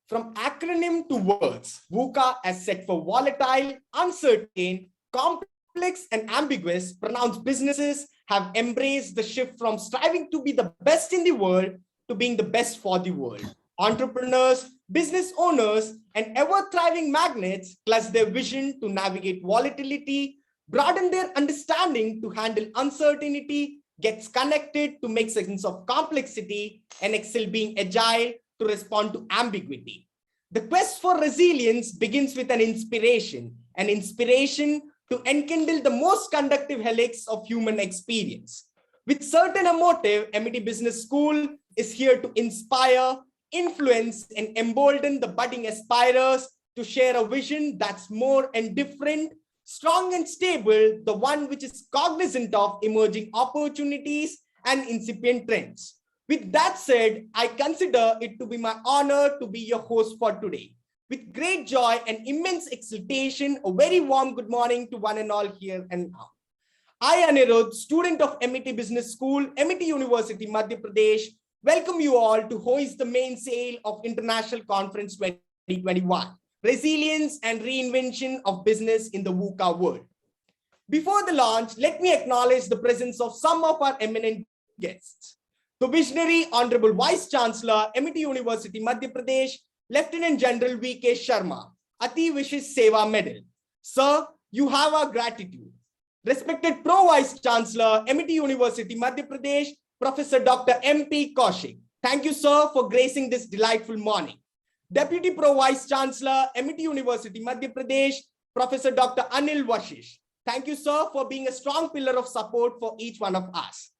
From acronym to words, VUCA has set for volatile, uncertain, complex, and ambiguous. Pronounced businesses have embraced the shift from striving to be the best in the world to being the best for the world. Entrepreneurs, business owners, and ever-thriving magnates clutch their vision to navigate volatility, broaden their understanding to handle uncertainty, gets connected to make sense of complexity, and excel being agile to respond to ambiguity. The quest for resilience begins with an inspiration to enkindle the most conductive helix of human experience. With certain motive, MIT Business School is here to inspire, influence, and embolden the budding aspirers to share a vision that's more and different, strong and stable, the one which is cognizant of emerging opportunities and incipient trends. With that said, I consider it to be my honor to be your host for today. With great joy and immense exultation, a very warm good morning to one and all here and now. I, Anirudh, student of MIT Business School, MIT University, Madhya Pradesh, welcome you all to hoist the mainsail of International Conference 2021, Resilience and Reinvention of Business in the VUCA World. Before the launch, let me acknowledge the presence of some of our eminent guests. The visionary Honorable Vice Chancellor, MIT University, Madhya Pradesh, Lieutenant General VK Sharma, Ati Vishish Seva Medal. Sir, you have our gratitude. Respected Pro Vice Chancellor, MIT University, Madhya Pradesh, Professor Dr. MP Kaushik. Thank you, sir, for gracing this delightful morning. Deputy Pro Vice Chancellor, MIT University, Madhya Pradesh, Professor Dr. Anil Vashish. Thank you, sir, for being a strong pillar of support for each one of us.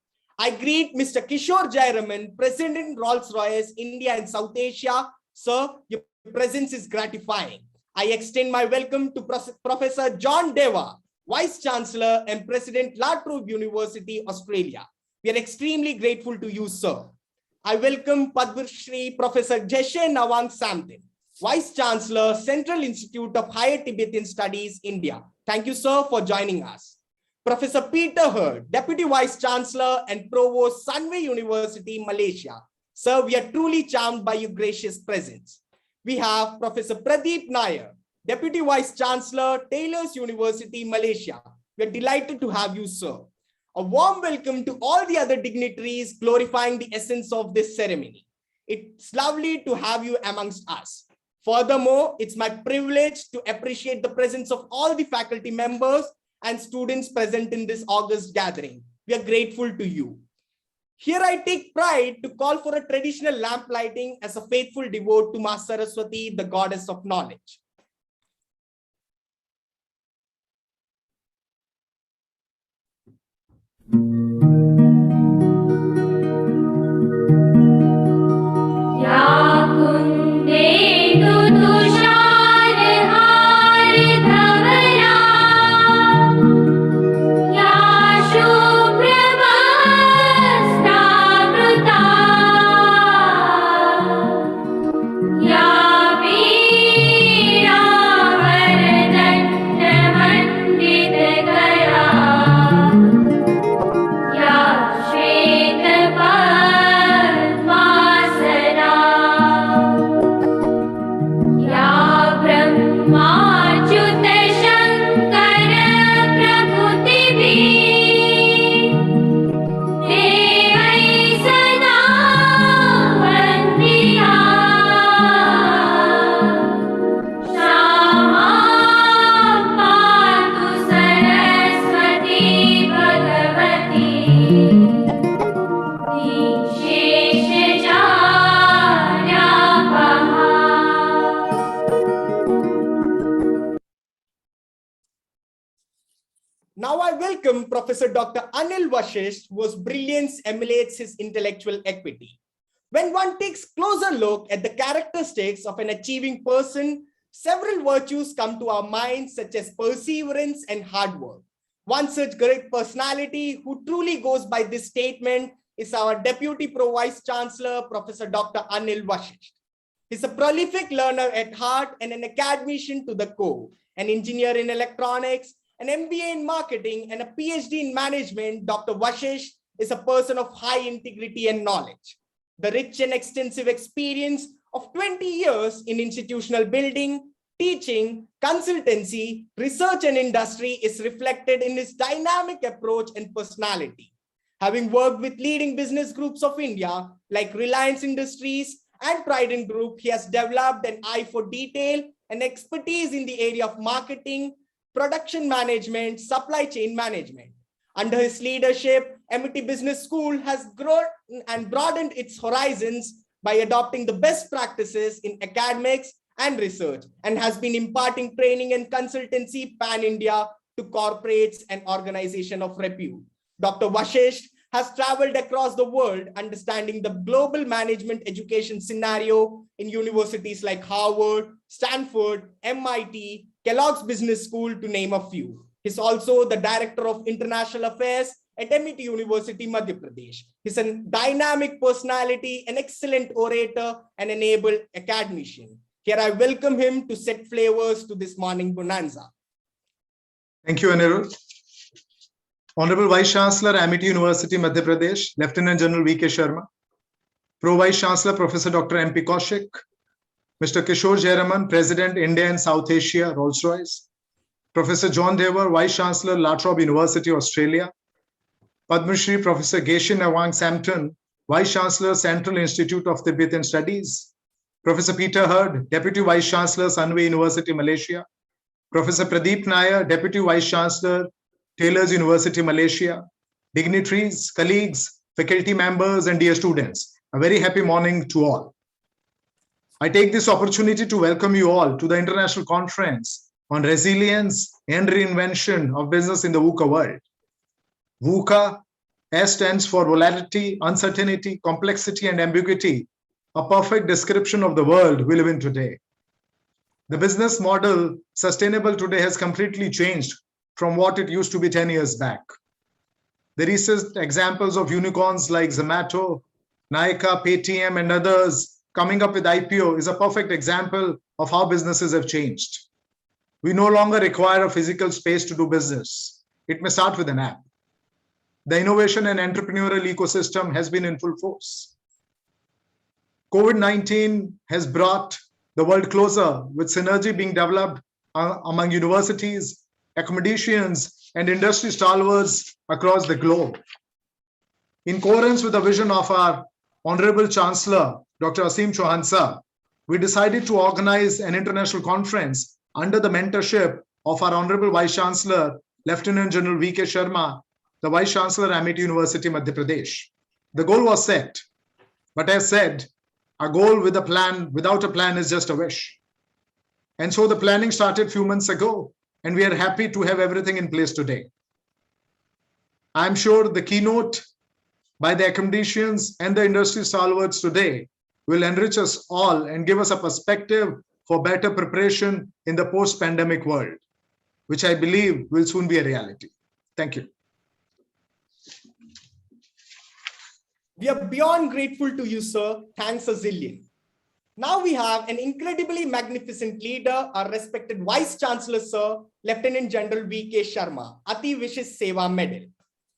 I greet Mr. Kishore Jairaman, President Rolls-Royce, India and South Asia. Sir, your presence is gratifying. I extend my welcome to Professor John Deva, Vice Chancellor and President La Trobe University, Australia. We are extremely grateful to you, sir. I welcome Padma Shri Professor Jeshe Nawang Samtin, Vice Chancellor, Central Institute of Higher Tibetan Studies, India. Thank you, sir, for joining us. Professor Peter Hurd, Deputy Vice Chancellor and Provost, Sunway University, Malaysia. Sir, we are truly charmed by your gracious presence. We have Professor Pradeep Nair, Deputy Vice Chancellor, Taylor's University, Malaysia. We are delighted to have you, sir. A warm welcome to all the other dignitaries glorifying the essence of this ceremony. It's lovely to have you amongst us. Furthermore, it's my privilege to appreciate the presence of all the faculty members and students present in this august gathering. We are grateful to you. Here I take pride to call for a traditional lamp lighting as a faithful devote to Ma Saraswati, the goddess of knowledge. Now I welcome Professor Dr. Anil Vashish, whose brilliance emulates his intellectual equity. When one takes a closer look at the characteristics of an achieving person, several virtues come to our minds, such as perseverance and hard work. One such great personality who truly goes by this statement is our Deputy Pro Vice Chancellor, Professor Dr. Anil Vashish. He's a prolific learner at heart and an academician to the core, an engineer in electronics, an MBA in marketing, and a PhD in management. Dr. Vashish is a person of high integrity and knowledge. The rich and extensive experience of 20 years in institutional building, teaching, consultancy, research and industry is reflected in his dynamic approach and personality. Having worked with leading business groups of India like Reliance Industries and Trident Group, he has developed an eye for detail and expertise in the area of marketing, production management, supply chain management. Under his leadership, MIT Business School has grown and broadened its horizons by adopting the best practices in academics and research, and has been imparting training and consultancy pan-India to corporates and organizations of repute. Dr. Vashisht has traveled across the world understanding the global management education scenario in universities like Harvard, Stanford, MIT, Kellogg's Business School, to name a few. He's also the Director of International Affairs at MIT University, Madhya Pradesh. He's a dynamic personality, an excellent orator, and an able academician. Here I welcome him to set flavors to this morning bonanza. Thank you, Anirudh. Honorable Vice Chancellor, MIT University, Madhya Pradesh, Lieutenant General VK Sharma, Pro Vice Chancellor, Professor Dr. MP Kaushik, Mr. Kishore Jayaraman, President, India and South Asia, Rolls-Royce, Professor John Dever, Vice Chancellor, La Trobe University, Australia, Padma Shri Professor Geshin Awang Sampton, Vice Chancellor, Central Institute of Tibetan Studies, Professor Peter Hurd, Deputy Vice Chancellor, Sunway University, Malaysia, Professor Pradeep Nair, Deputy Vice Chancellor, Taylor's University, Malaysia, dignitaries, colleagues, faculty members, and dear students, a very happy morning to all. I take this opportunity to welcome you all to the International Conference on Resilience and Reinvention of Business in the VUCA world. VUCA, S stands for volatility, uncertainty, complexity, and ambiguity, a perfect description of the world we live in today. The business model sustainable today has completely changed from what it used to be 10 years back. The recent examples of unicorns like Zomato, Nykaa, Paytm, and others coming up with IPO is a perfect example of how businesses have changed. We no longer require a physical space to do business. It may start with an app. The innovation and entrepreneurial ecosystem has been in full force. COVID-19 has brought the world closer, with synergy being developed among universities, academicians, and industry stalwarts across the globe. In coherence with the vision of our Honorable Chancellor, Dr. Aseem Chauhan Sir, we decided to organize an international conference under the mentorship of our Honorable Vice Chancellor, Lieutenant General VK Sharma, the Vice Chancellor, MIT University, Madhya Pradesh. The goal was set, but as said, a goal with a plan, without a plan is just a wish. And so the planning started a few months ago, and we are happy to have everything in place today. I'm sure the keynote by the academicians and the industry stalwarts today will enrich us all and give us a perspective for better preparation in the post-pandemic world, which I believe will soon be a reality. Thank you. We are beyond grateful to you, sir. Thanks a zillion. Now we have an incredibly magnificent leader, our respected Vice Chancellor, Sir, Lieutenant General VK Sharma, Ati Vishish Seva Medal.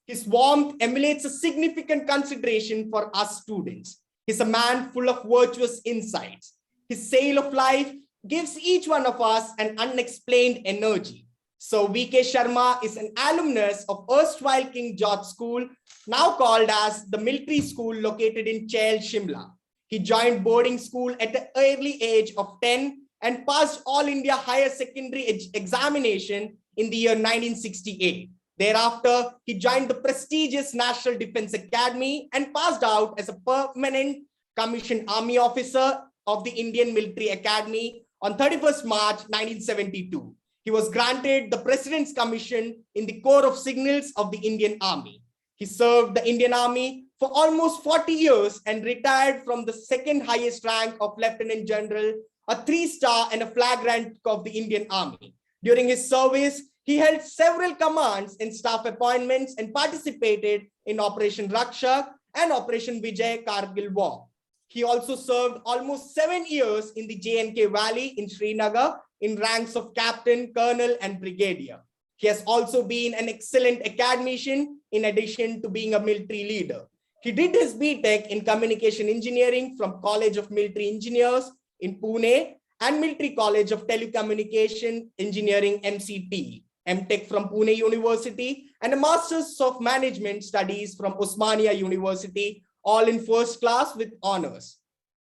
His warmth emulates a significant consideration for us students. He's a man full of virtuous insights. His sail of life gives each one of us an unexplained energy. So VK Sharma is an alumnus of erstwhile King George School, now called as the Military School, located in Chail, Shimla. He joined boarding school at the early age of 10 and passed All India Higher Secondary Examination in the year 1968. Thereafter, he joined the prestigious National Defense Academy and passed out as a permanent commissioned army officer of the Indian Military Academy on 31st March 1972. He was granted the President's Commission in the Corps of Signals of the Indian Army. He served the Indian Army for almost 40 years and retired from the second highest rank of Lieutenant General, a 3-star and a flag rank of the Indian Army. During his service, he held several commands and staff appointments and participated in Operation Rakshak and Operation Vijay Kargil War. He also served almost 7 years in the J&K Valley in Srinagar in ranks of captain, colonel, and brigadier. He has also been an excellent academician in addition to being a military leader. He did his BTech in Communication Engineering from College of Military Engineers in Pune and Military College of Telecommunication Engineering MCT, MTech from Pune University, and a Masters of Management Studies from Osmania University, all in first class with honors.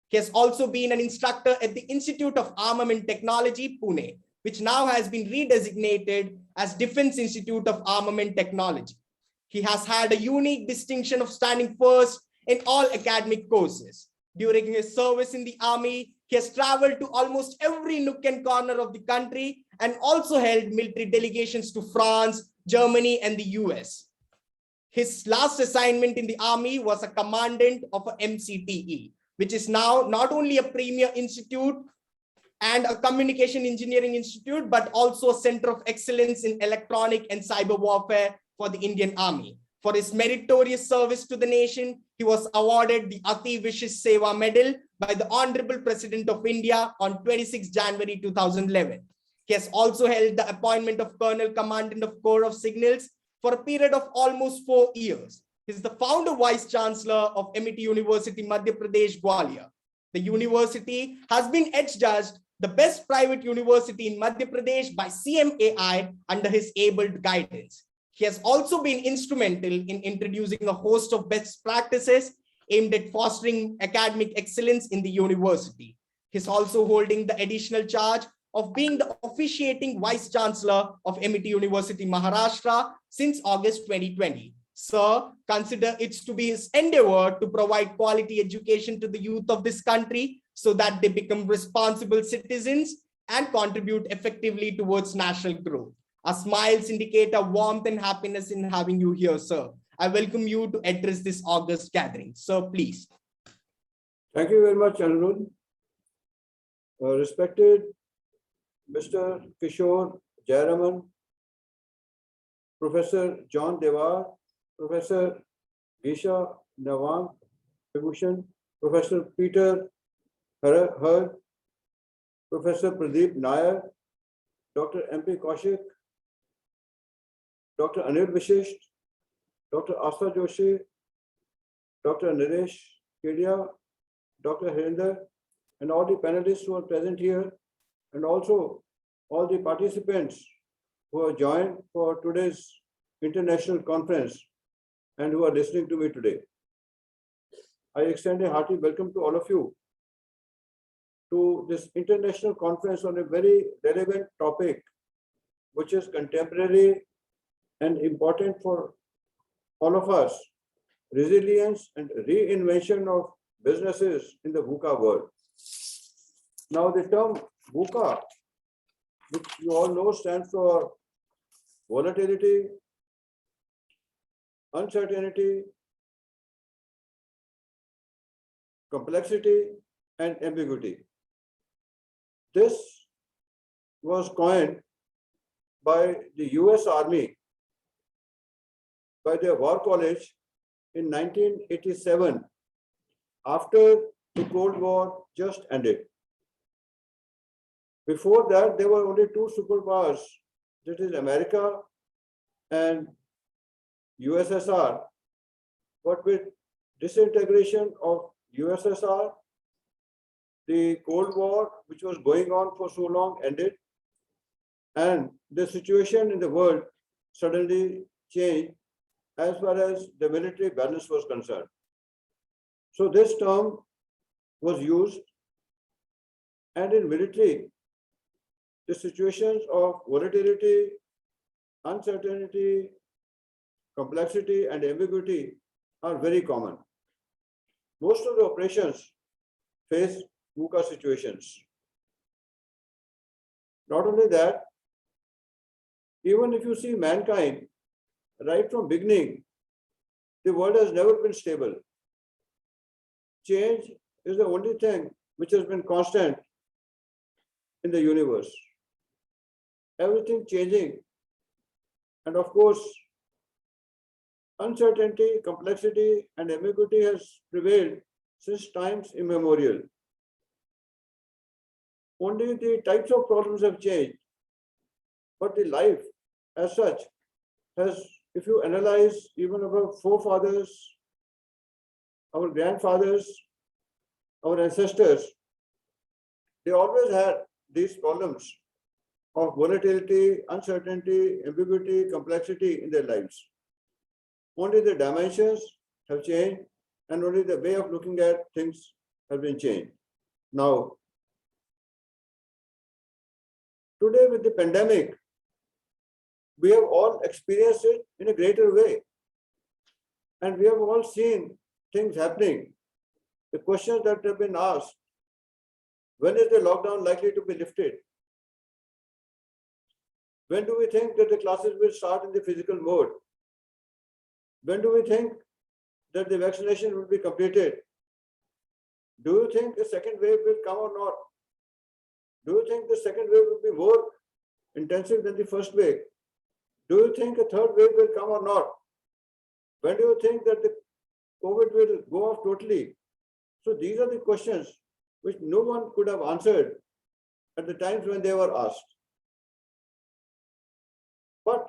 He has also been an instructor at the Institute of Armament Technology, Pune, which now has been redesignated as Defense Institute of Armament Technology. He has had a unique distinction of standing first in all academic courses. During his service in the army, he has traveled to almost every nook and corner of the country and also held military delegations to France, Germany, and the US. His last assignment in the army was a commandant of a MCTE, which is now not only a premier institute and a communication engineering institute, but also a center of excellence in electronic and cyber warfare for the Indian Army. For his meritorious service to the nation, he was awarded the Ati Vishish Seva Medal by the Honorable President of India on 26 January 2011. He has also held the appointment of Colonel Commandant of Corps of Signals for a period of almost 4 years. He is the founder Vice Chancellor of MIT University, Madhya Pradesh, Gwalior. The university has been adjudged the best private university in Madhya Pradesh by CMAI under his able guidance. He has also been instrumental in introducing a host of best practices aimed at fostering academic excellence in the university. He is also holding the additional charge of being the officiating Vice Chancellor of MIT University, Maharashtra since August 2020. Sir, consider it to be his endeavor to provide quality education to the youth of this country so that they become responsible citizens and contribute effectively towards national growth. Our smiles indicate our warmth and happiness in having you here, sir. I welcome you to address this August gathering. Sir, please. Thank you very much, Anirudh. Respected Mr. Kishore Jayaraman, Professor John Devar, Professor Gisha Nawang Vibhushan, Professor Peter Her, Professor Pradeep Nair, Dr. MP Kaushik, Dr. Anil Vishisht, Dr. Asta Joshi, Dr. Naresh Kedia, Dr. Harinder, and all the panelists who are present here, and also all the participants who have joined for today's international conference and who are listening to me today. I extend a hearty welcome to all of you to this international conference on a very relevant topic, which is contemporary and important for all of us: resilience and reinvention of businesses in the VUCA world. Now, the term VUCA, which you all know, stands for volatility, uncertainty, complexity, and ambiguity. This was coined by the US Army, by their War College in 1987, after the Cold War just ended. Before that, there were only two superpowers, that is America and USSR. But with disintegration of USSR, the Cold War, which was going on for so long, ended, and the situation in the world suddenly changed as far as the military balance was concerned. So this term was used, and in military, the situations of volatility, uncertainty, complexity, and ambiguity are very common. Most of the operations face VUCA situations. Not only that, even if you see mankind, right from beginning, the world has never been stable. Change is the only thing which has been constant in the universe. Everything changing. And of course, uncertainty, complexity, and ambiguity has prevailed since times immemorial. Only the types of problems have changed, but the life as such has, if you analyze even our forefathers our grandfathers, our ancestors, they always had these problems of volatility, uncertainty, ambiguity, complexity in their lives. Only the dimensions have changed and only the way of looking at things have been changed. Now, today with the pandemic, we have all experienced it in a greater way. And we have all seen things happening. The questions that have been asked, when is the lockdown likely to be lifted? When do we think that the classes will start in the physical mode? When do we think that the vaccination will be completed? Do you think the second wave will come or not? Do you think the second wave will be more intensive than the first wave? Do you think a third wave will come or not? When do you think that the COVID will go off totally? So these are the questions which no one could have answered at the times when they were asked. But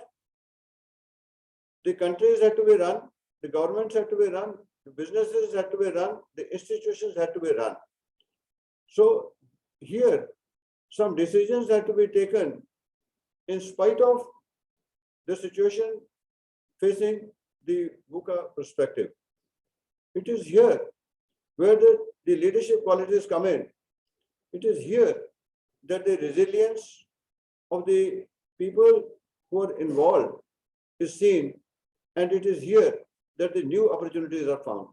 the countries had to be run, the governments had to be run, the businesses had to be run, the institutions had to be run. So here, some decisions had to be taken in spite of the situation facing the VUCA perspective. It is here where the leadership qualities come in. It is here that the resilience of the people who are involved is seen, and it is here that the new opportunities are found.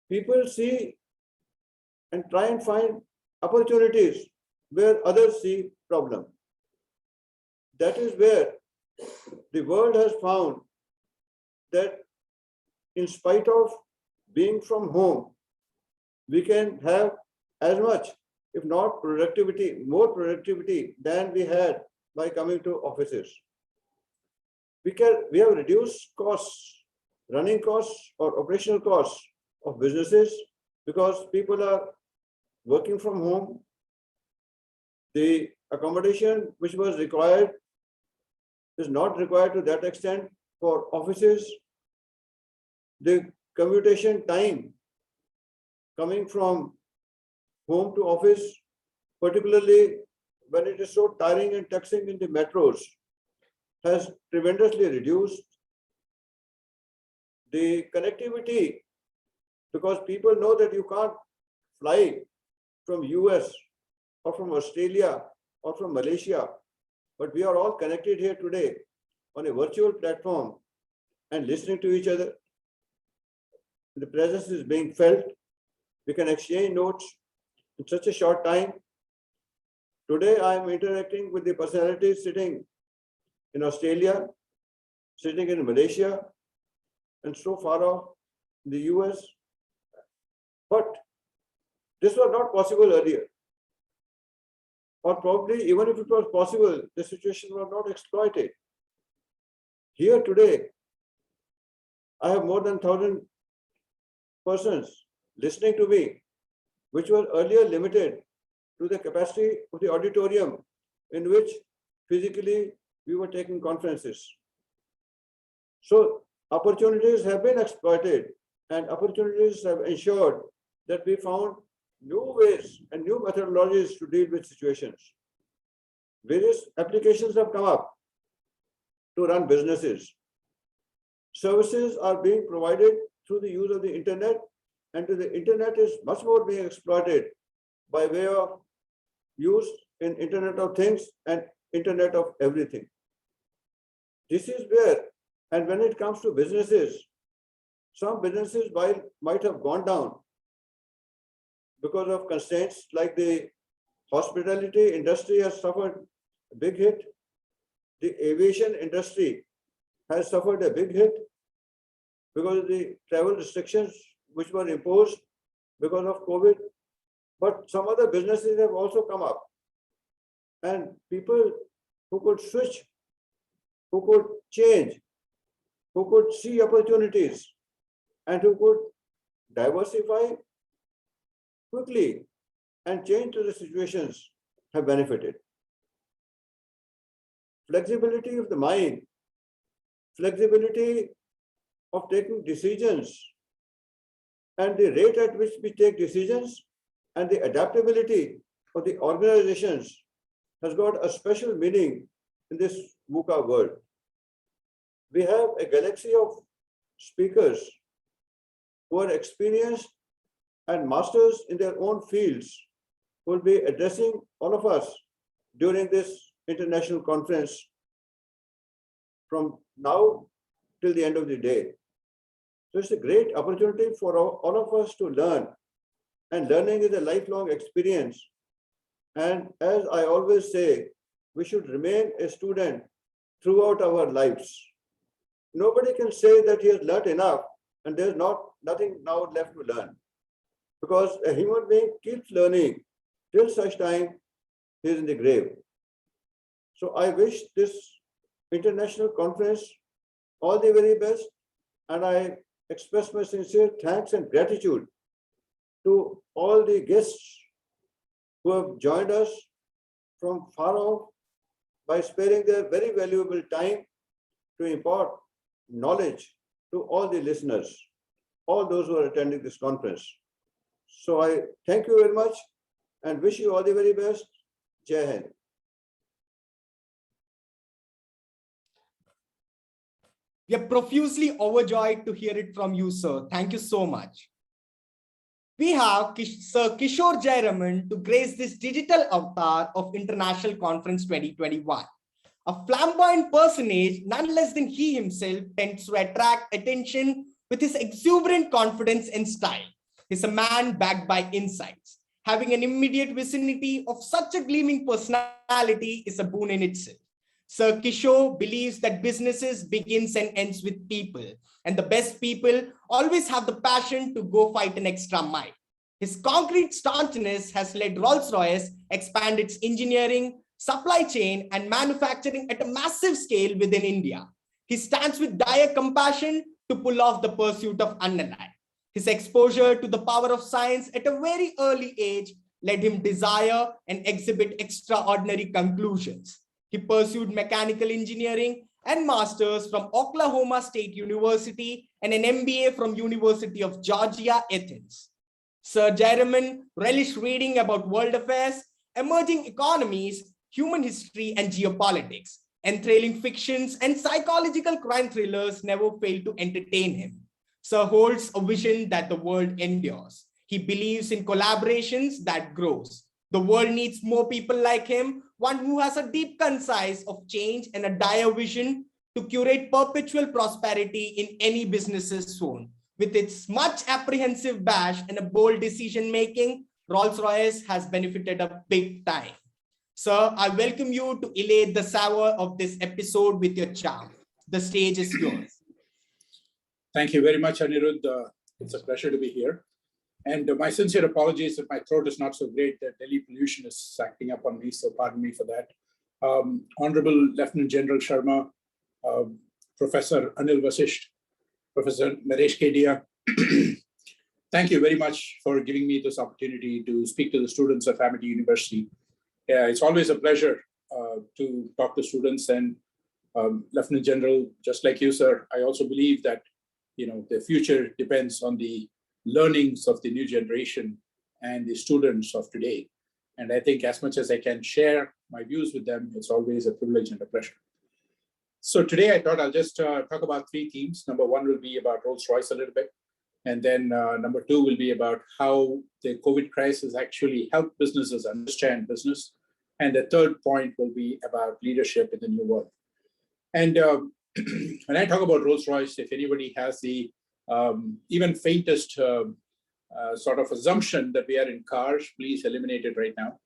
People see and try and find opportunities where others see problems. That is where the world has found that in spite of being from home, we can have as much, if not productivity, more productivity than we had by coming to offices. We have reduced costs, running costs or operational costs of businesses because people are working from home. The accommodation which was required is not required to that extent for offices. The commutation time coming from home to office, particularly when it is so tiring and taxing in the metros, has tremendously reduced. The connectivity, because people know that you can't fly from US or from Australia or from Malaysia, but we are all connected here today on a virtual platform and listening to each other. The presence is being felt. We can exchange notes in such a short time. Today, I am interacting with the personalities sitting in Australia, sitting in Malaysia, and so far off in the US. But this was not possible earlier. Or probably even if it was possible, the situation was not exploited. Here today, I have more than 1,000 persons listening to me, which was earlier limited to the capacity of the auditorium in which physically we were taking conferences. So opportunities have been exploited and opportunities have ensured that we found new ways and new methodologies to deal with situations. Various applications have come up to run businesses. Services are being provided through the use of the internet, and the internet is much more being exploited by way of use in Internet of Things and Internet of Everything. This is where, and when it comes to businesses, some businesses might have gone down because of constraints, like the hospitality industry has suffered a big hit. The aviation industry has suffered a big hit because of the travel restrictions which were imposed because of COVID. But some other businesses have also come up. And people who could switch, who could change, who could see opportunities, and who could diversify quickly and change to the situations have benefited. Flexibility of the mind, flexibility of taking decisions and the rate at which we take decisions and the adaptability of the organizations has got a special meaning in this VUCA world. We have a galaxy of speakers who are experienced and masters in their own fields who will be addressing all of us during this international conference from now till the end of the day. So it's a great opportunity for all of us to learn, and learning is a lifelong experience. And as I always say, we should remain a student throughout our lives. Nobody can say that he has learned enough and there's nothing now left to learn, because a human being keeps learning till such time he is in the grave. So I wish this international conference all the very best, and I express my sincere thanks and gratitude to all the guests who have joined us from far off by sparing their very valuable time to impart knowledge to all the listeners, all those who are attending this conference. So I thank you very much and wish you all the very best. Jai Hind. We are profusely overjoyed to hear it from you, sir. Thank you so much. We have Sir Kishore Jayaraman to grace this digital avatar of International Conference 2021. A flamboyant personage, none less than he himself, tends to attract attention with his exuberant confidence and style. He's a man backed by insights. Having an immediate vicinity of such a gleaming personality is a boon in itself. Sir Kishore believes that businesses begins and ends with people, and the best people always have the passion to go fight an extra mile. His concrete staunchness has led Rolls-Royce expand its engineering, supply chain, and manufacturing at a massive scale within India. He stands with dire compassion to pull off the pursuit of undeniable. His exposure to the power of science at a very early age led him desire and exhibit extraordinary conclusions. He pursued mechanical engineering and masters from Oklahoma State University and an MBA from University of Georgia, Athens. Sir Jayaraman relished reading about world affairs, emerging economies, human history, and geopolitics. Enthralling fictions and psychological crime thrillers never failed to entertain him. Sir holds a vision that the world endures. He believes in collaborations that grows. The world needs more people like him, one who has a deep concise of change and a dire vision to curate perpetual prosperity in any business's zone. With its much apprehensive bash and a bold decision-making, Rolls-Royce has benefited a big time. Sir, I welcome you to elate the savor of this episode with your charm. The stage is yours. Thank you very much, Anirudh. It's a pleasure to be here. And my sincere apologies if my throat is not so great. The Delhi pollution is acting up on me, so pardon me for that. Honorable Lieutenant General Sharma, Professor Anil Vasisht, Professor Naresh Kedia, thank you very much for giving me this opportunity to speak to the students of Amity University. It's always a pleasure to talk to students, and Lieutenant General, just like you, sir, I also believe that the future depends on the learnings of the new generation and the students of today. And I think as much as I can share my views with them, it's always a privilege and a pleasure. So today I thought I'll just talk about three themes. Number one will be about Rolls-Royce a little bit. And then number two will be about how the COVID crisis actually helped businesses understand business. And the third point will be about leadership in the new world. And when I talk about Rolls-Royce, if anybody has the even faintest sort of assumption that we are in cars, please eliminate it right now.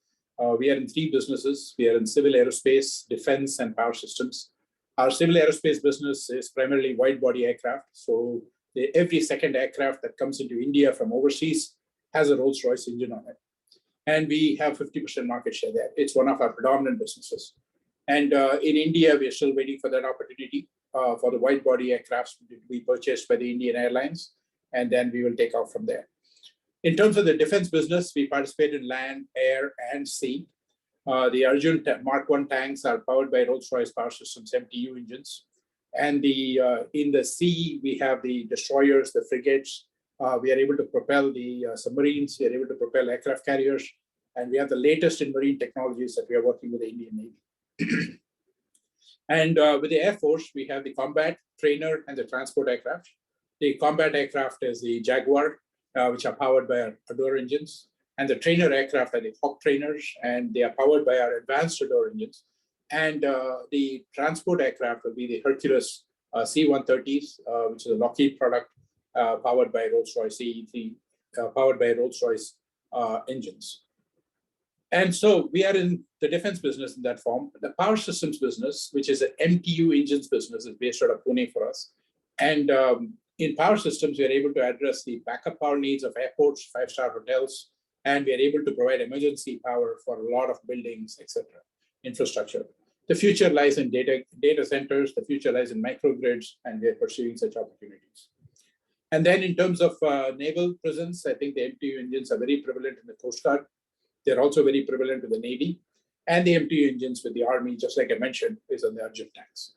We are in three businesses. We are in civil aerospace, defense, and power systems. Our civil aerospace business is primarily wide-body aircraft. So every second aircraft that comes into India from overseas has a Rolls-Royce engine on it. And we have 50% market share there. It's one of our predominant businesses. And in India, we are still waiting for that opportunity for the wide-body aircrafts to be purchased by the Indian Airlines, and then we will take off from there. In terms of the defense business, we participate in land, air, and sea. The Arjun Mark I tanks are powered by Rolls-Royce Power Systems MTU engines, And in the sea, we have the destroyers, the frigates. We are able to propel the submarines. We are able to propel aircraft carriers. And we have the latest in marine technologies that we are working with the Indian Navy. And with the Air Force, we have the combat, trainer, and the transport aircraft. The combat aircraft is the Jaguar, which are powered by our Adore engines. And the trainer aircraft are the Hawk trainers, and they are powered by our advanced Adore engines. And the transport aircraft will be the Hercules C-130s, which is a Lockheed product, powered by Rolls-Royce CE3, powered by Rolls-Royce engines. And so we are in the defense business in that form. The power systems business, which is an MTU engines business, is based out of Pune for us. And in power systems, we are able to address the backup power needs of airports, five-star hotels, and we are able to provide emergency power for a lot of buildings, etc., infrastructure. The future lies in data centers, the future lies in microgrids, and we are pursuing such opportunities. And then in terms of naval presence, I think the MTU engines are very prevalent in the Coast Guard. They're also very prevalent with the Navy, and the MTU engines with the Army, just like I mentioned, is on the Arjun tanks.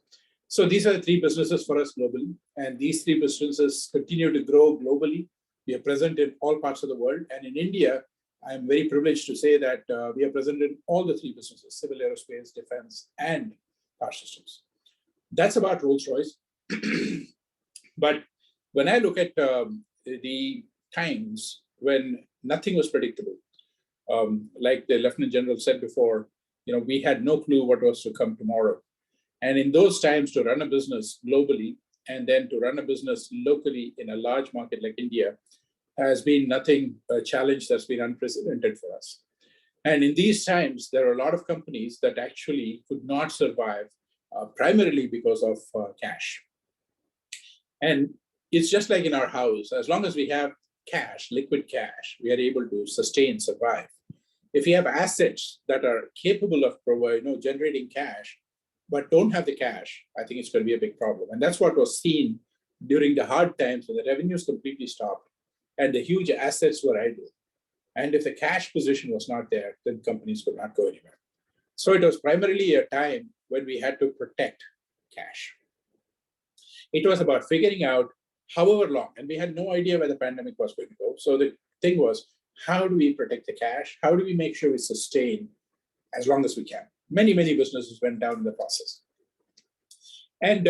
So these are the three businesses for us globally, and these three businesses continue to grow globally. We are present in all parts of the world, and in India, I'm very privileged to say that we are present in all the three businesses: civil aerospace, defense, and power systems. That's about Rolls-Royce. But when I look at the times when nothing was predictable, like the Lieutenant General said before, we had no clue what was to come tomorrow. And in those times, to run a business globally and then to run a business locally in a large market like India has been nothing, a challenge that's been unprecedented for us. And in these times, there are a lot of companies that actually could not survive primarily because of cash. And it's just like in our house, as long as we have cash, liquid cash, we are able to sustain, survive. If we have assets that are capable of generating cash, but don't have the cash, I think it's going to be a big problem. And that's what was seen during the hard times when the revenues completely stopped and the huge assets were idle. And if the cash position was not there, then companies could not go anywhere. So it was primarily a time when we had to protect cash. It was about figuring out however long, and we had no idea where the pandemic was going to go. So the thing was, how do we protect the cash? How do we make sure we sustain as long as we can? Many, many businesses went down in the process. And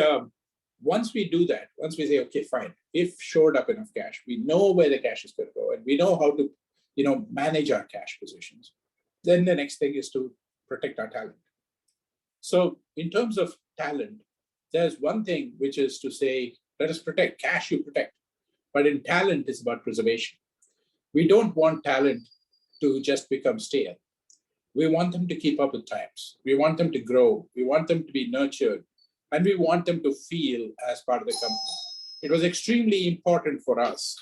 once we do that, once we say, okay, fine, if shored up enough cash, we know where the cash is going to go, and we know how to manage our cash positions, then the next thing is to protect our talent. So in terms of talent, there's one thing which is to say, let us protect cash, you protect. But in talent, it's about preservation. We don't want talent to just become stale. We want them to keep up with times. We want them to grow. We want them to be nurtured. And we want them to feel as part of the company. It was extremely important for us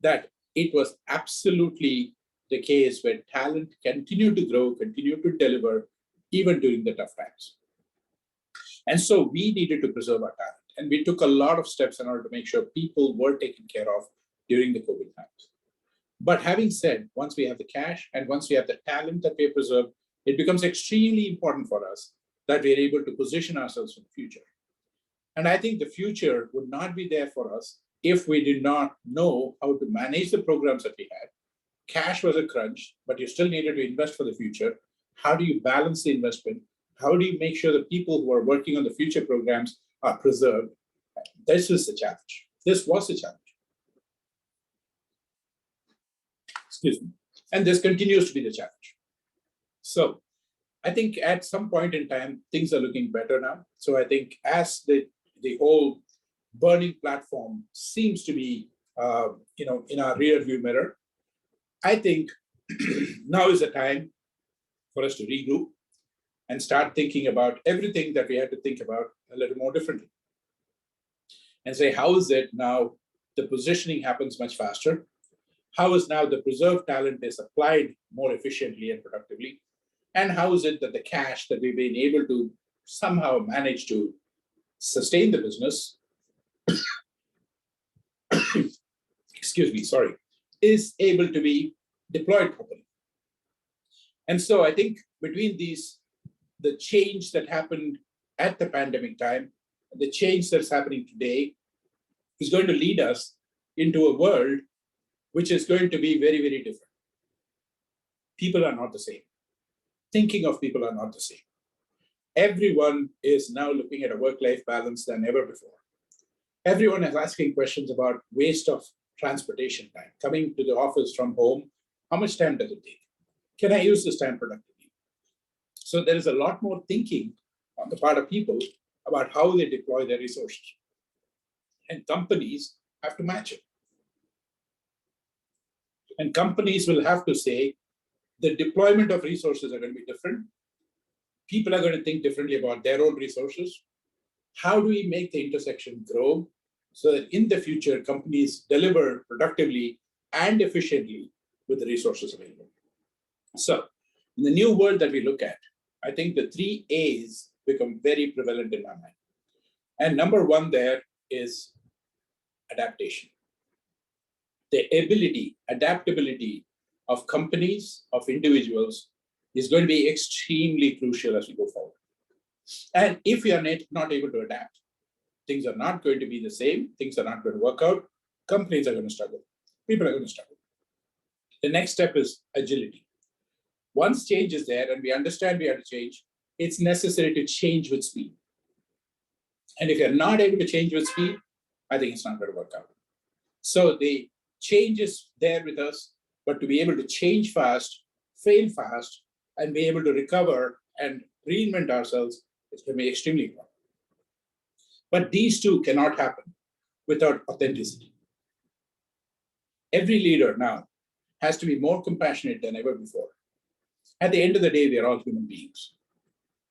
that it was absolutely the case where talent continued to grow, continued to deliver, even during the tough times. And so we needed to preserve our talent. And we took a lot of steps in order to make sure people were taken care of during the COVID times. But having said, once we have the cash and once we have the talent that we have preserved, it becomes extremely important for us that we are able to position ourselves for the future. And I think the future would not be there for us if we did not know how to manage the programs that we had. Cash was a crunch, but you still needed to invest for the future. How do you balance the investment? How do you make sure the people who are working on the future programs are preserved? This is the challenge. This was the challenge. Excuse me. And this continues to be the challenge. So I think at some point in time, things are looking better now. So I think as the whole burning platform seems to be in our rear view mirror, I think now is the time for us to regroup and start thinking about everything that we had to think about a little more differently. And say, how is it now the positioning happens much faster? How is now the preserved talent is applied more efficiently and productively? And how is it that the cash that we've been able to somehow manage to sustain the business, excuse me, sorry, is able to be deployed properly? And so I think between these, the change that happened at the pandemic time the change that's happening today is going to lead us into a world which is going to be very, very different. People are not the same. Thinking of people are not the same. Everyone is now looking at a work-life balance than ever before. Everyone is asking questions about waste of transportation time. Coming to the office from home, how much time does it take? Can I use this time productively? So there is a lot more thinking on the part of people about how they deploy their resources. And companies have to match it. And companies will have to say the deployment of resources are going to be different. People are going to think differently about their own resources. How do we make the intersection grow so that in the future, companies deliver productively and efficiently with the resources available? So in the new world that we look at, I think the 3 A's become very prevalent in my mind. And number one there is adaptation. The ability, adaptability of companies, of individuals is going to be extremely crucial as we go forward. And if we are not able to adapt, things are not going to be the same, things are not going to work out, companies are going to struggle, people are going to struggle. The next step is agility. Once change is there and we understand we have to change, it's necessary to change with speed. And if you're not able to change with speed, I think it's not going to work out. So the change is there with us, but to be able to change fast, fail fast, and be able to recover and reinvent ourselves is going to be extremely important. But these two cannot happen without authenticity. Every leader now has to be more compassionate than ever before. At the end of the day, we are all human beings.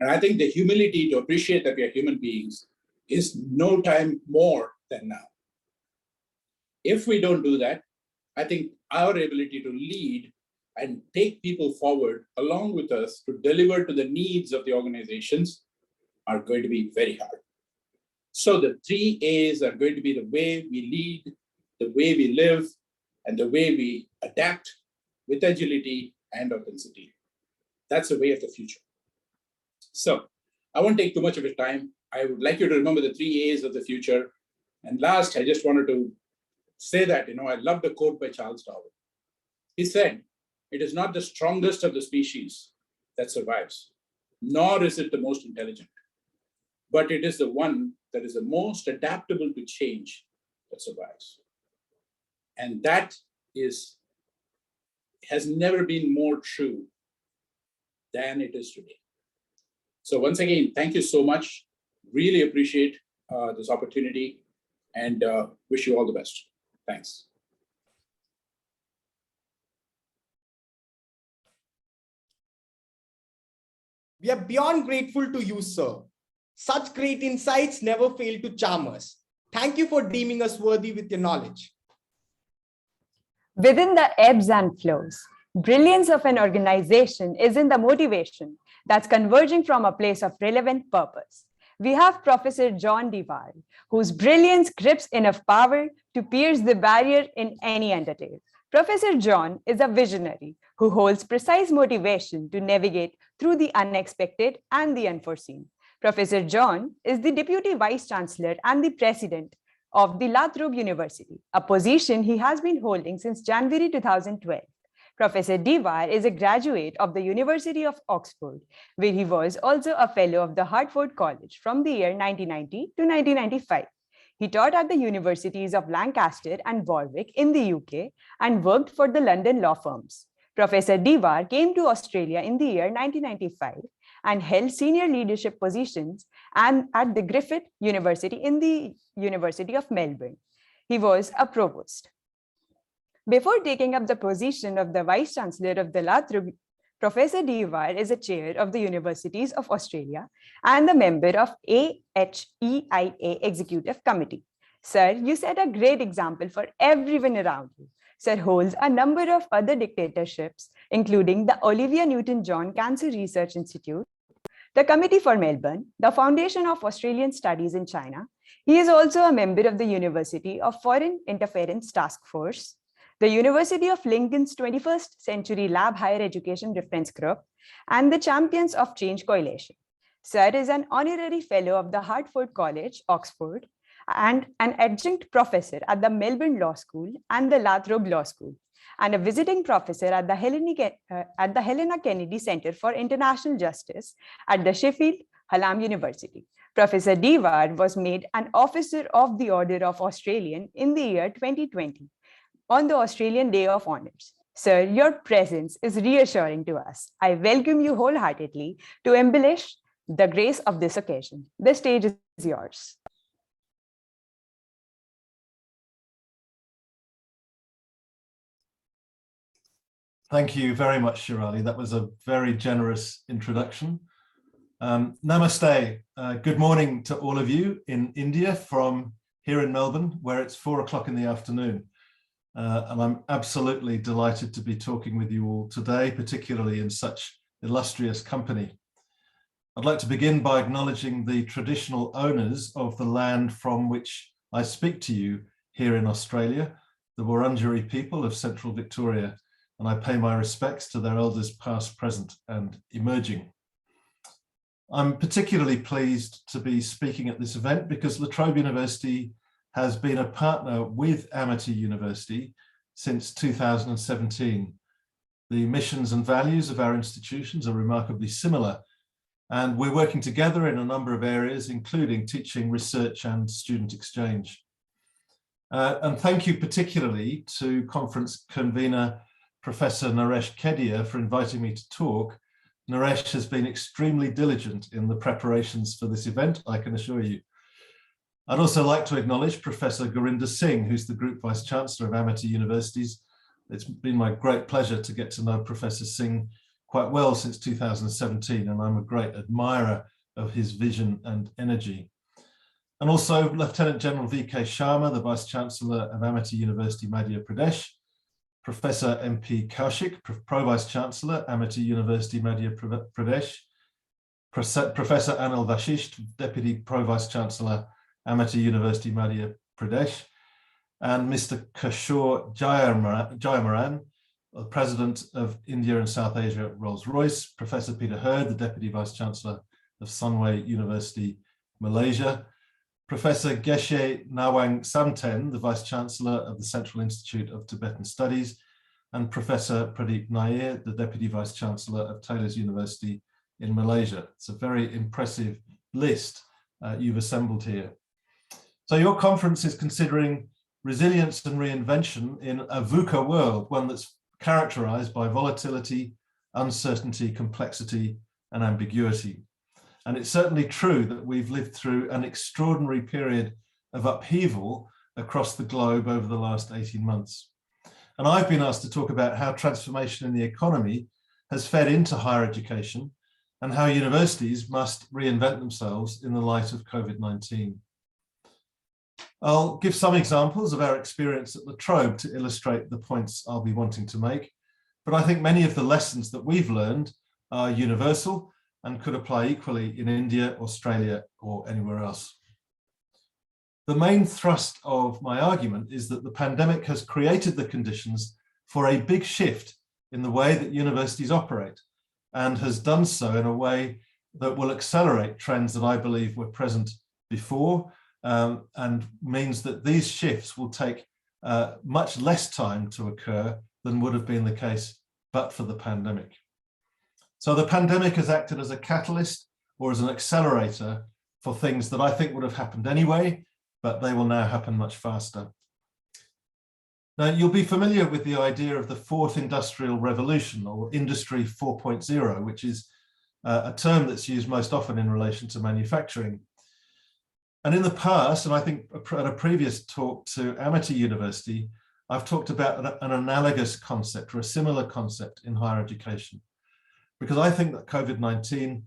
And I think the humility to appreciate that we are human beings is no time more than now. If we don't do that, I think our ability to lead and take people forward along with us to deliver to the needs of the organizations are going to be very hard. So the 3 A's are going to be the way we lead, the way we live, and the way we adapt with agility and authenticity. That's the way of the future. So I won't take too much of your time. I would like you to remember the 3 A's of the future. And last, I just wanted to say that, I love the quote by Charles Darwin. He said, "It is not the strongest of the species that survives, nor is it the most intelligent, but it is the one that is the most adaptable to change that survives." And that has never been more true than it is today. So once again, thank you so much. Really appreciate this opportunity and wish you all the best. Thanks. We are beyond grateful to you, sir. Such great insights never fail to charm us. Thank you for deeming us worthy with your knowledge. Within the ebbs and flows, brilliance of an organization is in the motivation that's converging from a place of relevant purpose. We have Professor John Dewar, whose brilliance grips enough power to pierce the barrier in any undertake. Professor John is a visionary who holds precise motivation to navigate through the unexpected and the unforeseen. Professor John is the Deputy Vice Chancellor and the President of the La Trobe University, a position he has been holding since January 2012. Professor Dewar is a graduate of the University of Oxford, where he was also a fellow of the Hertford College from the year 1990 to 1995. He taught at the universities of Lancaster and Warwick in the UK and worked for the London law firms. Professor Dewar came to Australia in the year 1995 and held senior leadership positions and at the Griffith University in the University of Melbourne. He was a provost. Before taking up the position of the Vice Chancellor of the La Trobe, Professor Dewar is a chair of the Universities of Australia and a member of AHEIA Executive Committee. Sir, you set a great example for everyone around you. Sir holds a number of other dictatorships, including the Olivia Newton-John Cancer Research Institute, the Committee for Melbourne, the Foundation of Australian Studies in China. He is also a member of the University of Foreign Interference Task Force, the University of Lincoln's 21st Century Lab Higher Education Reference Group, and the Champions of Change Coalition. Sir is an honorary fellow of the Hertford College, Oxford, and an adjunct professor at the Melbourne Law School and the Lathrop Law School, and a visiting professor at the Helena Kennedy Center for International Justice at the Sheffield Hallam University. Professor Diwar was made an Officer of the Order of Australian in the year 2020 on the Australian Day of Honours. Sir, your presence is reassuring to us. I welcome you wholeheartedly to embellish the grace of this occasion. The stage is yours. Thank you very much, Shirali. That was a very generous introduction. Namaste. Good morning to all of you in India from here in Melbourne, where it's 4 o'clock in the afternoon. And I'm absolutely delighted to be talking with you all today, particularly in such illustrious company. I'd like to begin by acknowledging the traditional owners of the land from which I speak to you here in Australia, the Wurundjeri people of Central Victoria, and I pay my respects to their elders past, present, and emerging. I'm particularly pleased to be speaking at this event because La Trobe University has been a partner with Amity University since 2017. The missions and values of our institutions are remarkably similar, and we're working together in a number of areas, including teaching, research, and student exchange. And thank you particularly to conference convener Professor Naresh Kedia for inviting me to talk. Naresh has been extremely diligent in the preparations for this event, I can assure you. I'd also like to acknowledge Professor Gurinder Singh, who's the Group Vice Chancellor of Amity Universities. It's been my great pleasure to get to know Professor Singh quite well since 2017, and I'm a great admirer of his vision and energy. And also Lieutenant General VK Sharma, the Vice Chancellor of Amity University, Madhya Pradesh, Professor MP Kaushik, Pro Vice Chancellor, Amity University, Madhya Pradesh, Professor Anil Vashisht, Deputy Pro Vice Chancellor, Amity University, Madhya Pradesh, and Mr. Kishore Jayamaran, President of India and South Asia Rolls-Royce, Professor Peter Hurd, the Deputy Vice Chancellor of Sunway University, Malaysia, Professor Geshe Nawang Samten, the Vice Chancellor of the Central Institute of Tibetan Studies, and Professor Pradeep Nair, the Deputy Vice Chancellor of Taylor's University in Malaysia. It's a very impressive list you've assembled here. So your conference is considering resilience and reinvention in a VUCA world, one that's characterized by volatility, uncertainty, complexity, and ambiguity. And it's certainly true that we've lived through an extraordinary period of upheaval across the globe over the last 18 months. And I've been asked to talk about how transformation in the economy has fed into higher education and how universities must reinvent themselves in the light of COVID-19. I'll give some examples of our experience at La Trobe to illustrate the points I'll be wanting to make, but I think many of the lessons that we've learned are universal and could apply equally in India, Australia, or anywhere else. The main thrust of my argument is that the pandemic has created the conditions for a big shift in the way that universities operate, and has done so in a way that will accelerate trends that I believe were present before, and means that these shifts will take much less time to occur than would have been the case but for the pandemic. So the pandemic has acted as a catalyst or as an accelerator for things that I think would have happened anyway, but they will now happen much faster. Now, you'll be familiar with the idea of the fourth industrial revolution, or Industry 4.0, which is a term that's used most often in relation to manufacturing. And in the past, and I think at a previous talk to Amity University, I've talked about an analogous concept or a similar concept in higher education, because I think that COVID-19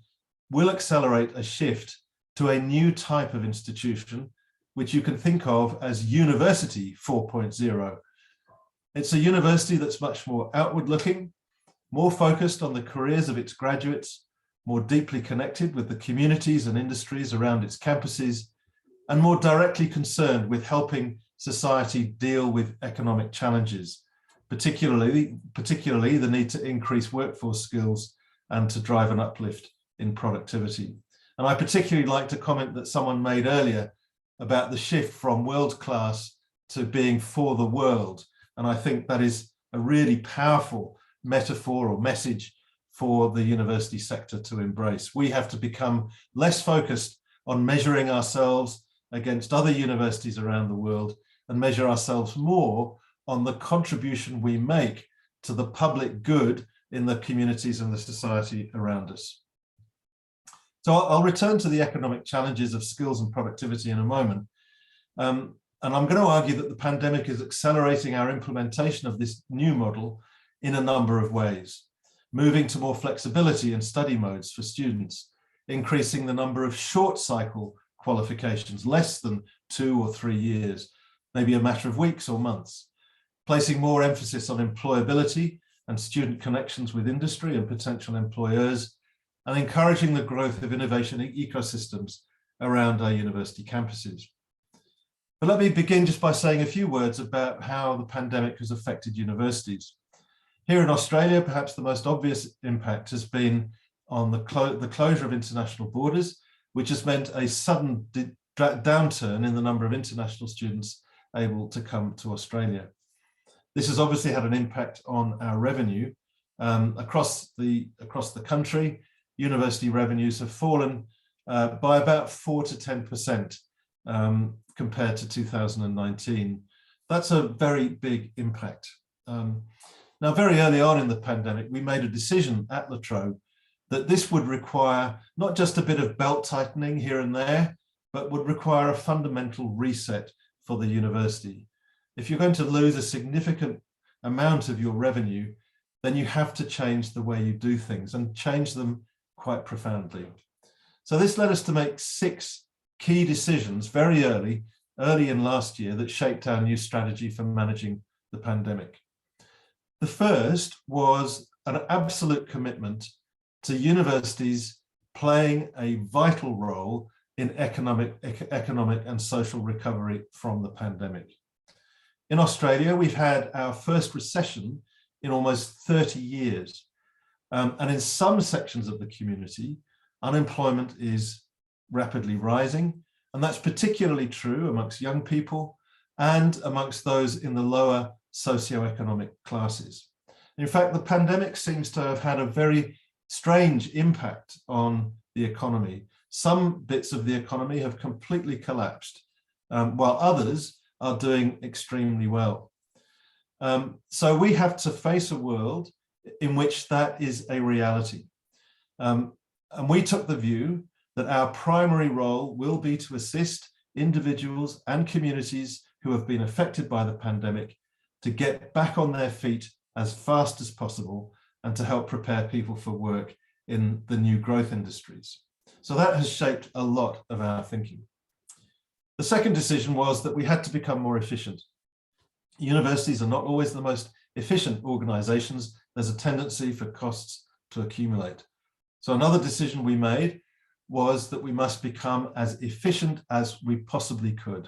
will accelerate a shift to a new type of institution, which you can think of as University 4.0. It's a university that's much more outward looking, more focused on the careers of its graduates, more deeply connected with the communities and industries around its campuses, and more directly concerned with helping society deal with economic challenges, particularly the need to increase workforce skills and to drive an uplift in productivity. And I particularly like to comment that someone made earlier about the shift from world class to being for the world. And I think that is a really powerful metaphor or message for the university sector to embrace. We have to become less focused on measuring ourselves against other universities around the world and measure ourselves more on the contribution we make to the public good in the communities and the society around us. So I'll return to the economic challenges of skills and productivity in a moment. And I'm going to argue that the pandemic is accelerating our implementation of this new model in a number of ways, moving to more flexibility in study modes for students, increasing the number of short cycle qualifications, less than 2 or 3 years, maybe a matter of weeks or months, placing more emphasis on employability and student connections with industry and potential employers, and encouraging the growth of innovation ecosystems around our university campuses. But let me begin just by saying a few words about how the pandemic has affected universities. Here in Australia, perhaps the most obvious impact has been on the closure of international borders, which has meant a sudden downturn in the number of international students able to come to Australia. This has obviously had an impact on our revenue. Across the country, university revenues have fallen by about 4 to 10% compared to 2019. That's a very big impact. Now, very early on in the pandemic, we made a decision at La Trobe that this would require not just a bit of belt tightening here and there, but would require a fundamental reset for the university. If you're going to lose a significant amount of your revenue, then you have to change the way you do things and change them quite profoundly. So this led us to make 6 key decisions very early in last year that shaped our new strategy for managing the pandemic. The first was an absolute commitment to universities playing a vital role in economic and social recovery from the pandemic. In Australia, we've had our first recession in almost 30 years. And in some sections of the community, unemployment is rapidly rising. And that's particularly true amongst young people and amongst those in the lower socioeconomic classes. In fact, the pandemic seems to have had a very strange impact on the economy. Some bits of the economy have completely collapsed, while others are doing extremely well. So we have to face a world in which that is a reality. And we took the view that our primary role will be to assist individuals and communities who have been affected by the pandemic to get back on their feet as fast as possible and to help prepare people for work in the new growth industries. So that has shaped a lot of our thinking. The second decision was that we had to become more efficient. Universities are not always the most efficient organizations. There's a tendency for costs to accumulate. So another decision we made was that we must become as efficient as we possibly could.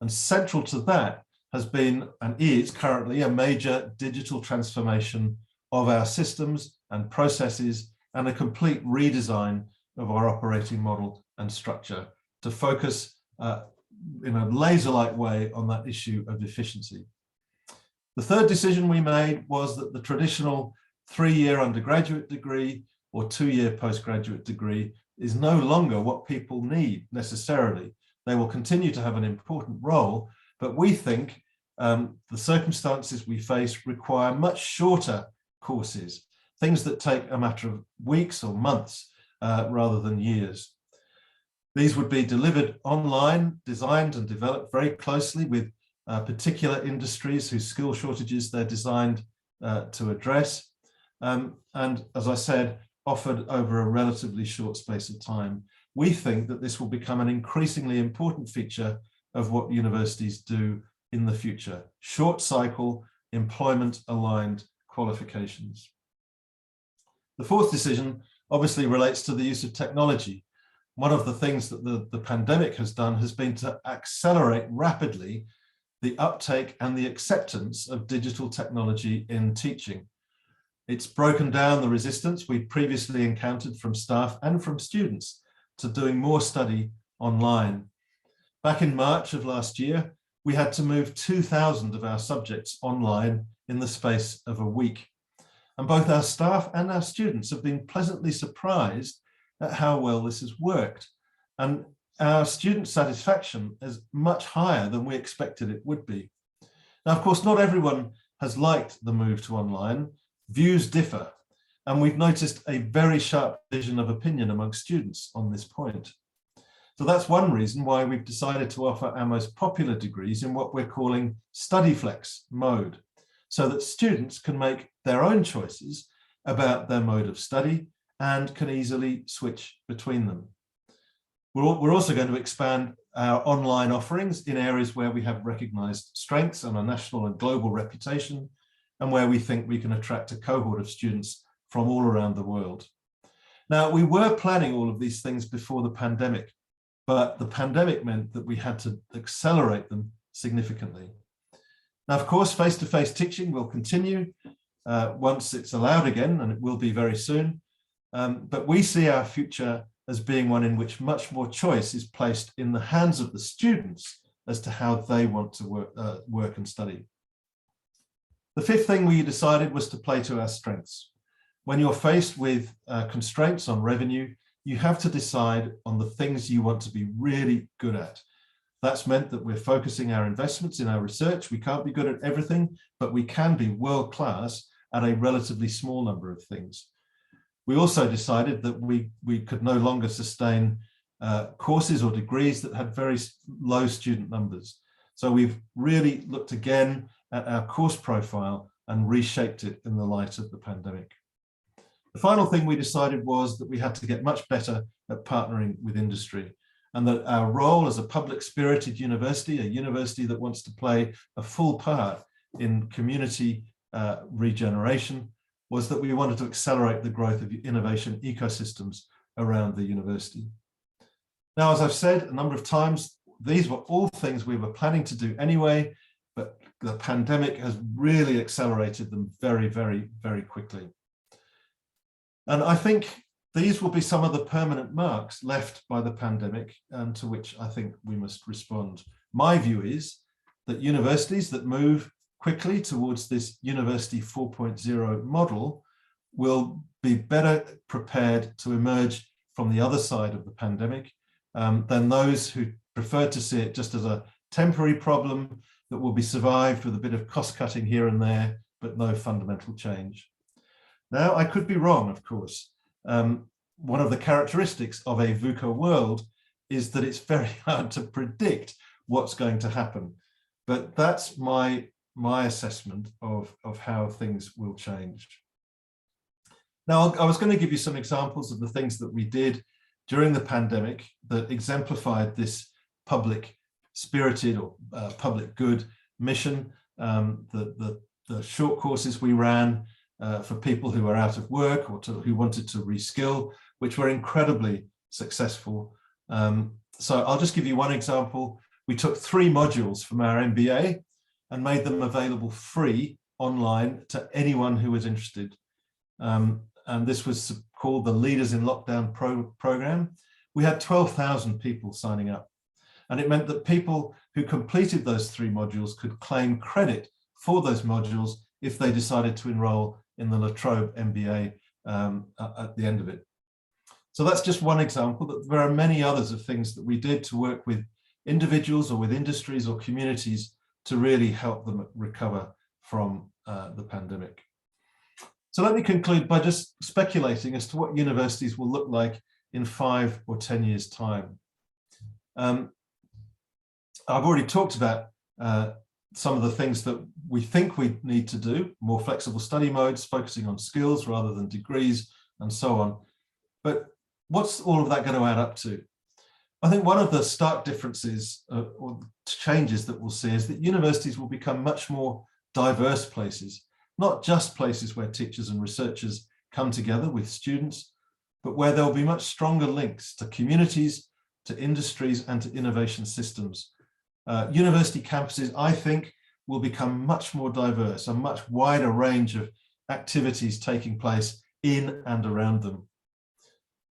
And central to that has been and is currently a major digital transformation of our systems and processes and a complete redesign of our operating model and structure to focus in a laser-like way on that issue of efficiency. The third decision we made was that the traditional 3-year undergraduate degree or 2-year postgraduate degree is no longer what people need necessarily. They will continue to have an important role, but we think the circumstances we face require much shorter courses, things that take a matter of weeks or months rather than years. These would be delivered online, designed and developed very closely with particular industries whose skill shortages they're designed to address. And as I said, offered over a relatively short space of time. We think that this will become an increasingly important feature of what universities do in the future. Short cycle, employment aligned qualifications. The fourth decision obviously relates to the use of technology. One of the things that the pandemic has done has been to accelerate rapidly the uptake and the acceptance of digital technology in teaching. It's broken down the resistance we previously encountered from staff and from students to doing more study online. Back in March of last year, we had to move 2,000 of our subjects online in the space of a week. And both our staff and our students have been pleasantly surprised at how well this has worked. And our student satisfaction is much higher than we expected it would be. Now, of course, not everyone has liked the move to online. Views differ, and we've noticed a very sharp division of opinion among students on this point. So that's one reason why we've decided to offer our most popular degrees in what we're calling StudyFlex mode, so that students can make their own choices about their mode of study and can easily switch between them. We're also going to expand our online offerings in areas where we have recognized strengths and a national and global reputation, and where we think we can attract a cohort of students from all around the world. Now, we were planning all of these things before the pandemic, but the pandemic meant that we had to accelerate them significantly. Now, of course, face-to-face teaching will continue once it's allowed again, and it will be very soon. But we see our future as being one in which much more choice is placed in the hands of the students as to how they want to work and study. The fifth thing we decided was to play to our strengths. When you're faced with constraints on revenue, you have to decide on the things you want to be really good at. That's meant that we're focusing our investments in our research. We can't be good at everything, but we can be world-class at a relatively small number of things. We also decided that we could no longer sustain courses or degrees that had very low student numbers. So we've really looked again at our course profile and reshaped it in the light of the pandemic. The final thing we decided was that we had to get much better at partnering with industry, and that our role as a public-spirited university, a university that wants to play a full part in community regeneration, was that we wanted to accelerate the growth of innovation ecosystems around the university. Now, as I've said a number of times, these were all things we were planning to do anyway, but the pandemic has really accelerated them very, very, very quickly. And I think these will be some of the permanent marks left by the pandemic, and to which I think we must respond. My view is that universities that move quickly towards this University 4.0 model will be better prepared to emerge from the other side of the pandemic than those who prefer to see it just as a temporary problem that will be survived with a bit of cost cutting here and there, but no fundamental change. Now, I could be wrong, of course. One of the characteristics of a VUCA world is that it's very hard to predict what's going to happen. But that's my assessment of how things will change. Now, I was going to give you some examples of the things that we did during the pandemic that exemplified this public-spirited or public good mission. The short courses we ran for people who were out of work or who wanted to reskill, which were incredibly successful. So I'll just give you one example. We took 3 modules from our MBA and made them available free online to anyone who was interested. And this was called the Leaders in Lockdown program. We had 12,000 people signing up. And it meant that people who completed those 3 modules could claim credit for those modules if they decided to enroll in the La Trobe MBA at the end of it. So that's just one example. That there are many others of things that we did to work with individuals or with industries or communities to really help them recover from the pandemic. So let me conclude by just speculating as to what universities will look like in 5 or 10 years' time. I've already talked about some of the things that we think we need to do, more flexible study modes, focusing on skills rather than degrees, and so on. But what's all of that going to add up to? I think one of the stark differences or changes that we'll see is that universities will become much more diverse places, not just places where teachers and researchers come together with students, but where there'll be much stronger links to communities, to industries, and to innovation systems. University campuses, I think, will become much more diverse, a much wider range of activities taking place in and around them.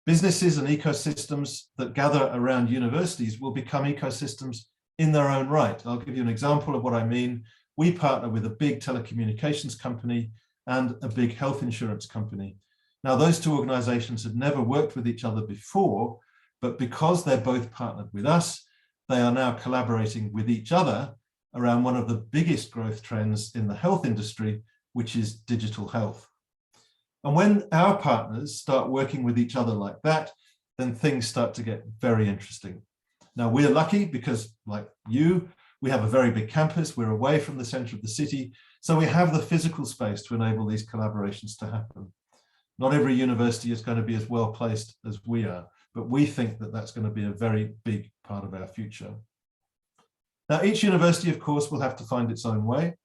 Businesses and ecosystems that gather around universities will become ecosystems in their own right. I'll give you an example of what I mean. We partner with a big telecommunications company and a big health insurance company. Now, those two organizations had never worked with each other before, but because they're both partnered with us, they are now collaborating with each other around one of the biggest growth trends in the health industry, which is digital health. And when our partners start working with each other like that, then things start to get very interesting. Now, we're lucky because, like you, we have a very big campus. We're away from the center of the city. So we have the physical space to enable these collaborations to happen. Not every university is going to be as well placed as we are, but we think that that's going to be a very big part of our future. Now, each university, of course, will have to find its own way,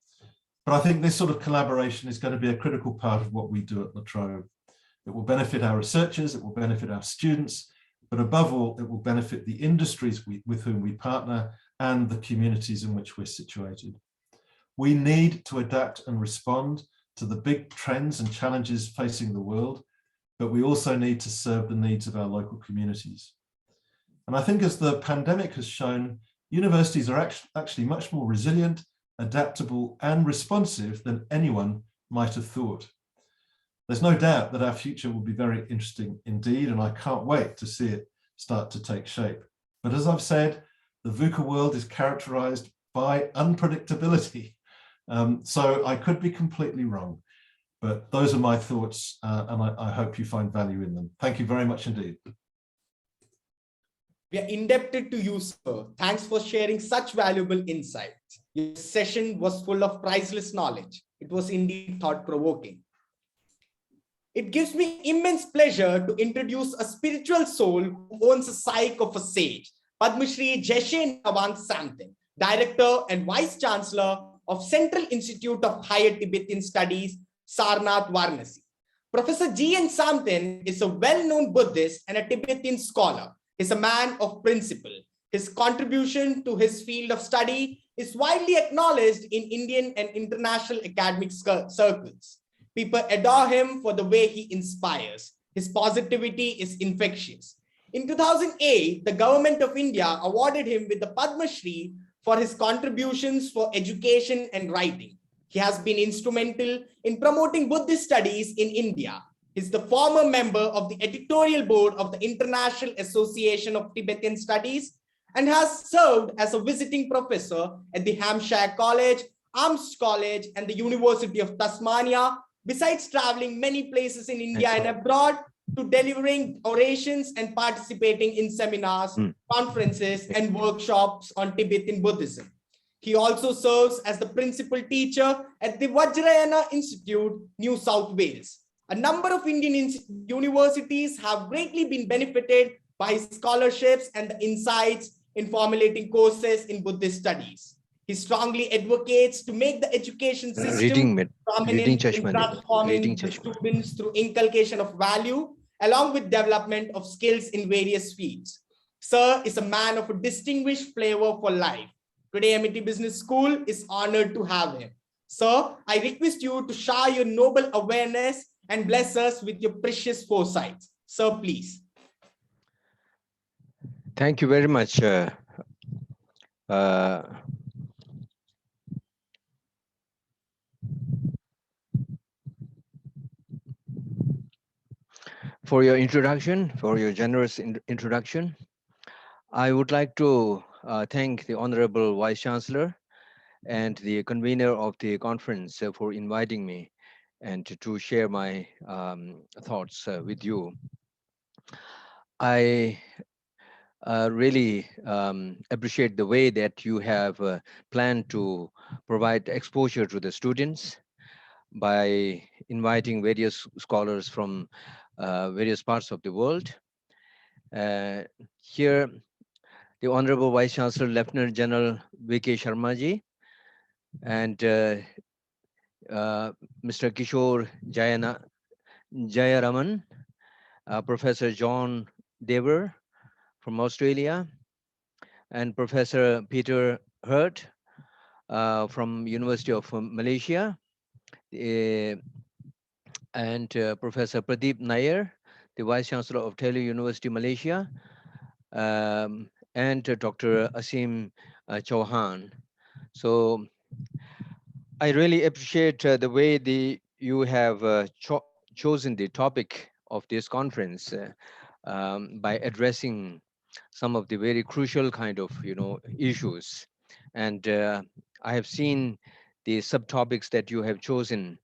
but I think this sort of collaboration is going to be a critical part of what we do at La Trobe. It will benefit our researchers, it will benefit our students, but above all, it will benefit the industries with whom we partner and the communities in which we're situated. We need to adapt and respond to the big trends and challenges facing the world, but we also need to serve the needs of our local communities. And I think as the pandemic has shown, universities are actually much more resilient, adaptable, and responsive than anyone might have thought. There's no doubt that our future will be very interesting indeed, and I can't wait to see it start to take shape. But as I've said, the VUCA world is characterized by unpredictability. So I could be completely wrong, but those are my thoughts, and I hope you find value in them. Thank you very much indeed. We are indebted to you, sir. Thanks for sharing such valuable insights. Your session was full of priceless knowledge. It was indeed thought-provoking. It gives me immense pleasure to introduce a spiritual soul who owns a psyche of a sage, Padma Shri Jeshe Nawang Samten, Director and Vice Chancellor of Central Institute of Higher Tibetan Studies, Sarnath, Varanasi. Professor G.N. Samten is a well-known Buddhist and a Tibetan scholar. He's a man of principle. His contribution to his field of study is widely acknowledged in Indian and international academic circles. People adore him for the way he inspires. His positivity is infectious. In 2008, the government of India awarded him with the Padma Shri for his contributions for education and writing. He has been instrumental in promoting Buddhist studies in India. He's the former member of the editorial board of the International Association of Tibetan Studies and has served as a visiting professor at the Hampshire College, Arms College, and the University of Tasmania, besides traveling many places in India and abroad to delivering orations and participating in seminars, conferences, and workshops on Tibetan Buddhism. He also serves as the principal teacher at the Vajrayana Institute, New South Wales. A number of Indian universities have greatly been benefited by his scholarships and the insights in formulating courses in Buddhist studies. He strongly advocates to make the education system prominent in transforming the students through inculcation of value, along with development of skills in various fields. Sir is a man of a distinguished flavor for life. Today, MIT Business School is honored to have him. Sir, I request you to share your noble awareness and bless us with your precious foresights. Sir, please. Thank you very much. For your introduction, for your generous introduction. I would like to thank the Honorable Vice Chancellor and the convener of the conference for inviting me and to share my thoughts with you. I really appreciate the way that you have planned to provide exposure to the students by inviting various scholars from various parts of the world. Here, the Honorable Vice Chancellor, Lieutenant General VK Sharma ji, and Mr. Kishore Jayaraman, Professor John Dever from Australia, and Professor Peter Hurt from University of Malaysia, and Professor Pradeep Nair, the Vice Chancellor of Tele University, Malaysia, and Dr. Asim Chauhan. So I really appreciate the way you have chosen the topic of this conference by addressing some of the very crucial kind of issues, and I have seen the subtopics that you have chosen,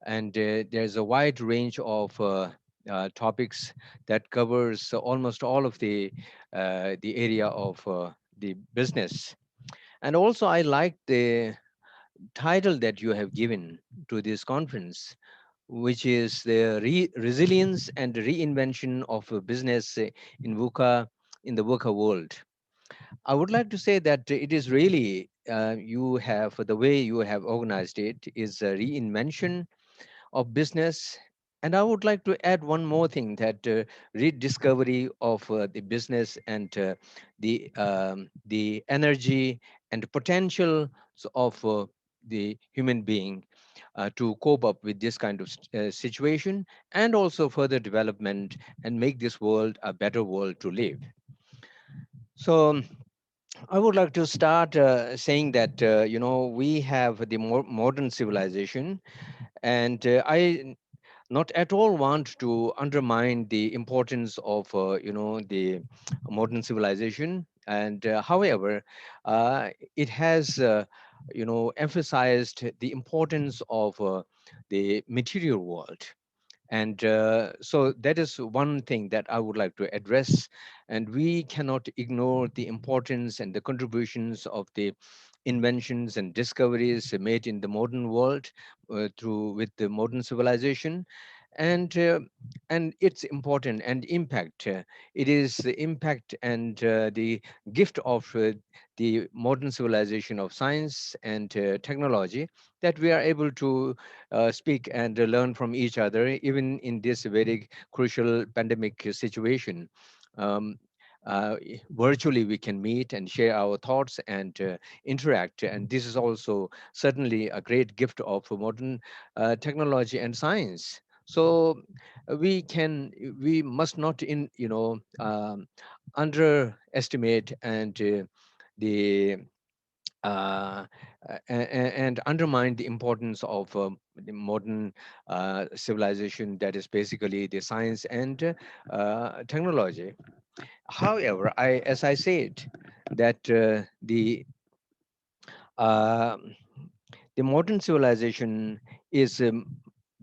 and there's a wide range of topics that covers almost all of the area of the business. And also I like the title that you have given to this conference, which is the resilience and reinvention of a business in VUCA, in the VUCA world. I would like to say that it is really, you have, the way you have organized it is a reinvention of business. And I would like to add one more thing, that rediscovery of the business, and the energy and potential of the human being to cope up with this kind of situation, and also further development, and make this world a better world to live. So I would like to start saying that we have the modern civilization, and I not at all want to undermine the importance of the modern civilization. And however, it has emphasized the importance of the material world. And so that is one thing that I would like to address. And we cannot ignore the importance and the contributions of the inventions and discoveries made in the modern world through with the modern civilization, and it's important and impact. It is the impact and the gift of the modern civilization of science and technology, that we are able to speak and learn from each other, even in this very crucial pandemic situation. Um, Virtually, we can meet and share our thoughts and interact. And this is also certainly a great gift of modern technology and science. So we must not underestimate and the and undermine the importance of the modern civilization, that is basically the science and technology. However, as I said, that uh, the modern civilization is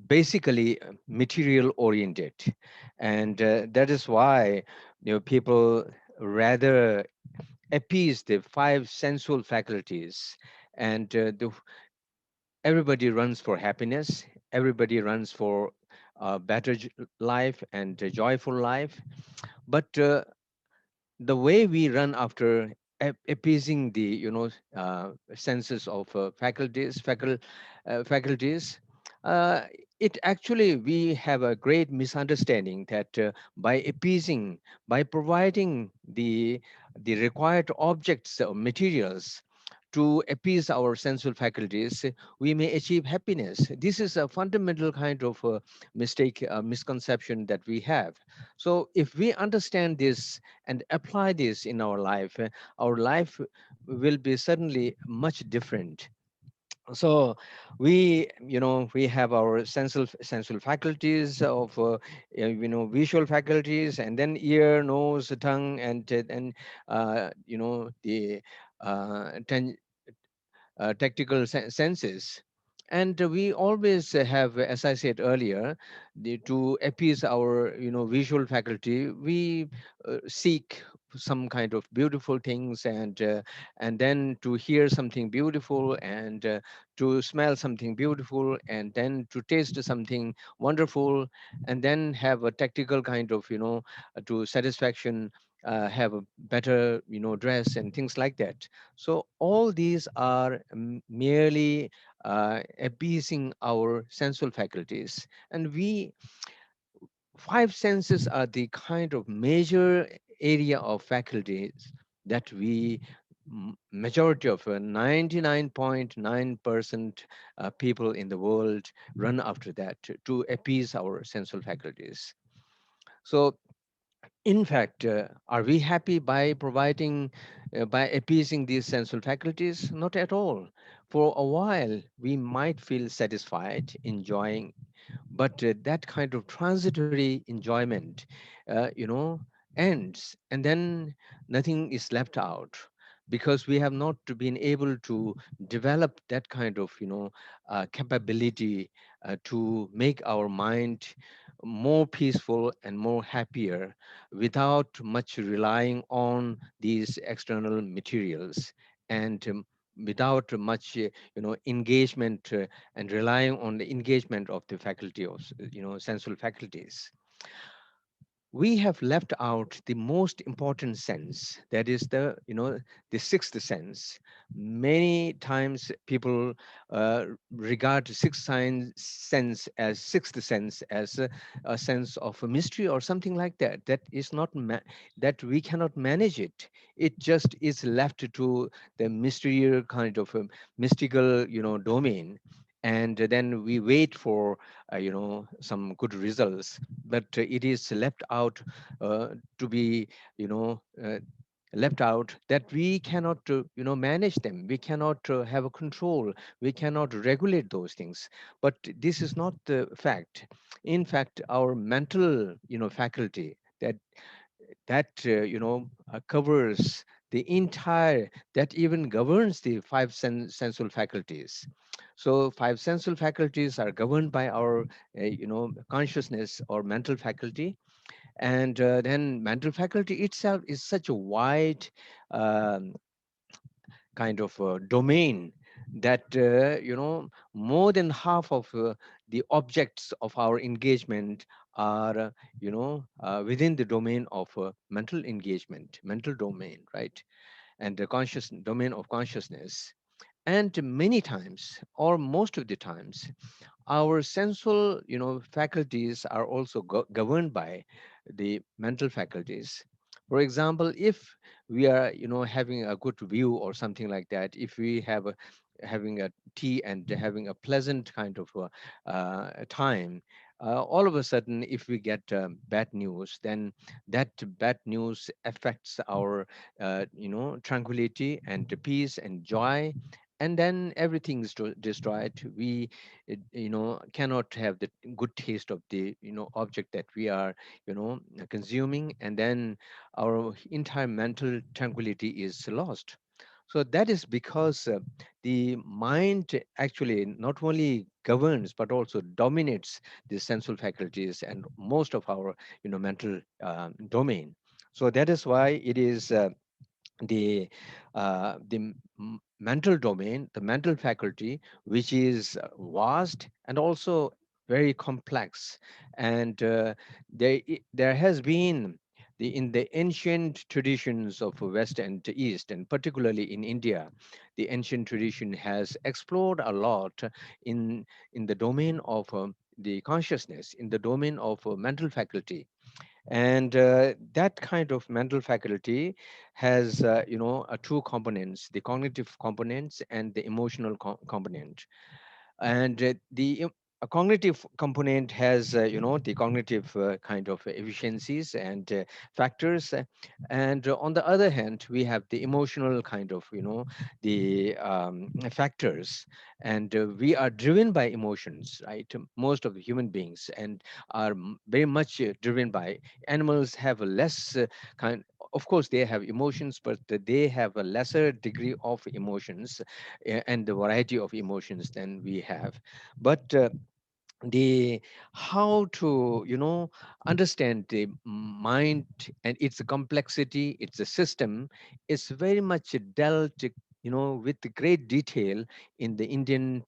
basically material oriented, and that is why people rather appease the five sensual faculties, and everybody runs for happiness, everybody runs for a better life and a joyful life. But the way we run after appeasing the senses of faculties, uh, it actually, we have a great misunderstanding that by appeasing, by providing the required objects or materials to appease our sensual faculties, we may achieve happiness. This is a fundamental kind of mistake, misconception that we have. So if we understand this and apply this in our life will be certainly much different. So we have our sensual faculties of visual faculties, and then ear, nose, tongue, and the tactical senses. And we always have, as I said earlier, to appease our visual faculty, we seek some kind of beautiful things, and then to hear something beautiful, and to smell something beautiful, and then to taste something wonderful, and then have a tactical kind of to satisfaction, have a better dress and things like that. So all these are merely appeasing our sensual faculties. And we five senses are the kind of major area of faculties that we majority of 99.9% people in the world run after that to appease our sensual faculties. So in fact, are we happy by providing, by appeasing these sensual faculties? Not at all. For a while, we might feel satisfied, enjoying, but that kind of transitory enjoyment, ends, and then nothing is left out because we have not been able to develop that kind of, capability to make our mind more peaceful and more happier without much relying on these external materials and without much engagement and relying on the engagement of the faculty of sensual faculties. We have left out the most important sense, that is the sixth sense. Many times people regard sixth sense as a sense of a mystery or something like that. That is not that we cannot manage it. It just is left to the mysterious kind of a mystical domain, and then we wait for some good results, but it is left out to be you know uh, left out that we cannot manage them, we cannot have a control, we cannot regulate those things. But this is not the fact. In fact, our mental faculty, that covers the entire, that even governs the five sensual faculties. So five sensual faculties are governed by our consciousness or mental faculty. And then mental faculty itself is such a wide um, kind of domain that more than half of the objects of our engagement are within the domain of mental engagement, mental domain, right? And the conscious domain of consciousness. And many times, or most of the times, our sensual faculties are also governed by the mental faculties. For example, if we are having a good view or something like that, if we have having a tea and having a pleasant kind of time, all of a sudden if we get bad news, then that bad news affects our tranquility and peace and joy, and then everything is destroyed. We cannot have the good taste of the object that we are consuming, and then our entire mental tranquility is lost. So that is because the mind actually not only governs but also dominates the sensual faculties and most of our mental domain. So that is why it is the mental domain, the mental faculty, which is vast and also very complex. And there has been in the ancient traditions of West and East, and particularly in India, the ancient tradition has explored a lot in the domain of the consciousness, in the domain of mental faculty. And that kind of mental faculty has two components: the cognitive components and the emotional component. And a cognitive component has the cognitive kind of efficiencies and factors, and on the other hand we have the emotional kind of the factors. And we are driven by emotions, right? Most of the human beings and are very much driven by. Animals have a less kind, of course they have emotions, but they have a lesser degree of emotions and the variety of emotions than we have. But the how to understand the mind and its complexity, its a system, is very much dealt with great detail in the Indian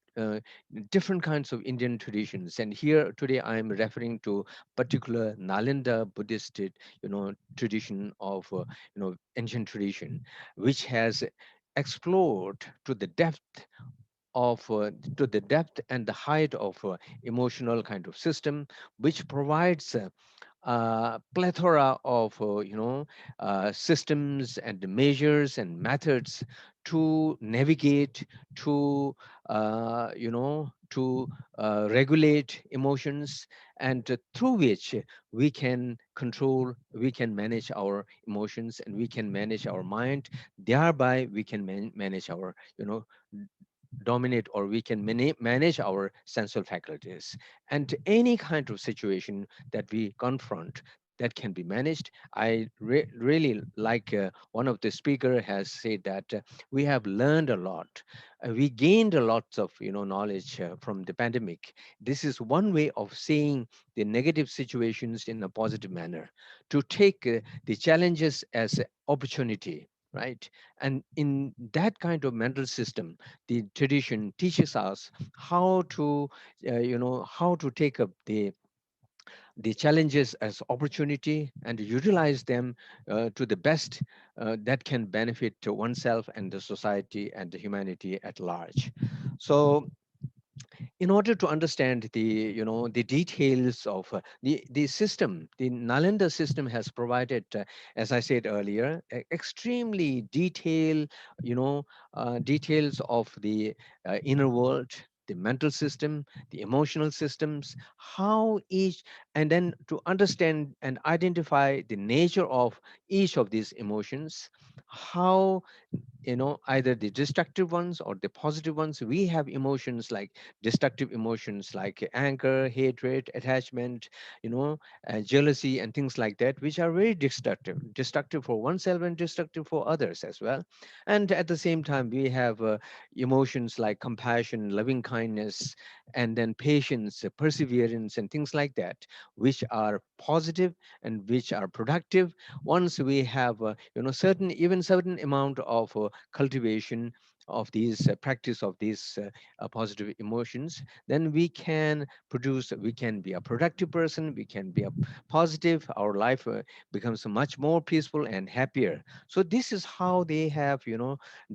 different kinds of Indian traditions. And here today I am referring to particular Nalanda Buddhist tradition of ancient tradition, which has explored to the depth and the height of emotional kind of system, which provides a plethora of systems and measures and methods to navigate, to to regulate emotions, and through which we can control, we can manage our emotions, and we can manage our mind. Thereby we can manage our, dominate, or we can manage our sensual faculties. And any kind of situation that we confront, that can be managed. I really like, one of the speaker has said that we have learned a lot. We gained a lot of, knowledge from the pandemic. This is one way of seeing the negative situations in a positive manner, to take the challenges as a opportunity, right? And in that kind of mental system, the tradition teaches us how to, how to take up the challenges as opportunity and utilize them to the best that can benefit to oneself and the society and the humanity at large. So in order to understand the, the details of the system, the Nalanda system has provided, as I said earlier, extremely details of the inner world, the mental system, the emotional systems, how each, and then to understand and identify the nature of each of these emotions, how, either the destructive ones or the positive ones. We have emotions like destructive emotions like anger, hatred, attachment, jealousy, and things like that, which are very destructive for oneself and destructive for others as well. And at the same time, we have emotions like compassion, loving kindness, and then patience, perseverance, and things like that, which are positive and which are productive. Once we have, certain amount of cultivation of these practice of these positive emotions, then we can be a productive person, we can be a positive, our life becomes much more peaceful and happier. So this is how they have,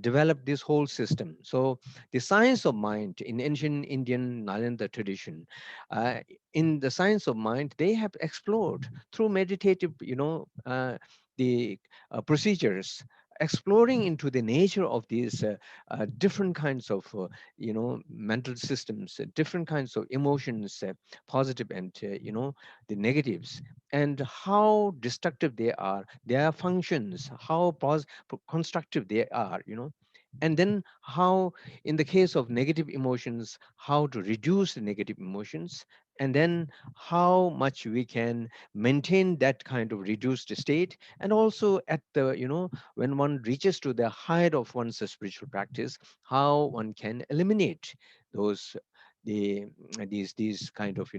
developed this whole system. So the science of mind in ancient Indian Nalanda tradition, uh, in the science of mind, they have explored through meditative, the procedures, exploring into the nature of these different kinds of mental systems, different kinds of emotions, positive and the negatives, and how destructive they are, their functions, how constructive they are, and then how, in the case of negative emotions, how to reduce the negative emotions, and then how much we can maintain that kind of reduced state. And also at the, when one reaches to the height of one's spiritual practice, how one can eliminate those, the these kind of,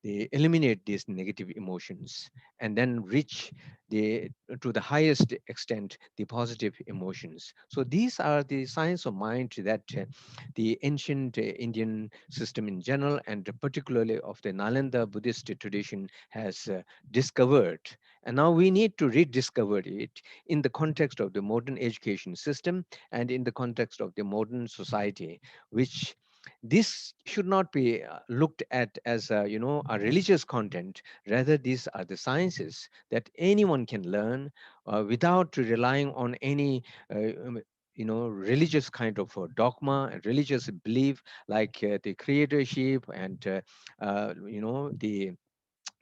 they eliminate these negative emotions, and then reach the, to the highest extent, the positive emotions. So these are the science of mind that the ancient Indian system in general, and particularly of the Nalanda Buddhist tradition, has discovered. And now we need to rediscover it in the context of the modern education system and in the context of the modern society, which this should not be looked at as a, a religious content. Rather, these are the sciences that anyone can learn without relying on any religious kind of dogma and religious belief, like the creatorship and the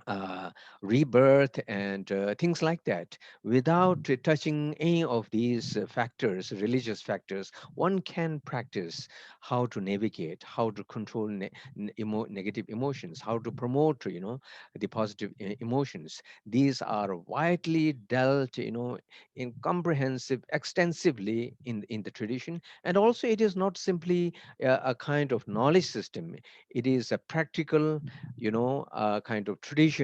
uh, rebirth and things like that. Without touching any of these factors, religious factors, one can practice how to navigate, how to control negative emotions, how to promote, the positive emotions. These are widely dealt, in comprehensive, extensively in the tradition. And also, it is not simply a kind of knowledge system. It is a practical, kind of tradition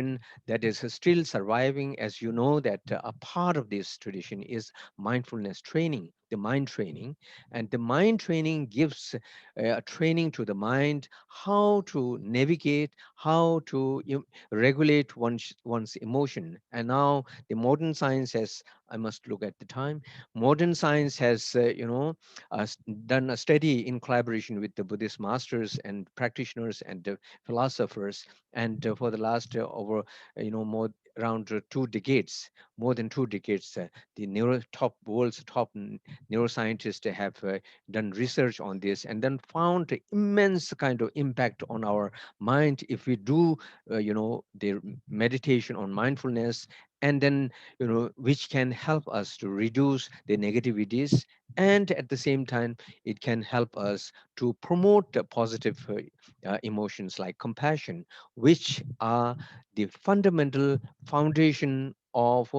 that is still surviving. As you know, that a part of this tradition is mindfulness training, the mind training. And the mind training gives a training to the mind how to navigate, how to regulate one's emotion. And now the modern science has, I must look at the time, modern science has, done a study in collaboration with the Buddhist masters and practitioners and philosophers. And for the last over, more around 2 decades, more than 2 decades, the world's top neuroscientists have done research on this and then found immense kind of impact on our mind if we do, the meditation on mindfulness, and then, which can help us to reduce the negativities, and at the same time, it can help us to promote the positive emotions like compassion, which are the fundamental foundation of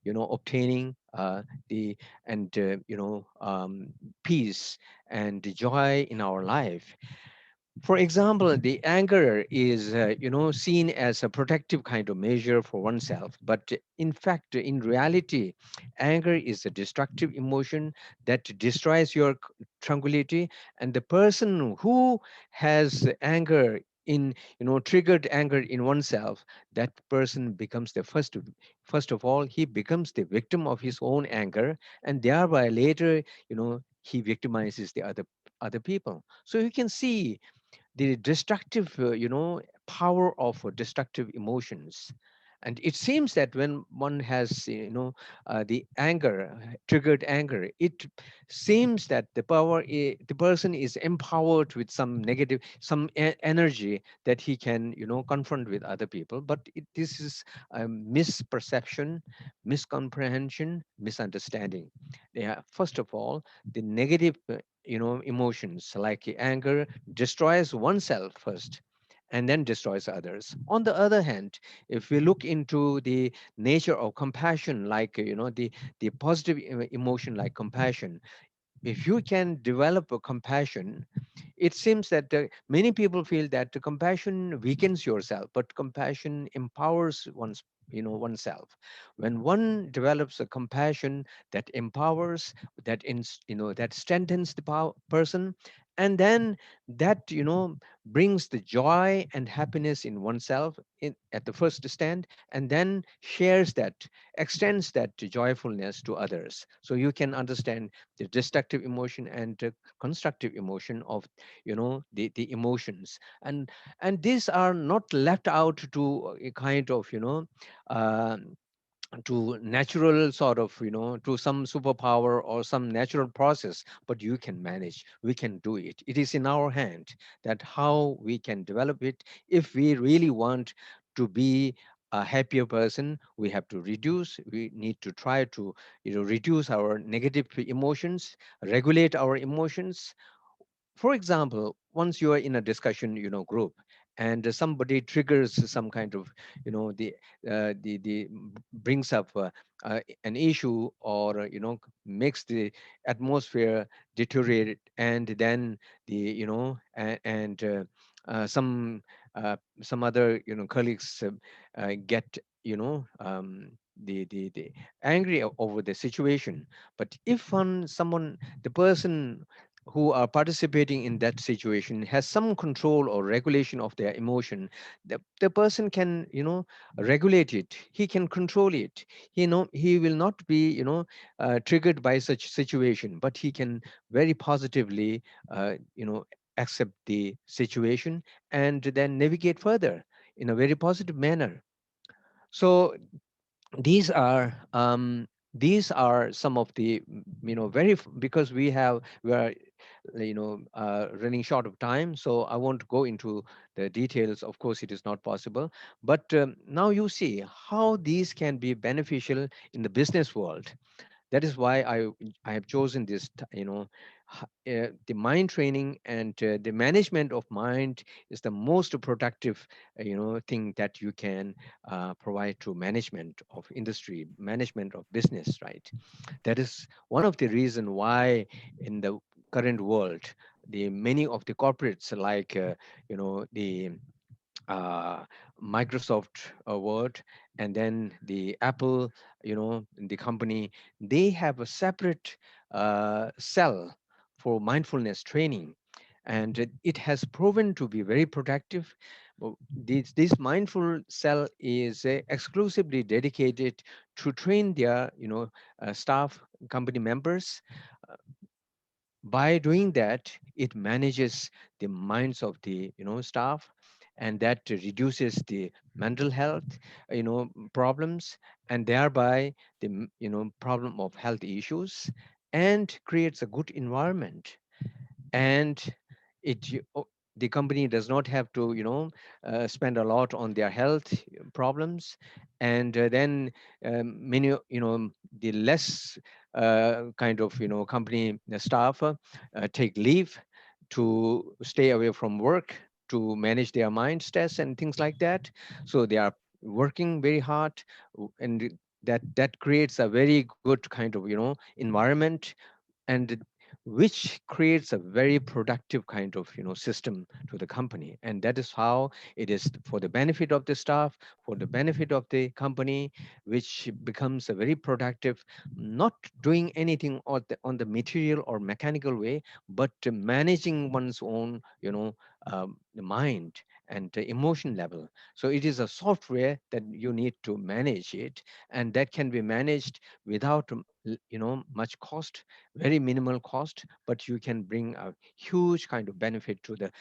obtaining the and peace and joy in our life. For example, the anger is, seen as a protective kind of measure for oneself. But in fact, in reality, anger is a destructive emotion that destroys your tranquility. And the person who has anger in, triggered anger in oneself, that person becomes the first of all, he becomes the victim of his own anger, and thereby later, he victimizes the other people. So you can see the destructive power of destructive emotions. And it seems that when one has the anger, triggered anger, it seems that the person is empowered with some negative, some energy that he can confront with other people. But this is a misperception, miscomprehension, misunderstanding. Yeah, first of all, the negative emotions like anger destroys oneself first and then destroys others. On the other hand, if we look into the nature of compassion, like the positive emotion like compassion, if you can develop a compassion, it seems that many people feel that the compassion weakens yourself, but compassion empowers oneself. When one develops a compassion that empowers, that strengthens the person, and then that brings the joy and happiness in oneself at the first stand, and then shares that, extends that joyfulness to others. So you can understand the destructive emotion and constructive emotion of the emotions, and these are not left out to a kind of uh, to natural sort of to some superpower or some natural process, but you can manage, we can do it. It is in our hand that how we can develop it. If we really want to be a happier person, we have to reduce, we need to try to reduce our negative emotions, regulate our emotions. For example, once you are in a discussion group, and somebody triggers some kind of brings up an issue, or makes the atmosphere deteriorate, and then the and some other colleagues get the angry over the situation. But if someone, the person who are participating in that situation, has some control or regulation of their emotion, the person can regulate it, he can control it. He will not be triggered by such situation, but he can very positively accept the situation and then navigate further in a very positive manner. So these are some of the because we are running short of time, so I won't go into the details. Of course, it is not possible, but now you see how these can be beneficial in the business world. That is why I have chosen this the mind training, and the management of mind is the most productive thing that you can provide to management of industry, management of business, right? That is one of the reason why in the current world, the many of the corporates like the uh, Microsoft Word, and then the Apple, the company, they have a separate cell for mindfulness training, and it has proven to be very productive. This mindful cell is exclusively dedicated to train their, staff, company members. By doing that, it manages the minds of the staff, and that reduces the mental health, problems, and thereby the, problem of health issues, and creates a good environment. And the company does not have to spend a lot on their health problems. And then many, the less kind of company staff take leave to stay away from work to manage their mind stress and things like that. So they are working very hard, and that creates a very good kind of environment, and which creates a very productive kind of system to the company. And that is how it is for the benefit of the staff, for the benefit of the company, which becomes a very productive, not doing anything on the material or mechanical way, but managing one's own the mind and the emotion level. So it is a software that you need to manage it, and that can be managed without much cost, very minimal cost, but you can bring a huge kind of benefit to the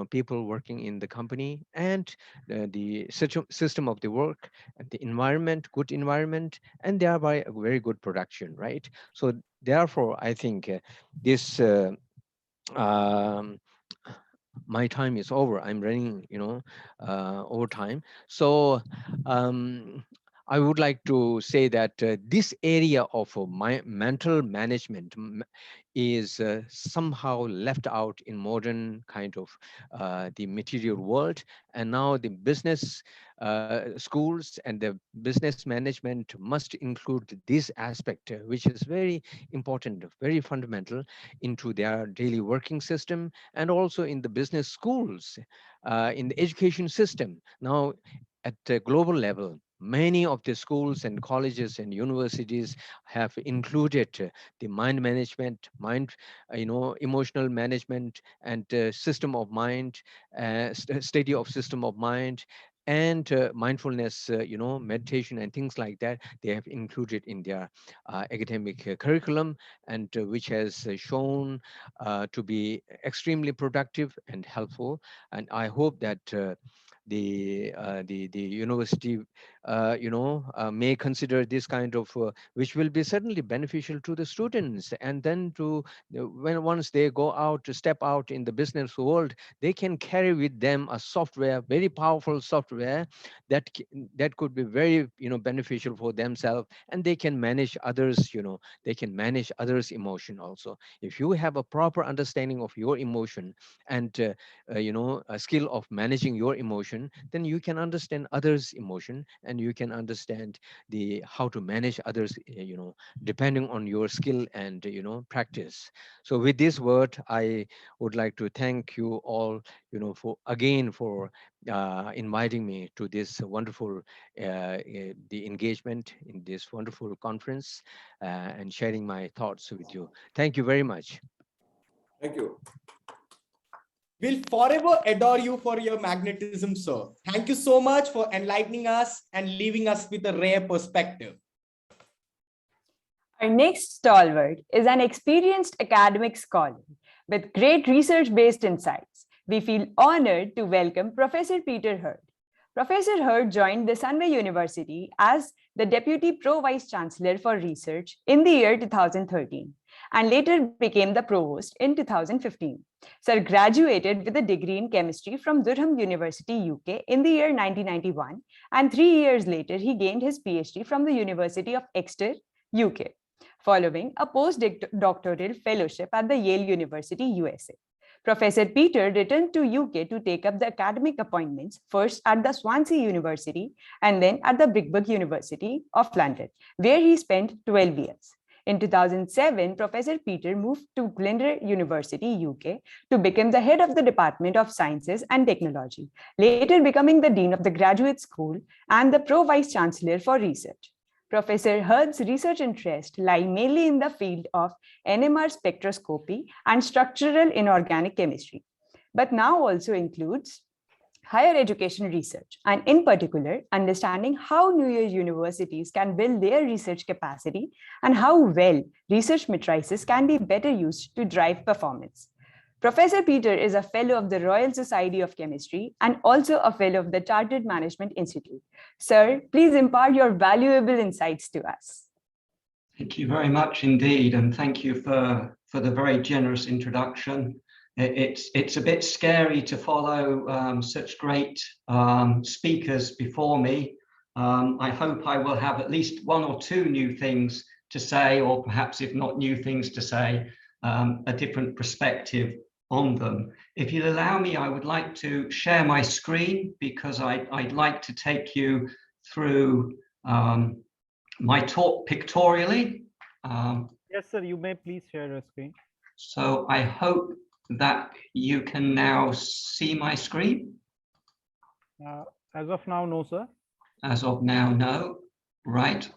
people working in the company, and the system of the work and the environment, good environment, and thereby a very good production, right? So therefore I think this um, my time is over. I'm running, over time. So I would like to say that this area of my mental management is somehow left out in modern kind of the material world. And now the business schools and the business management must include this aspect, which is very important, very fundamental into their daily working system, and also in the business schools, in the education system. Now, at the global level, many of the schools and colleges and universities have included the mind management, emotional management, and system of mind, study of system of mind, and mindfulness, meditation and things like that. They have included in their academic curriculum, and which has shown to be extremely productive and helpful. And I hope that the university may consider this kind of which will be certainly beneficial to the students, and then to when once they go out to step out in the business world, they can carry with them a software, very powerful software, that could be very beneficial for themselves, and they can manage others, they can manage others emotion also. If you have a proper understanding of your emotion, and a skill of managing your emotion, then you can understand others emotion, and you can understand the how to manage others, depending on your skill and practice. So with this word, I would like to thank you all, for again for inviting me to this wonderful the engagement in this wonderful conference, and sharing my thoughts with you. Thank you very much. Thank you. We'll forever adore you for your magnetism, sir. Thank you so much for enlightening us and leaving us with a rare perspective. Our next stalwart is an experienced academic scholar with great research-based insights. We feel honored to welcome Professor Peter Hurd. Professor Hurd joined the Sunway University as the Deputy Pro-Vice Chancellor for Research in the year 2013, and later became the Provost in 2015. Sir graduated with a degree in chemistry from Durham University, UK in the year 1991, and 3 years later, he gained his PhD from the University of Exeter, UK, following a postdoctoral fellowship at the Yale University, USA. Professor Peter returned to UK to take up the academic appointments, first at the Swansea University and then at the Birkbeck University of London, where he spent 12 years. In 2007, Professor Peter moved to Glenelg University, UK, to become the head of the Department of Sciences and Technology, later becoming the Dean of the Graduate School and the Pro-Vice Chancellor for Research. Professor Hurd's research interests lie mainly in the field of NMR spectroscopy and structural inorganic chemistry, but now also includes higher education research, and in particular, understanding how New Year universities can build their research capacity and how well research matrices can be better used to drive performance. Professor Peter is a fellow of the Royal Society of Chemistry and also a fellow of the Chartered Management Institute. Sir, please impart your valuable insights to us. Thank you very much indeed, and thank you for the very generous introduction. It's a bit scary to follow such great speakers before me. I hope I will have at least one or two new things to say, or perhaps if not new things to say, a different perspective on them. If you'll allow me, I would like to share my screen because I'd like to take you through my talk pictorially. Yes, sir, you may please share your screen. So I hope that you can now see my screen. As of now, no, sir. As of now, no. Right.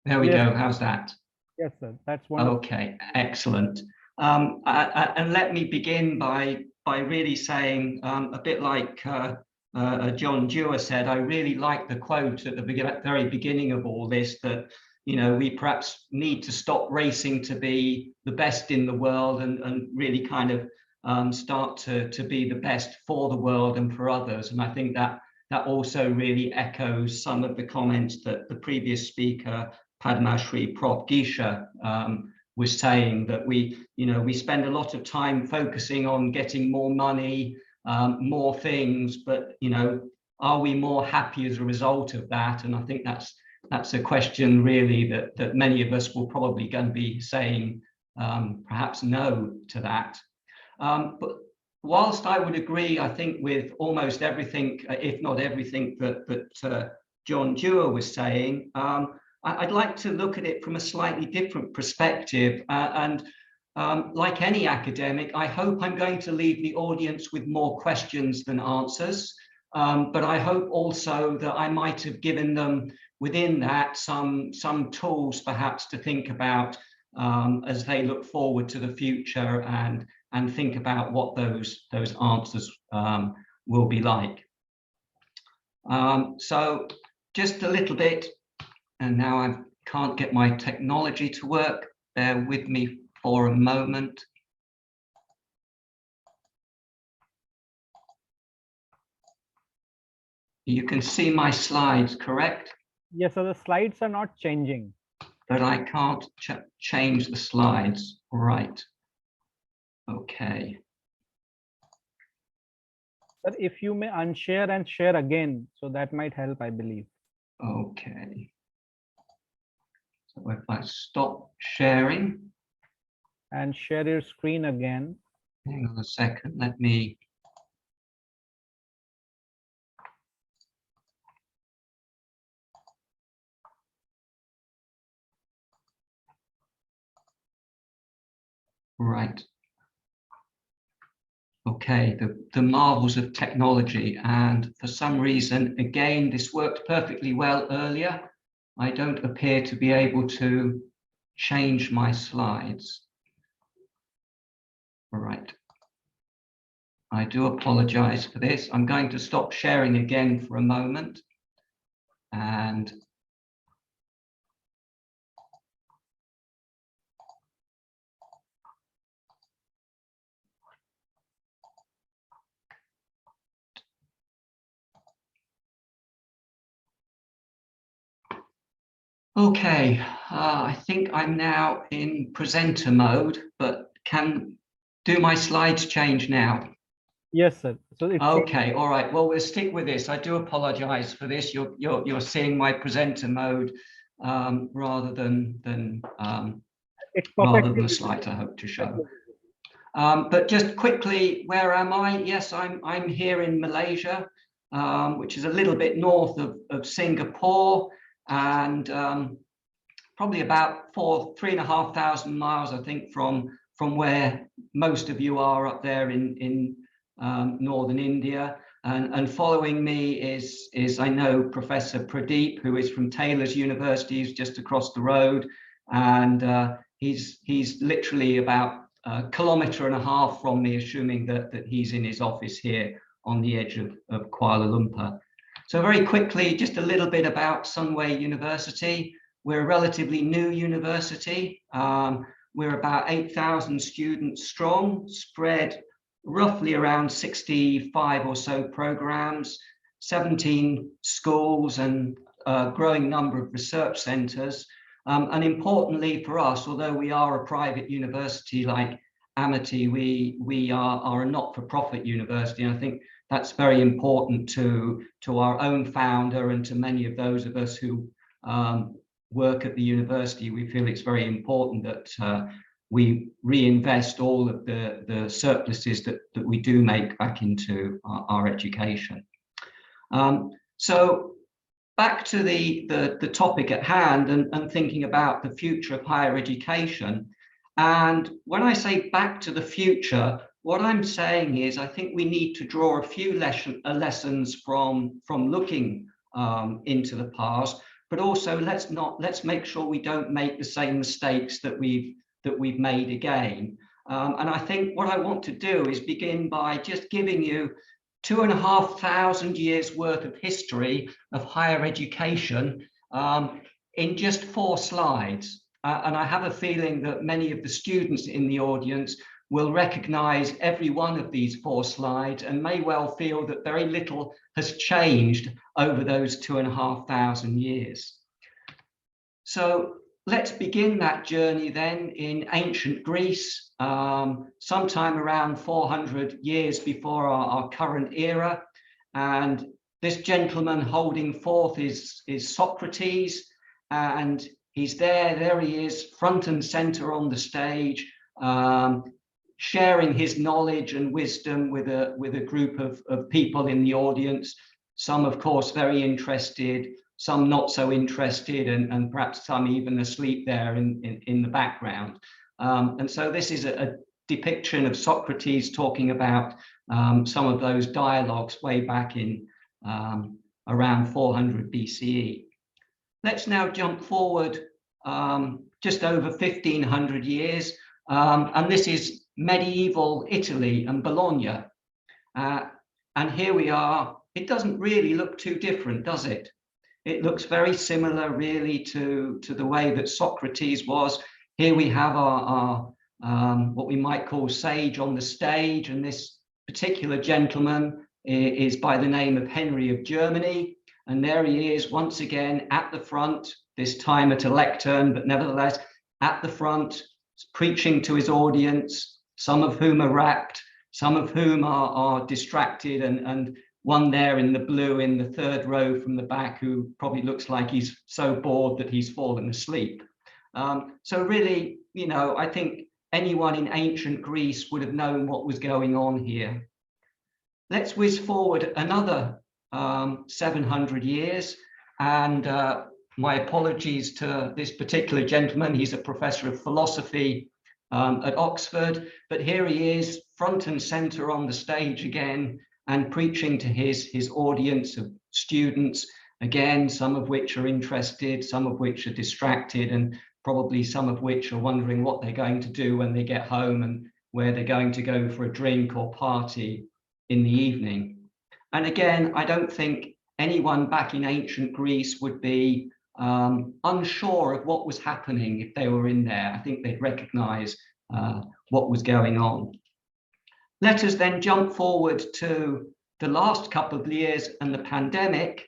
There we Yes. go. How's that? Yes, sir. That's wonderful. Okay, excellent. And let me begin by really saying a bit like John Dewar said, I really like the quote at the very beginning of all this, that we perhaps need to stop racing to be the best in the world and really kind of start to be the best for the world and for others. And I think that also really echoes some of the comments that the previous speaker, Padma Shri Prof. Gisha, was saying, that we spend a lot of time focusing on getting more money, more things, but are we more happy as a result of that? And I think that's a question really that many of us will probably going to be saying perhaps no to that. But whilst I would agree, I think, with almost everything, if not everything that John Dewar was saying, I'd like to look at it from a slightly different perspective. Like any academic, I hope I'm going to leave the audience with more questions than answers. But I hope also that I might have given them within that some tools perhaps to think about as they look forward to the future and think about what those answers will be like. So just a little bit, and now I can't get my technology to work. Bear with me for a moment. You can see my slides, correct? Yes, so the slides are not changing. But I can't change the slides. Right. Okay. But if you may unshare and share again, so that might help, I believe. Okay. So if I stop sharing. And share your screen again. Hang on a second, let me. Right. Okay, the marvels of technology, and for some reason, again, this worked perfectly well earlier. I don't appear to be able to change my slides. Right. I do apologize for this. I'm going to stop sharing again for a moment. And okay, I think I'm now in presenter mode, but do my slides change now? Yes, sir. So it's okay, all right. Well, we'll stick with this. I do apologize for this. You're seeing my presenter mode rather than the slides I hope to show. But just quickly, where am I? Yes, I'm here in Malaysia, which is a little bit north of Singapore, and probably about 3,500 miles, I think, from where most of you are up there in northern India. And following me is I know Professor Pradeep, who is from Taylor's University, who's just across the road, and he's literally about a kilometre and a half from me, assuming that he's in his office here on the edge of Kuala Lumpur. So very quickly, just a little bit about Sunway University. We're a relatively new university. We're about 8,000 students strong, spread roughly around 65 or so programs, 17 schools and a growing number of research centres. And importantly for us, although we are a private university like Amity, we are a not-for-profit university. And I think that's very important to our own founder and to many of those of us who work at the university. We feel it's very important that we reinvest all of the surpluses that we do make back into our education. So back to the topic at hand and thinking about the future of higher education. And when I say back to the future, what I'm saying is I think we need to draw a few lessons from looking into the past, but also let's make sure we don't make the same mistakes that we've made again. And I think what I want to do is begin by just giving you 2,500 years worth of history of higher education in just 4 slides. And I have a feeling that many of the students in the audience will recognize every one of these 4 slides and may well feel that very little has changed over those 2,500 years. So let's begin that journey then in ancient Greece, sometime around 400 years before our current era. And this gentleman holding forth is Socrates, and he's there he is, front and center on the stage, sharing his knowledge and wisdom with a group of people in the audience, some of course very interested, some not so interested, and perhaps some even asleep there in the background. And so this is a depiction of Socrates talking about some of those dialogues way back in around 400 BCE. Let's now jump forward just over 1,500 years, and this is medieval Italy and Bologna. And here we are. It doesn't really look too different, does it? It looks very similar really to the way that Socrates was. Here we have our what we might call sage on the stage, and this particular gentleman is by the name of Henry of Germany. And there he is once again at the front, this time at a lectern, but nevertheless at the front, preaching to his audience, some of whom are rapt, some of whom are distracted, and one there in the blue in the 3rd row from the back who probably looks like he's so bored that he's fallen asleep. So really, you know, I think anyone in ancient Greece would have known what was going on here. Let's whiz forward another 700 years, and my apologies to this particular gentleman. He's a professor of philosophy at Oxford, but here he is front and center on the stage again and preaching to his audience of students, again, some of which are interested, some of which are distracted, and probably some of which are wondering what they're going to do when they get home and where they're going to go for a drink or party in the evening. And again, I don't think anyone back in ancient Greece would be unsure of what was happening if they were in there. I think they'd recognize what was going on. Let us then jump forward to the last couple of years and the pandemic.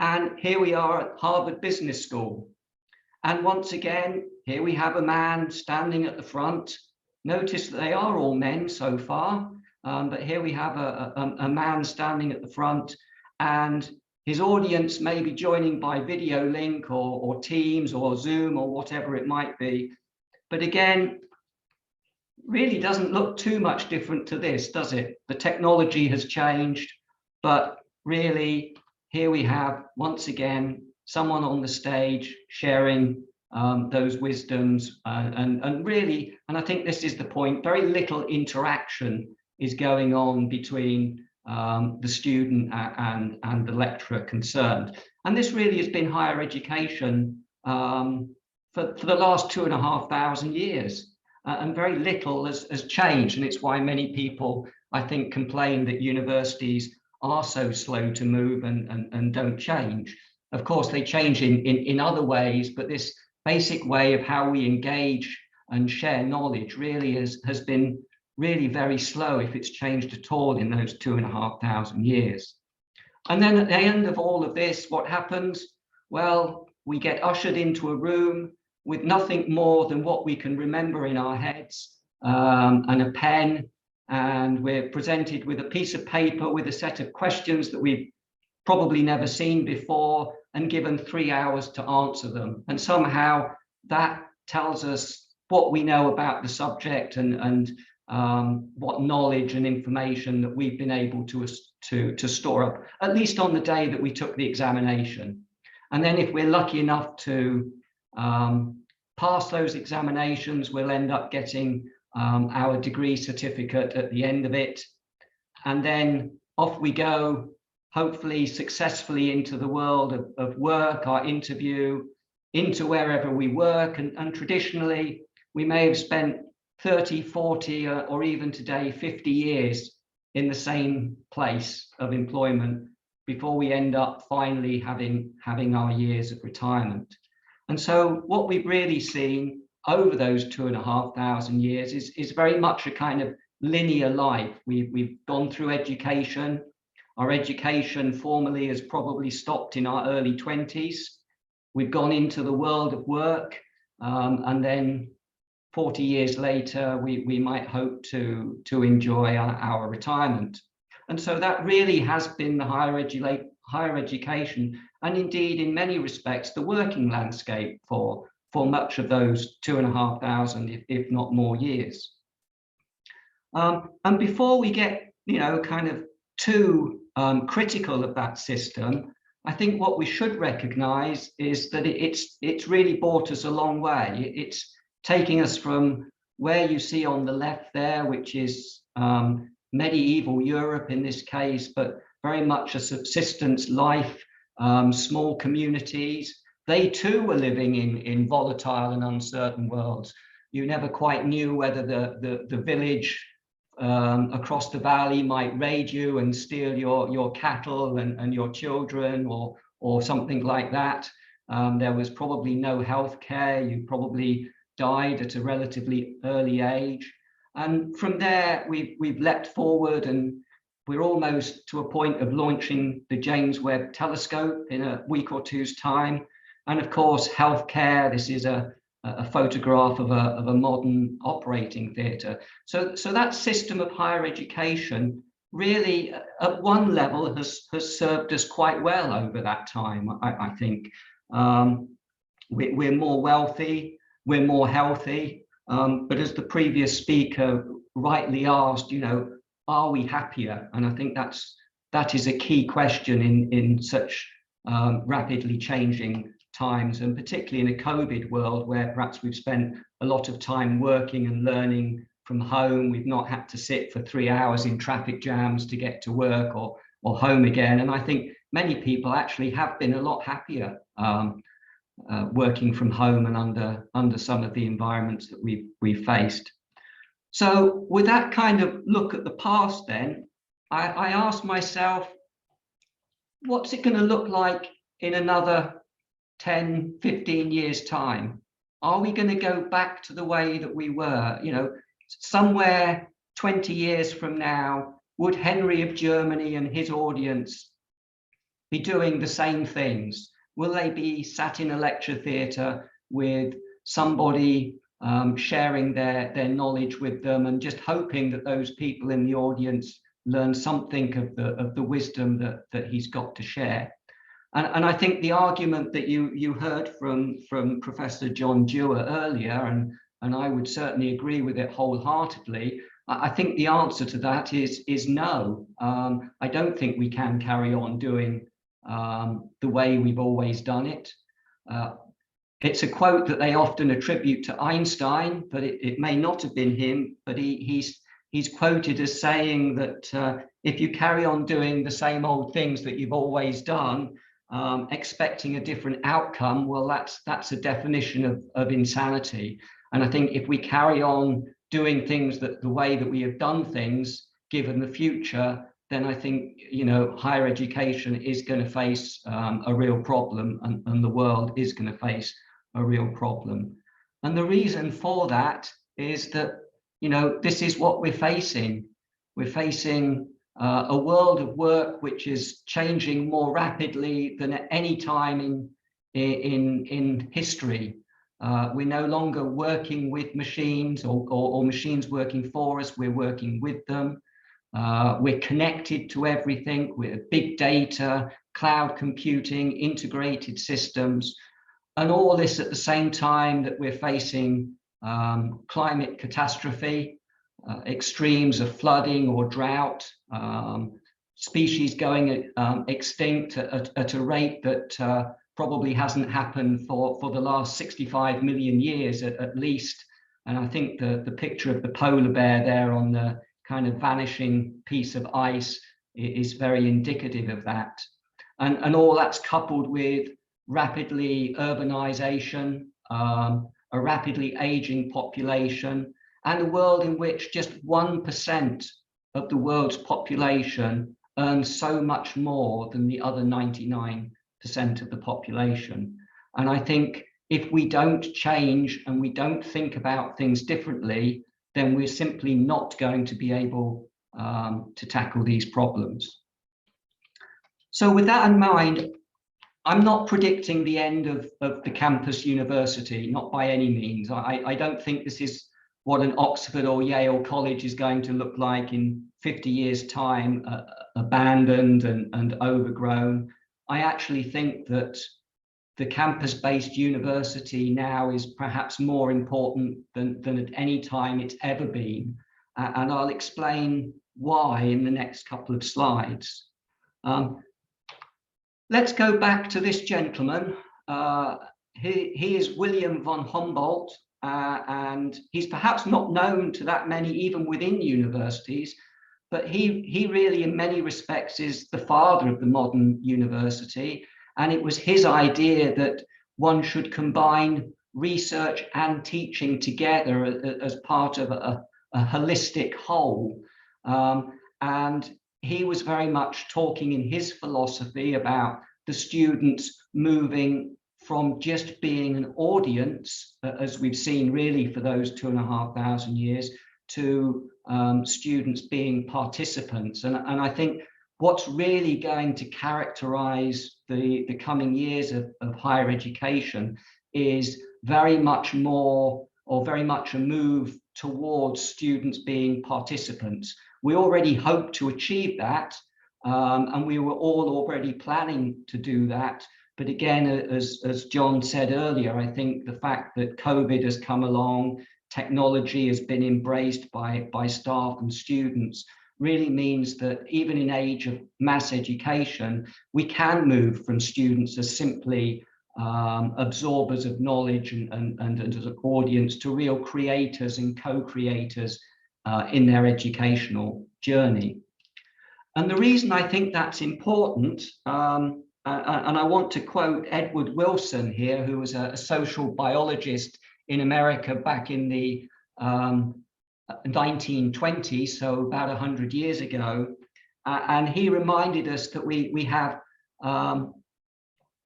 And here we are at Harvard Business School. And once again, here we have a man standing at the front. Notice that they are all men so far, but here we have a man standing at the front, and his audience may be joining by video link or Teams or Zoom or whatever it might be. But again, really doesn't look too much different to this, does it? The technology has changed, but really here we have, once again, someone on the stage sharing those wisdoms and really, and I think this is the point, very little interaction is going on between the student and the lecturer concerned. And this really has been higher education for the last 2,500 years. And very little has changed. And it's why many people, I think, complain that universities are so slow to move and don't change. Of course, they change in other ways, but this basic way of how we engage and share knowledge really has been really very slow, if it's changed at all, in those 2,500 years. And then at the end of all of this, what happens? Well, we get ushered into a room with nothing more than what we can remember in our heads, and a pen, and we're presented with a piece of paper with a set of questions that we've probably never seen before, and given 3 hours to answer them. And somehow that tells us what we know about the subject and what knowledge and information that we've been able to store up, at least on the day that we took the examination. And then if we're lucky enough to pass those examinations, we'll end up getting our degree certificate at the end of it. And then off we go, hopefully successfully into the world of work, our interview, into wherever we work. And traditionally, we may have spent 30, 40, or even today, 50 years in the same place of employment before we end up finally having our years of retirement. And so what we've really seen over those 2,500 years is very much a kind of linear life. We've gone through education. Our education formally has probably stopped in our early 20s. We've gone into the world of work, and then 40 years later, we might hope to enjoy our retirement. And so that really has been the higher education, and indeed in many respects, the working landscape for much of those 2,500, if not more years. And before we get, kind of too critical of that system, I think what we should recognize is that it's really brought us a long way. It's taking us from where you see on the left there, which is medieval Europe in this case, but very much a subsistence life, small communities. They too were living in volatile and uncertain worlds. You never quite knew whether the village across the valley might raid you and steal your cattle and your children or something like that. There was probably no health care. You probably died at a relatively early age. And from there, we've leapt forward, and we're almost to a point of launching the James Webb Telescope in a week or two's time. And of course, healthcare. This is a photograph of a modern operating theatre. So that system of higher education really, at one level, has served us quite well over that time, I think. We're more wealthy, we're more healthy, but as the previous speaker rightly asked, are we happier? And I think that is a key question in such rapidly changing times, and particularly in a COVID world where perhaps we've spent a lot of time working and learning from home. We've not had to sit for 3 hours in traffic jams to get to work or home again. And I think many people actually have been a lot happier working from home and under some of the environments that we've faced. So with that kind of look at the past, then I asked myself, what's it going to look like in another 10, 15 years' time? Are we going to go back to the way that we were? Somewhere 20 years from now, would Henry of Germany and his audience be doing the same things? Will they be sat in a lecture theatre with somebody sharing their knowledge with them and just hoping that those people in the audience learn something of the wisdom that he's got to share? And I think the argument that you heard from Professor John Dewar earlier, and I would certainly agree with it wholeheartedly, I think the answer to that is no. I don't think we can carry on doing the way we've always done it. It's a quote that they often attribute to Einstein, but it may not have been him, but he's quoted as saying that if you carry on doing the same old things that you've always done, expecting a different outcome, well, that's a definition of insanity. And I think if we carry on doing things the way that we have done things, given the future, then I think higher education is going to face a real problem, and the world is going to face a real problem. And the reason for that is that, you know, this is what we're facing. We're facing a world of work which is changing more rapidly than at any time in history. We're no longer working with machines or machines working for us, we're working with them. We're connected to everything, with big data, cloud computing, integrated systems, and all this at the same time that we're facing climate catastrophe, extremes of flooding or drought, species going extinct at a rate that probably hasn't happened for the last 65 million years at least. And I think the picture of the polar bear there on the kind of vanishing piece of ice is very indicative of that. And all that's coupled with rapidly urbanization, a rapidly aging population, and a world in which just 1% of the world's population earns so much more than the other 99% of the population. And I think if we don't change and we don't think about things differently, then we're simply not going to be able to tackle these problems. So with that in mind, I'm not predicting the end of the campus university, not by any means. I don't think this is what an Oxford or Yale college is going to look like in 50 years' time, abandoned and overgrown. I actually think that the campus-based university now is perhaps more important than at any time it's ever been. And I'll explain why in the next couple of slides. Let's go back to this gentleman. He is William von Humboldt, and he's perhaps not known to that many even within universities, but he really in many respects is the father of the modern university. And it was his idea that one should combine research and teaching together as part of a holistic whole. And he was very much talking in his philosophy about the students moving from just being an audience, as we've seen really for those 2,500 years, to students being participants. And I think what's really going to characterize the coming years of higher education is very much more, or very much a move towards students being participants. We already hope to achieve that, and we were all already planning to do that. But again, as John said earlier, I think the fact that COVID has come along, technology has been embraced by staff and students, really means that even in age of mass education, we can move from students as simply absorbers of knowledge and as an audience to real creators and co-creators in their educational journey. And the reason I think that's important, and I want to quote Edward Wilson here, who was a social biologist in America back in the 1920s, so about 100 years ago, and he reminded us that we have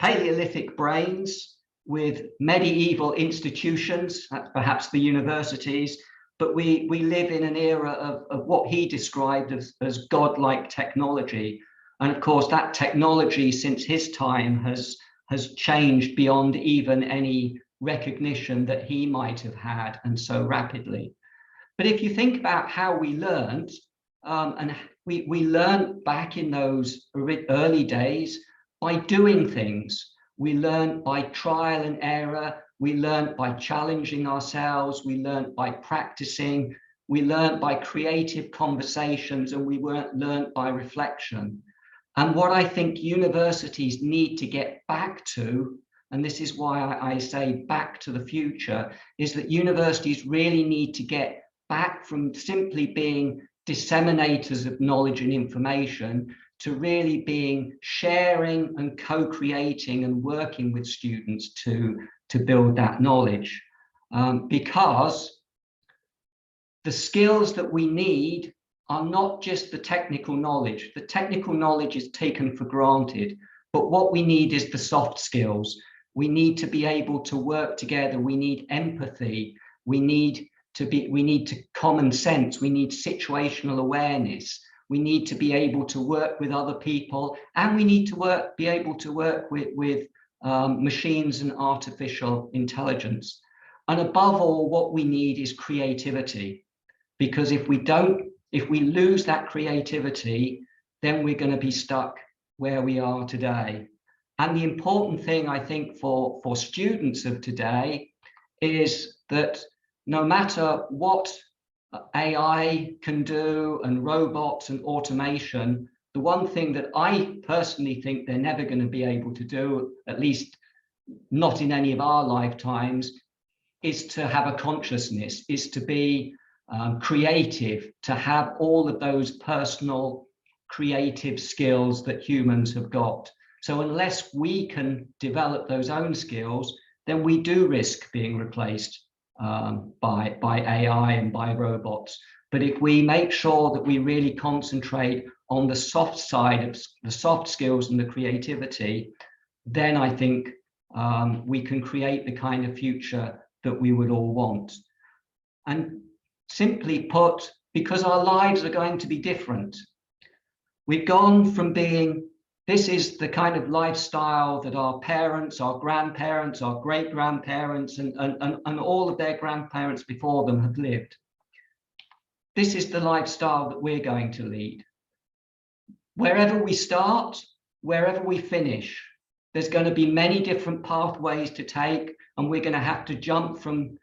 Paleolithic brains with medieval institutions, that's perhaps the universities, but we live in an era of what he described as godlike technology. And of course, that technology since his time has changed beyond even any recognition that he might have had, and so rapidly. But if you think about how we learned, and we learned back in those early days by doing things. We learned by trial and error. We learned by challenging ourselves. We learned by practicing. We learned by creative conversations, and we learned by reflection. And what I think universities need to get back to, and this is why I say back to the future, is that universities really need to get back from simply being disseminators of knowledge and information to really being sharing and co-creating and working with students to build that knowledge. Because the skills that we need are not just the technical knowledge. The technical knowledge is taken for granted, but what we need is the soft skills. We need to be able to work together. We need empathy. We need common sense. We need situational awareness. We need to be able to work with other people, and we need to be able to work with machines and artificial intelligence. And above all, what we need is creativity, because if we lose that creativity, then we're going to be stuck where we are today. And the important thing, I think, for students of today is that no matter what AI can do and robots and automation, the one thing that I personally think they're never going to be able to do, at least not in any of our lifetimes, is to have a consciousness, is to be creative, to have all of those personal creative skills that humans have got. So unless we can develop those own skills, then we do risk being replaced by AI and by robots. But if we make sure that we really concentrate on the soft side of the soft skills and the creativity, then I think we can create the kind of future that we would all want. And simply put, because our lives are going to be different. We've gone from being, this is the kind of lifestyle that our parents, our grandparents, our great-grandparents, and all of their grandparents before them have lived. This is the lifestyle that we're going to lead. Wherever we start, wherever we finish, there's going to be many different pathways to take, and we're going to have to jump from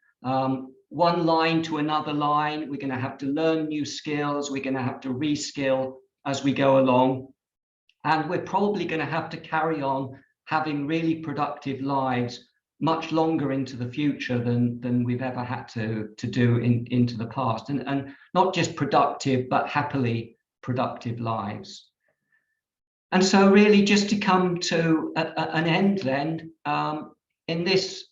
one line to another line. We're going to have to learn new skills. We're going to have to reskill as we go along. And we're probably going to have to carry on having really productive lives much longer into the future than we've ever had to do into the past. And not just productive, but happily productive lives. And so really just to come to an end then, in this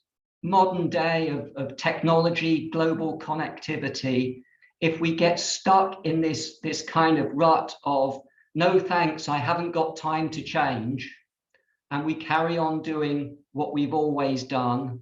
modern day of technology, global connectivity, if we get stuck in this kind of rut of, no thanks, I haven't got time to change, and we carry on doing what we've always done,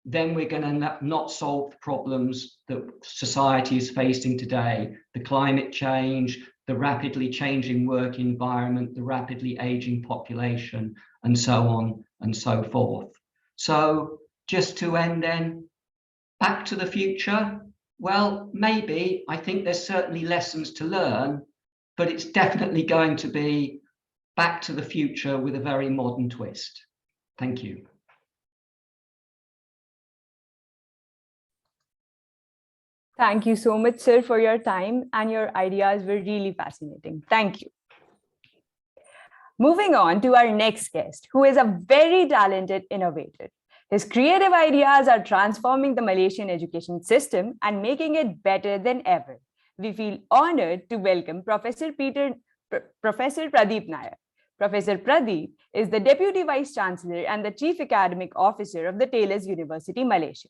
then we're going to not solve the problems that society is facing today. The climate change, the rapidly changing work environment, the rapidly aging population, and so on and so forth. So just to end then, back to the future. Well, maybe, I think there's certainly lessons to learn, but it's definitely going to be back to the future with a very modern twist. Thank you. Thank you so much, sir, for your time, and your ideas were really fascinating. Thank you. Moving on to our next guest, who is a very talented innovator. His creative ideas are transforming the Malaysian education system and making it better than ever. We feel honored to welcome Professor Pradeep Nair. Professor Pradeep is the Deputy Vice Chancellor and the Chief Academic Officer of the Taylor's University, Malaysia.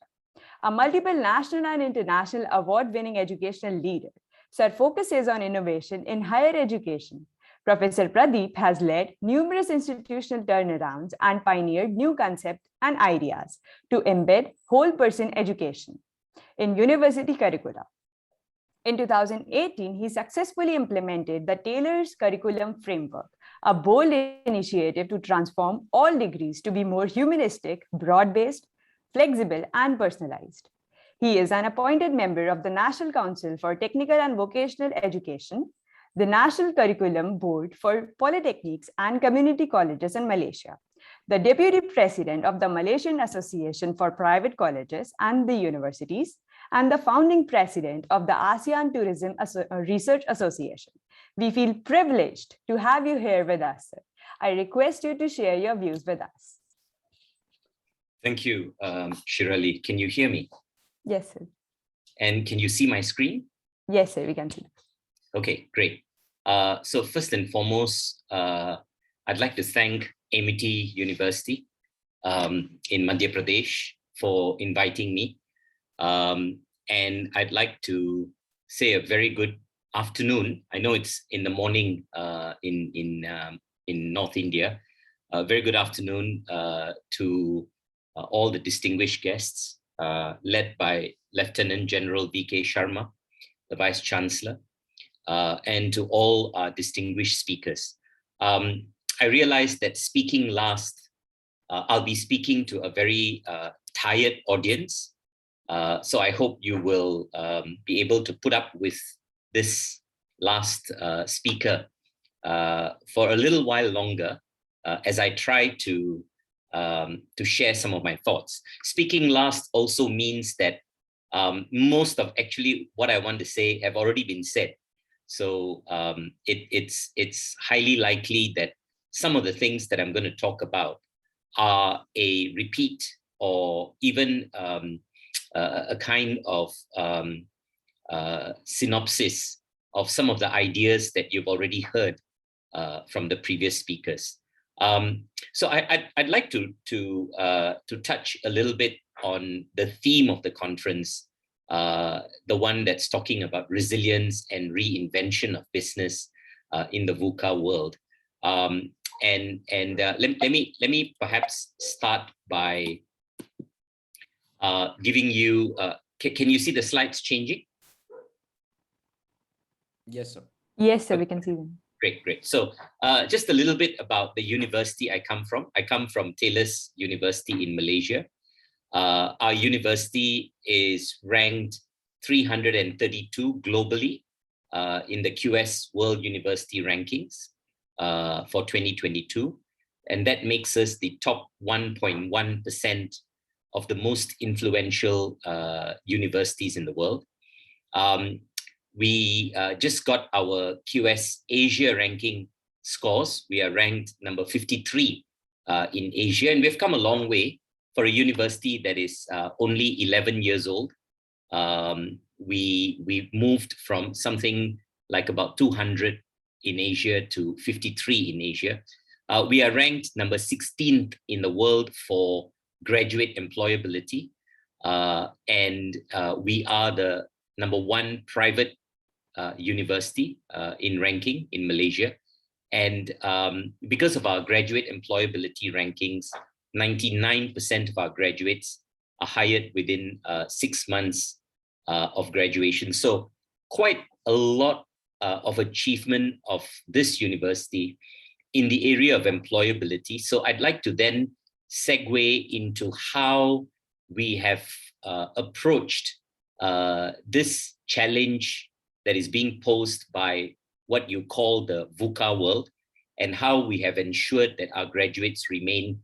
A multiple national and international award-winning educational leader, Sir focuses on innovation in higher education. Professor Pradeep has led numerous institutional turnarounds and pioneered new concepts and ideas to embed whole person education in university curricula. In 2018, he successfully implemented the Taylor's Curriculum Framework, a bold initiative to transform all degrees to be more humanistic, broad-based, flexible, and personalized. He is an appointed member of the National Council for Technical and Vocational Education, the National Curriculum Board for Polytechnics and Community Colleges in Malaysia, the Deputy President of the Malaysian Association for Private Colleges and the Universities, and the founding president of the ASEAN Tourism Research Association. We feel privileged to have you here with us, sir. I request you to share your views with us. Thank you, Shirali. Can you hear me? Yes, sir. And can you see my screen? Yes, sir, we can see. Okay, great. So first and foremost, I'd like to thank Amity University in Madhya Pradesh for inviting me. And I'd like to say a very good afternoon. I know it's in the morning in North India. A very good afternoon to all the distinguished guests, led by Lieutenant General VK Sharma, the Vice Chancellor, and to all our distinguished speakers. I realized that speaking last, I'll be speaking to a very tired audience. So I hope you will be able to put up with this last speaker for a little while longer as I try to share some of my thoughts. Speaking last also means that most of actually what I want to say have already been said. So it's highly likely that some of the things that I'm going to talk about are a repeat or even a kind of synopsis of some of the ideas that you've already heard from the previous speakers. So I'd like to touch a little bit on the theme of the conference, the one that's talking about resilience and reinvention of business in the VUCA world. Let me perhaps start by giving you. Can you see the slides changing? Yes, sir. Yes, sir, we can see them. Great. So just a little bit about the university I come from. I come from Taylor's University in Malaysia. Our university is ranked 332 globally in the QS World University Rankings for 2022. And that makes us the top 1.1% of the most influential universities in the world. We just got our QS Asia ranking scores. We are ranked number 53 in Asia, and we've come a long way for a university that is only 11 years old. We moved from something like about 200 in Asia to 53 in Asia. We are ranked number 16th in the world for graduate employability, and we are the number 1 private university in ranking in Malaysia. And because of our graduate employability rankings, 99% of our graduates are hired within 6 months of graduation. So quite a lot of achievement of this university in the area of employability. So I'd like to then segue into how we have approached this challenge that is being posed by what you call the VUCA world, and how we have ensured that our graduates remain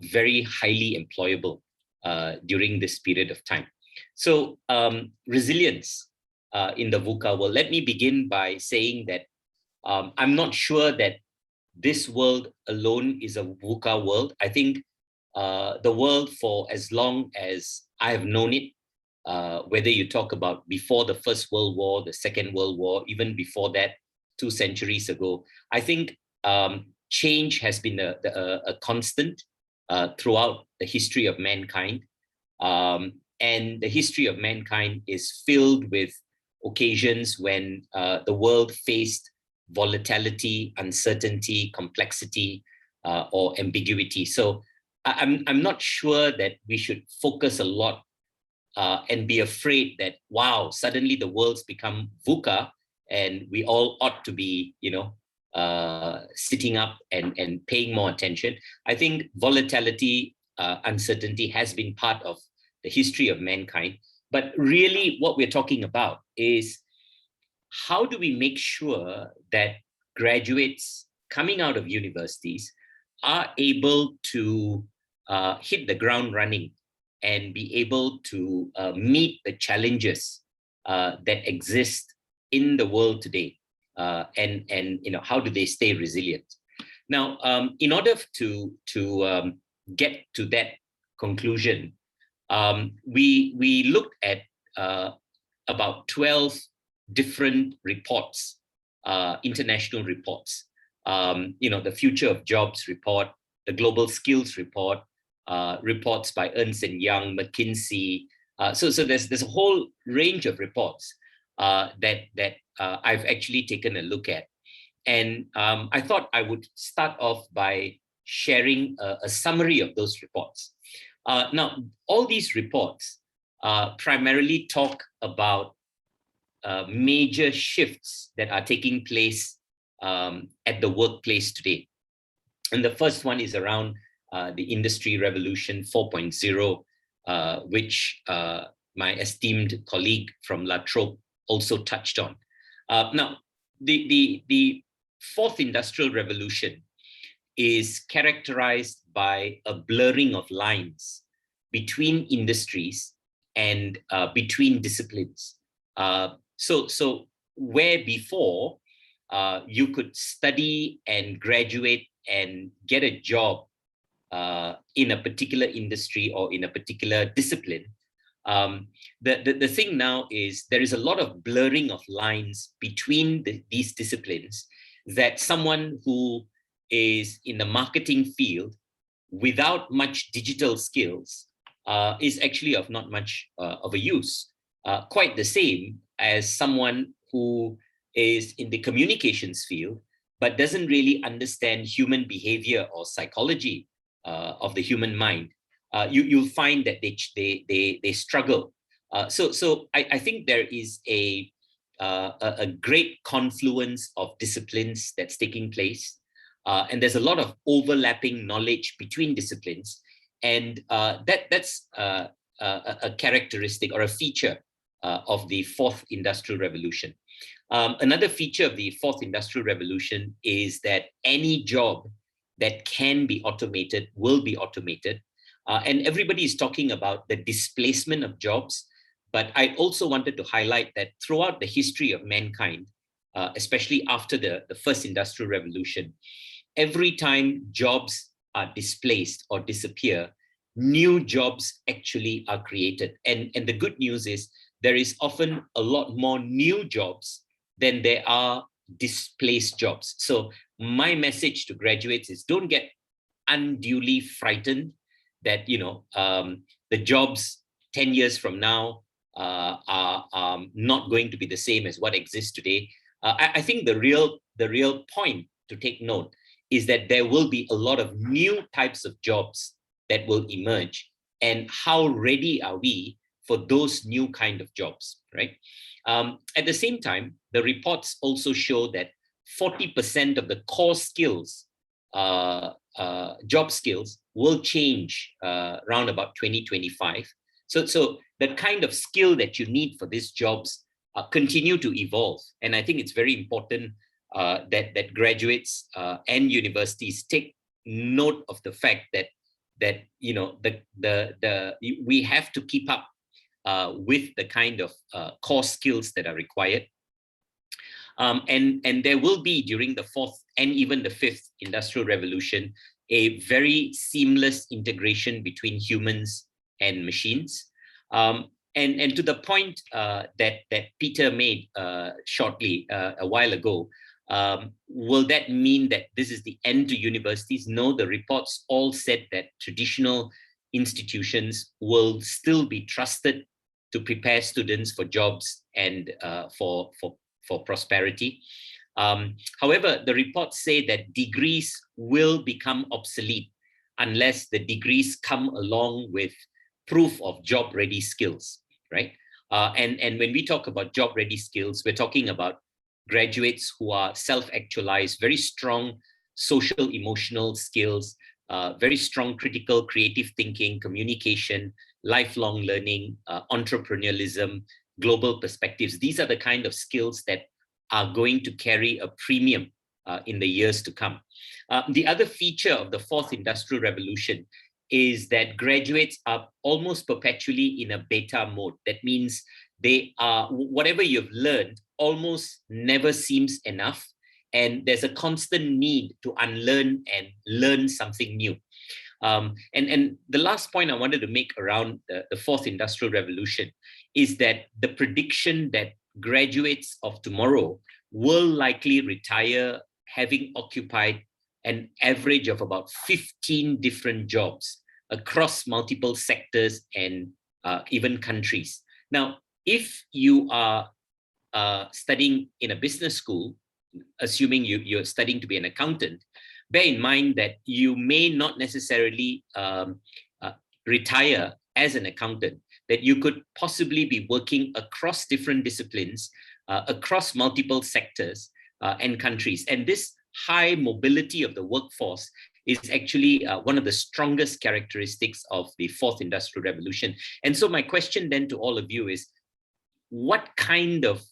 very highly employable during this period of time. So resilience in the VUCA world. Let me begin by saying that I'm not sure that this world alone is a VUCA world. I think the world, for as long as I have known it, whether you talk about before the First World War, the Second World War, even before that, 2 centuries ago, I think change has been a constant throughout the history of mankind. And the history of mankind is filled with occasions when the world faced volatility, uncertainty, complexity, or ambiguity. So I'm not sure that we should focus a lot and be afraid that, wow, suddenly the world's become VUCA and we all ought to be, sitting up and paying more attention. I think volatility, uncertainty has been part of the history of mankind. But really what we're talking about is, how do we make sure that graduates coming out of universities are able to hit the ground running and be able to meet the challenges that exist in the world today, and how do they stay resilient? Now, in order to get to that conclusion, we looked at about 12 different reports, international reports. The Future of Jobs report, the Global Skills report, reports by Ernst & Young, McKinsey. So there's a whole range of reports that I've actually taken a look at. And I thought I would start off by sharing a summary of those reports. Now, all these reports primarily talk about major shifts that are taking place at the workplace today. And the first one is around the Industry Revolution 4.0, which my esteemed colleague from La Trobe also touched on. Now, the fourth industrial revolution is characterized by a blurring of lines between industries and between disciplines. So where before you could study and graduate and get a job in a particular industry or in a particular discipline, the thing now is there is a lot of blurring of lines between these disciplines, that someone who is in the marketing field without much digital skills is actually of not much of a use. Quite the same as someone who is in the communications field but doesn't really understand human behavior or psychology of the human mind. You'll find that they struggle. So I think there is a great confluence of disciplines that's taking place. And there's a lot of overlapping knowledge between disciplines. And that's a characteristic or a feature of the fourth industrial revolution. Another feature of the fourth industrial revolution is that any job that can be automated will be automated. And everybody is talking about the displacement of jobs. But I also wanted to highlight that throughout the history of mankind, especially after the first industrial revolution, every time jobs are displaced or disappear, new jobs actually are created. And the good news is there is often a lot more new jobs than there are displaced jobs. So my message to graduates is don't get unduly frightened that the jobs 10 years from now are not going to be the same as what exists today. I think the real point to take note is that there will be a lot of new types of jobs that will emerge, and how ready are we for those new kind of jobs, right? At the same time, the reports also show that 40% of the core skills, job skills, will change around about 2025. So the kind of skill that you need for these jobs continue to evolve. And I think it's very important that graduates and universities take note of the fact that we have to keep up with the kind of core skills that are required. And there will be, during the fourth and even the fifth industrial revolution, a very seamless integration between humans and machines. And to the point that Peter made shortly a while ago, will that mean that this is the end to universities? No, the reports all said that traditional institutions will still be trusted to prepare students for jobs and for prosperity. However, the reports say that degrees will become obsolete unless the degrees come along with proof of job-ready skills, right? And when we talk about job-ready skills, we're talking about graduates who are self-actualized, very strong social emotional skills, very strong critical creative thinking, communication, lifelong learning, entrepreneurialism, global perspectives. These are the kind of skills that are going to carry a premium in the years to come. The other feature of the fourth industrial revolution is that graduates are almost perpetually in a beta mode. That means they are, whatever you've learned almost never seems enough. And there's a constant need to unlearn and learn something new. And the last point I wanted to make around the fourth industrial revolution is that the prediction that graduates of tomorrow will likely retire having occupied an average of about 15 different jobs across multiple sectors and even countries. Now, if you are studying in a business school, assuming you're studying to be an accountant, bear in mind that you may not necessarily retire as an accountant, that you could possibly be working across different disciplines, across multiple sectors and countries. And this high mobility of the workforce is actually one of the strongest characteristics of the fourth industrial revolution. And so my question then to all of you is, what kind of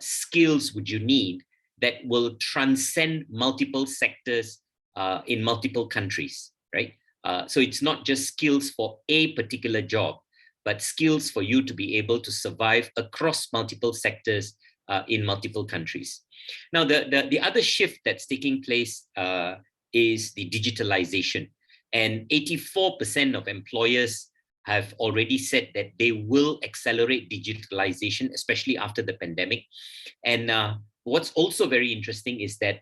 skills would you need that will transcend multiple sectors in multiple countries, right? So it's not just skills for a particular job, but skills for you to be able to survive across multiple sectors in multiple countries. Now, the other shift that's taking place is the digitalization. And 84% of employers have already said that they will accelerate digitalization, especially after the pandemic. And what's also very interesting is that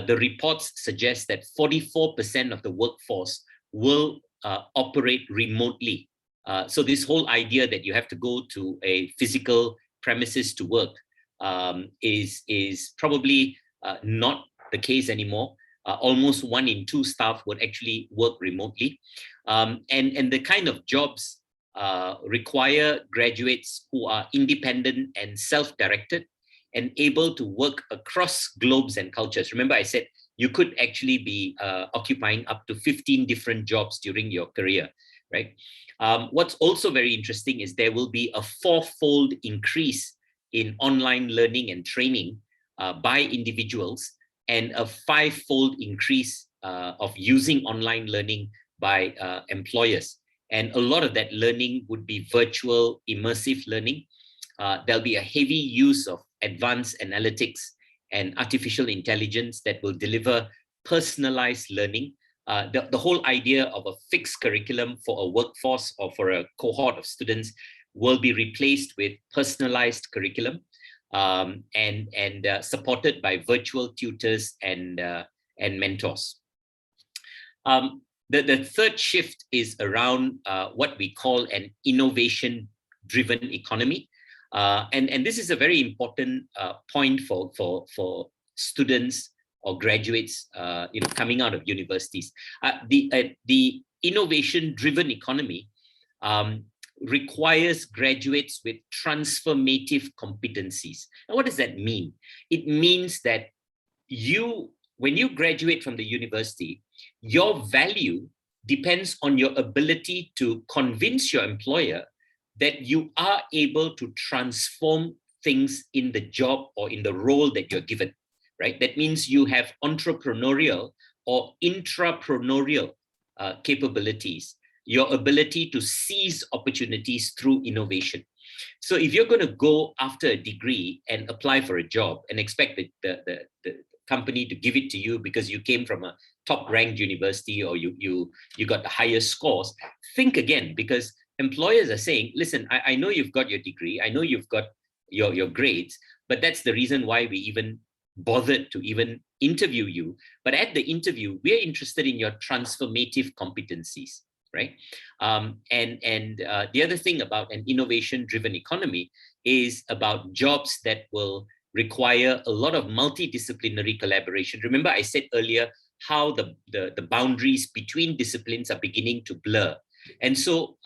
the reports suggest that 44% of the workforce will operate remotely. So this whole idea that you have to go to a physical premises to work is probably not the case anymore. Almost 1 in 2 staff would actually work remotely. And the kind of jobs require graduates who are independent and self-directed and able to work across globes and cultures. Remember, I said you could actually be occupying up to 15 different jobs during your career, right? What's also very interesting is there will be a 4-fold increase in online learning and training by individuals, and a 5-fold increase of using online learning by employers. And a lot of that learning would be virtual, immersive learning. There'll be a heavy use of advanced analytics and artificial intelligence that will deliver personalized learning. The whole idea of a fixed curriculum for a workforce or for a cohort of students will be replaced with personalized curriculum and supported by virtual tutors and mentors. The third shift is around what we call an innovation-driven economy. And this is a very important point for students or graduates coming out of universities. The innovation-driven economy requires graduates with transformative competencies. And what does that mean? It means that when you graduate from the university, your value depends on your ability to convince your employer that you are able to transform things in the job or in the role that you're given, right? That means you have entrepreneurial or intrapreneurial capabilities, your ability to seize opportunities through innovation. So if you're going to go after a degree and apply for a job and expect the company to give it to you because you came from a top-ranked university or you got the highest scores, think again, because employers are saying, listen, I know you've got your degree, I know you've got your grades, but that's the reason why we even bothered to even interview you. But at the interview, we're interested in your transformative competencies, right? The other thing about an innovation-driven economy is about jobs that will require a lot of multidisciplinary collaboration. Remember, I said earlier how the boundaries between disciplines are beginning to blur. And so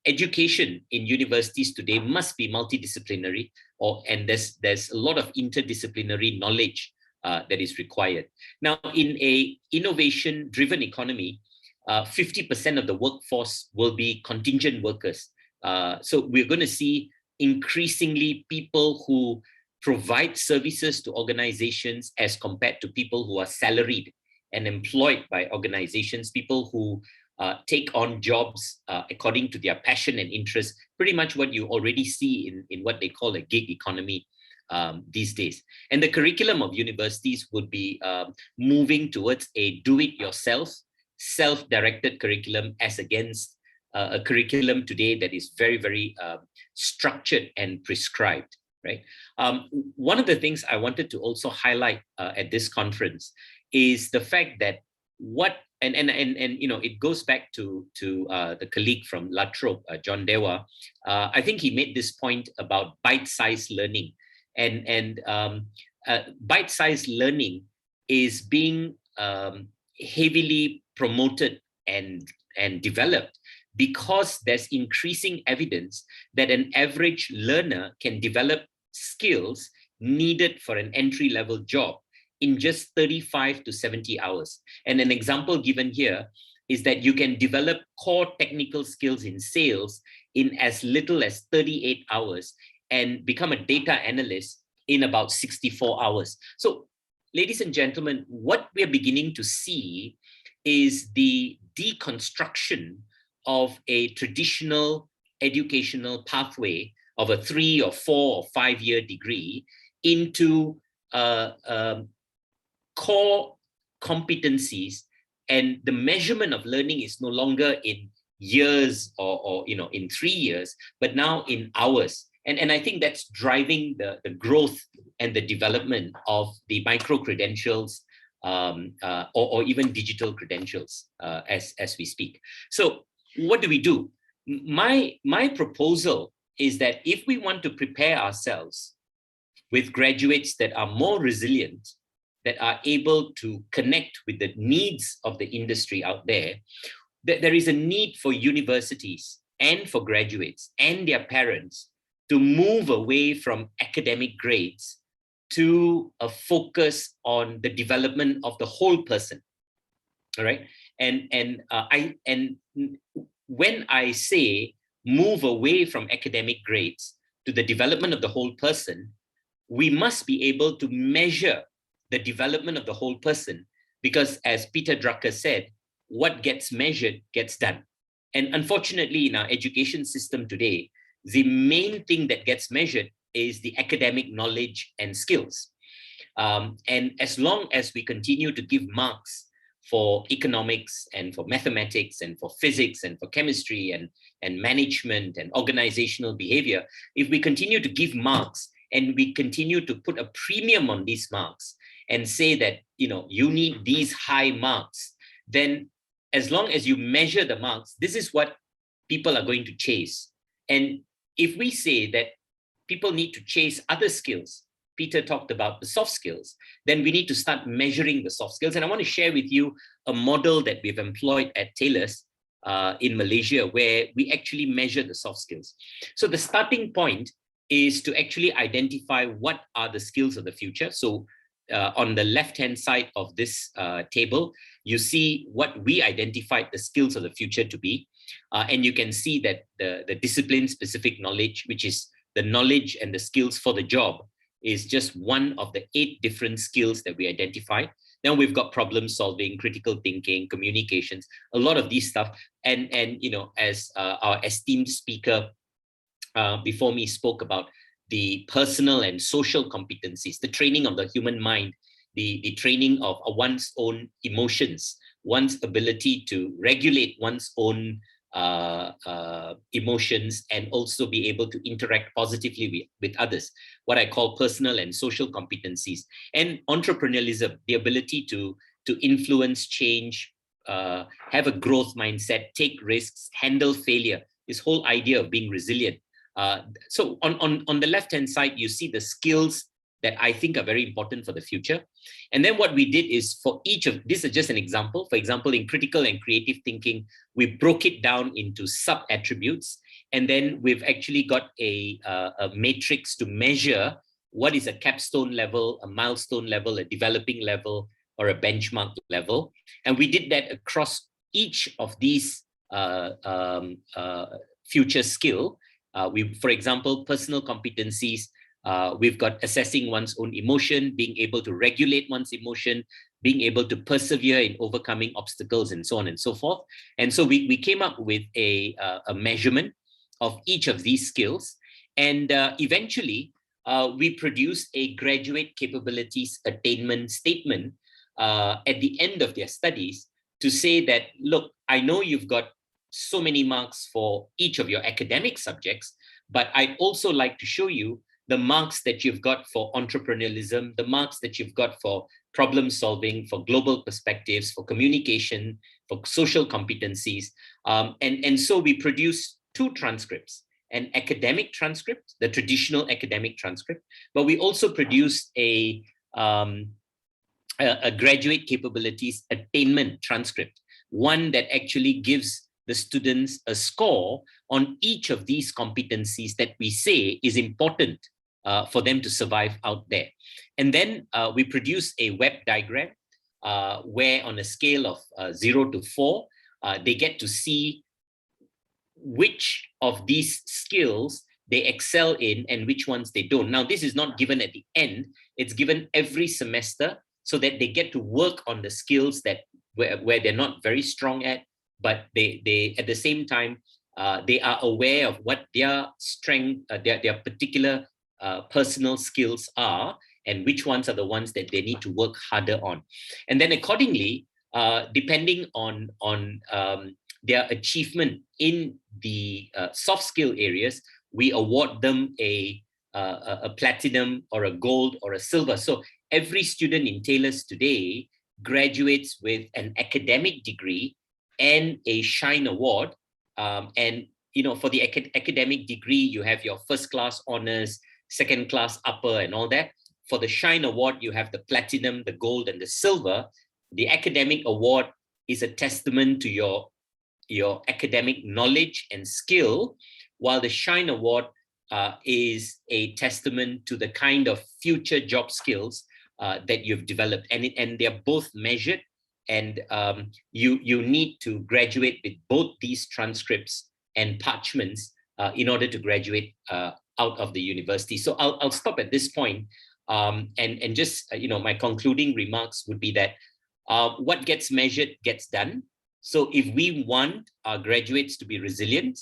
education in universities today must be multidisciplinary, and there's a lot of interdisciplinary knowledge that is required. Now, in a innovation-driven economy, 50% of the workforce will be contingent workers. So we're going to see increasingly people who provide services to organizations as compared to people who are salaried and employed by organizations, people who take on jobs according to their passion and interest, pretty much what you already see in what they call a gig economy these days. And the curriculum of universities would be moving towards a do-it-yourself, self-directed curriculum as against a curriculum today that is very, very structured and prescribed, right? One of the things I wanted to also highlight at this conference is the fact that it goes back to the colleague from La Trobe, John Dewa. I think he made this point about bite-sized learning, and bite-sized learning is being heavily promoted and and developed because there's increasing evidence that an average learner can develop skills needed for an entry-level job in just 35 to 70 hours. And an example given here is that you can develop core technical skills in sales in as little as 38 hours and become a data analyst in about 64 hours. So, ladies and gentlemen, what we're beginning to see is the deconstruction of a traditional educational pathway of a 3 or 4 or 5 year degree into core competencies, and the measurement of learning is no longer in years or in 3 years, but now in hours. And I think that's driving the growth and the development of the micro credentials or even digital credentials as we speak. So what do? My proposal is that if we want to prepare ourselves with graduates that are more resilient, that are able to connect with the needs of the industry out there, that there is a need for universities and for graduates and their parents to move away from academic grades to a focus on the development of the whole person. All right. And when I say move away from academic grades to the development of the whole person, we must be able to measure the development of the whole person, because as Peter Drucker said, what gets measured gets done. And unfortunately, in our education system today, the main thing that gets measured is the academic knowledge and skills. And as long as we continue to give marks for economics and for mathematics and for physics and for chemistry and management and organizational behavior, if we continue to give marks and we continue to put a premium on these marks and say that, you need these high marks, then as long as you measure the marks, this is what people are going to chase. And if we say that people need to chase other skills, Peter talked about the soft skills, then we need to start measuring the soft skills. And I want to share with you a model that we've employed at Taylor's in Malaysia, where we actually measure the soft skills. So the starting point is to actually identify what are the skills of the future. So on the left-hand side of this table, you see what we identified the skills of the future to be. And you can see that the discipline-specific knowledge, which is the knowledge and the skills for the job, is just one of the 8 different skills that we identified. Now we've got problem solving, critical thinking, communications, a lot of these stuff. And as our esteemed speaker before me spoke about the personal and social competencies, the training of the human mind, the training of one's own emotions, one's ability to regulate one's own emotions and also be able to interact positively with others, what I call personal and social competencies, and entrepreneurialism, the ability to influence change, have a growth mindset, take risks, handle failure, this whole idea of being resilient. So on the left-hand side, you see the skills that I think are very important for the future. And then what we did is for each of, this is just an example. For example, in critical and creative thinking, we broke it down into sub-attributes. And then we've actually got a matrix to measure what is a capstone level, a milestone level, a developing level, or a benchmark level. And we did that across each of these future skill. For example, personal competencies, we've got assessing one's own emotion, being able to regulate one's emotion, being able to persevere in overcoming obstacles, and so on and so forth. And so we came up with a measurement of each of these skills. And eventually, we produced a graduate capabilities attainment statement at the end of their studies to say that, look, I know you've got so many marks for each of your academic subjects, but I'd also like to show you the marks that you've got for entrepreneurialism, the marks that you've got for problem solving, for global perspectives, for communication, for social competencies. And so we produced 2 transcripts, an academic transcript, the traditional academic transcript, but we also produced a graduate capabilities attainment transcript, one that actually gives the students a score on each of these competencies that we say is important for them to survive out there. And then we produce a web diagram where on a scale of 0 to 4, they get to see which of these skills they excel in and which ones they don't. Now, this is not given at the end, it's given every semester so that they get to work on the skills that where they're not very strong at, but they at the same time, they are aware of what their strength, their particular personal skills are, and which ones are the ones that they need to work harder on. And then accordingly, depending on their achievement in the soft skill areas, we award them a platinum or a gold or a silver. So every student in Taylor's today graduates with an academic degree and a Shine Award. And for the academic degree, you have your first class honors, second class upper, and all that. For the Shine Award, you have the platinum, the gold, and the silver. The academic award is a testament to your academic knowledge and skill, while the Shine Award is a testament to the kind of future job skills that you've developed. And they're both measured, and you need to graduate with both these transcripts and parchments in order to graduate out of the university. So I'll stop at this point, and just my concluding remarks would be that what gets measured gets done. So if we want our graduates to be resilient,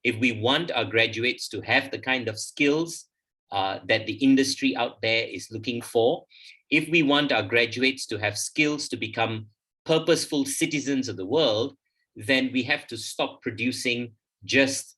if we want our graduates to have the kind of skills that the industry out there is looking for, if we want our graduates to have skills to become purposeful citizens of the world, then we have to stop producing just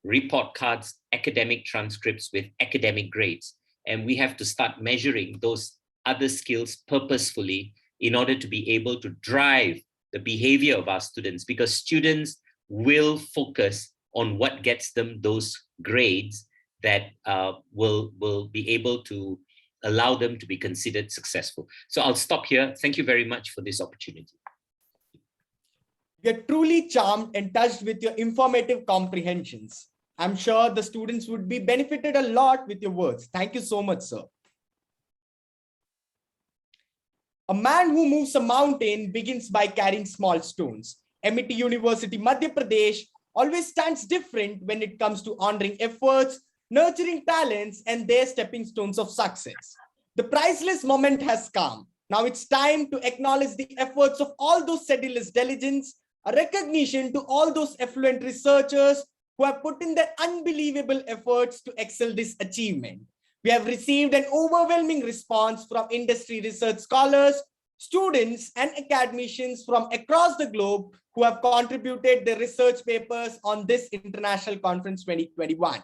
report cards, academic transcripts with academic grades. And we have to start measuring those other skills purposefully in order to be able to drive the behavior of our students, because students will focus on what gets them those grades that will be able to allow them to be considered successful. So I'll stop here. Thank you very much for this opportunity. We are truly charmed and touched with your informative comprehensions. I'm sure the students would be benefited a lot with your words. Thank you so much, sir. A man who moves a mountain begins by carrying small stones. MIT University, Madhya Pradesh always stands different when it comes to honoring efforts, nurturing talents, and their stepping stones of success. The priceless moment has come. Now it's time to acknowledge the efforts of all those sedulous diligence, a recognition to all those affluent researchers who have put in their unbelievable efforts to excel this achievement. We have received an overwhelming response from industry research scholars, students, and academicians from across the globe who have contributed their research papers on this International Conference 2021.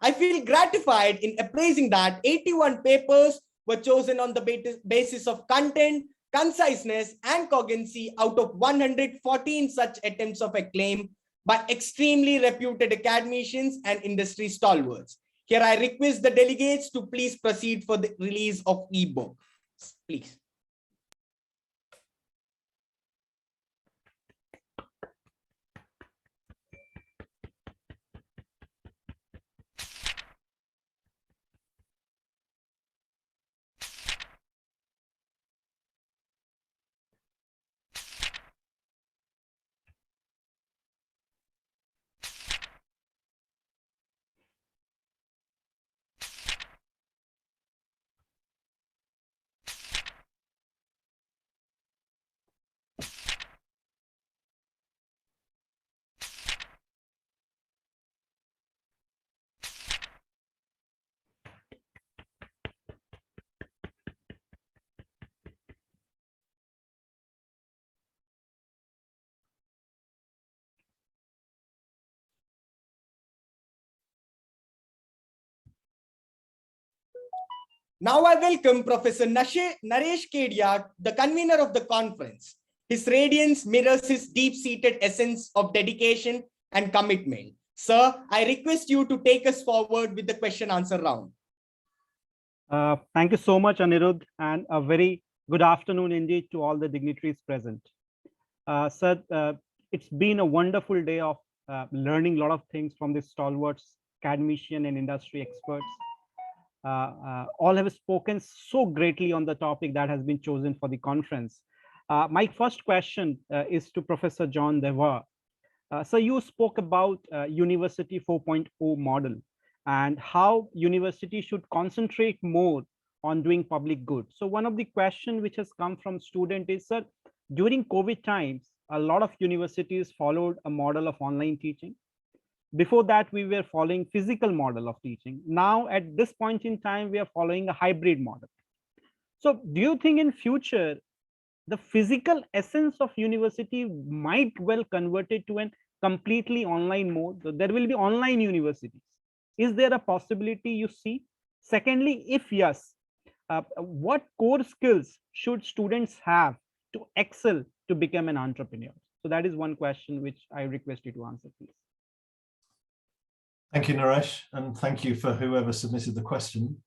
I feel gratified in appraising that 81 papers were chosen on the basis of content, conciseness, and cogency out of 114 such attempts of acclaim by extremely reputed academicians and industry stalwarts. Here I request the delegates to please proceed for the release of ebook. Please. Now I welcome Professor Naresh Kedia, the convener of the conference. His radiance mirrors his deep-seated essence of dedication and commitment. Sir, I request you to take us forward with the question-answer round. Thank you so much, Anirudh, and a very good afternoon indeed to all the dignitaries present. Sir, it's been a wonderful day of learning a lot of things from the stalwarts, academician and industry experts. All have spoken so greatly on the topic that has been chosen for the conference. My first question is to Professor John Devar. So you spoke about University 4.0 model and how university should concentrate more on doing public good. So one of the questions which has come from student is, sir, during COVID times, a lot of universities followed a model of online teaching. Before that, we were following physical model of teaching. Now, at this point in time, we are following a hybrid model. So do you think in future, the physical essence of university might well converted to an completely online mode? So there will be online universities. Is there a possibility you see? Secondly, if yes, what core skills should students have to excel to become an entrepreneur? So that is one question which I request you to answer, please. Thank you, Naresh, and thank you for whoever submitted the question.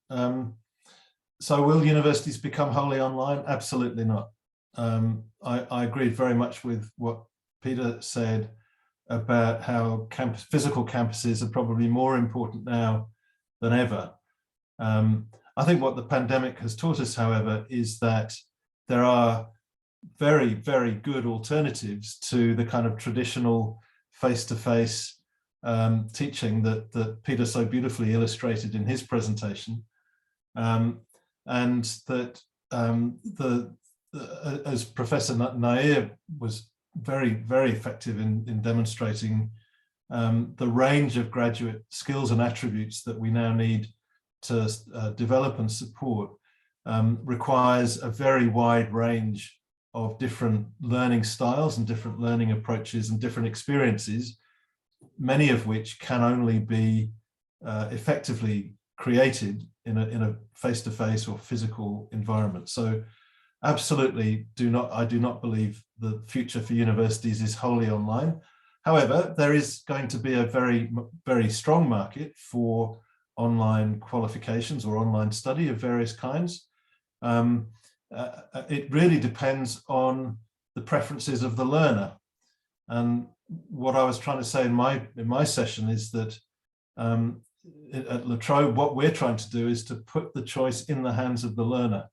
So will universities become wholly online? Absolutely not. I agree very much with what Peter said about how physical campuses are probably more important now than ever. I think what the pandemic has taught us, however, is that there are very, very good alternatives to the kind of traditional face-to-face teaching that Peter so beautifully illustrated in his presentation, and that as Professor Nair was very, very effective in demonstrating, the range of graduate skills and attributes that we now need to develop and support requires a very wide range of different learning styles and different learning approaches and different experiences, many of which can only be effectively created in a face-to-face or physical environment. So absolutely I do not believe the future for universities is wholly online. However, there is going to be a very, very strong market for online qualifications or online study of various kinds. It really depends on the preferences of the learner. And what I was trying to say in my session is that at La Trobe, what we're trying to do is to put the choice in the hands of the learner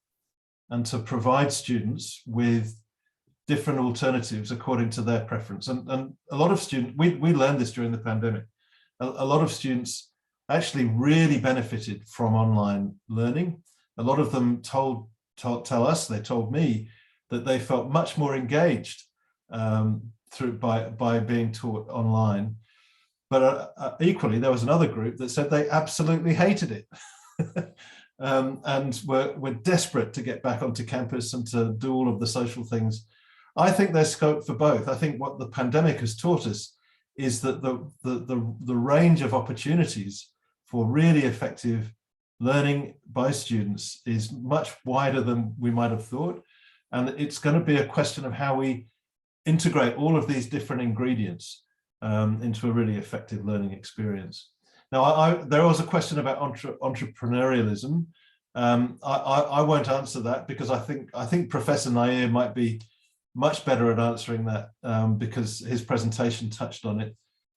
and to provide students with different alternatives according to their preference. And a lot of students, we learned this during the pandemic, a lot of students actually really benefited from online learning. A lot of them told they told me that they felt much more engaged by being taught online. But equally, there was another group that said they absolutely hated it and were desperate to get back onto campus and to do all of the social things. I think there's scope for both. I think what the pandemic has taught us is that the range of opportunities for really effective learning by students is much wider than we might have thought. And it's going to be a question of how we integrate all of these different ingredients into a really effective learning experience. Now, there was a question about entrepreneurialism. I won't answer that because I think Professor Nair might be much better at answering that because his presentation touched on it.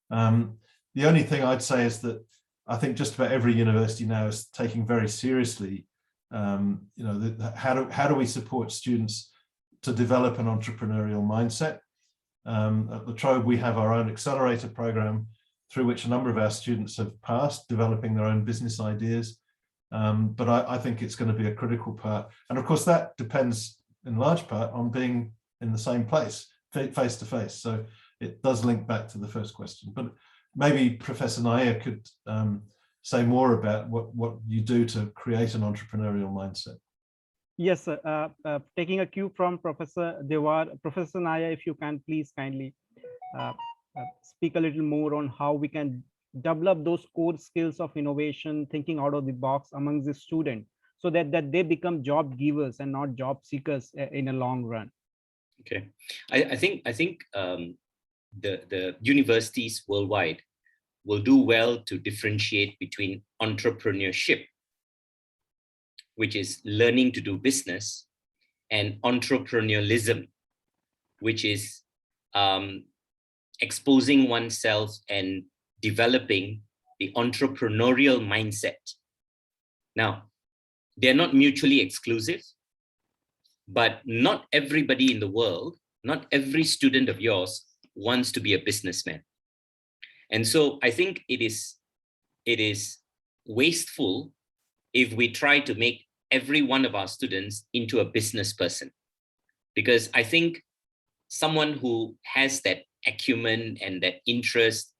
The only thing I'd say is that I think just about every university now is taking very seriously, how do we support students to develop an entrepreneurial mindset. At La Trobe, we have our own accelerator program through which a number of our students have passed, developing their own business ideas. But I think it's going to be a critical part. And of course, that depends in large part on being in the same place, face to face. So it does link back to the first question. But maybe Professor Nair could say more about what you do to create an entrepreneurial mindset. Yes, sir. Taking a cue from Professor Devar, Professor Nair, if you can please kindly speak a little more on how we can develop those core skills of innovation, thinking out of the box amongst the student, so that they become job givers and not job seekers in a long run. Okay, I think the universities worldwide will do well to differentiate between entrepreneurship, which is learning to do business, and entrepreneurialism, which is exposing oneself and developing the entrepreneurial mindset. Now, they're not mutually exclusive, but not everybody in the world, not every student of yours wants to be a businessman. And so I think it is wasteful if we try to make every one of our students into a business person. Because I think someone who has that acumen and that interest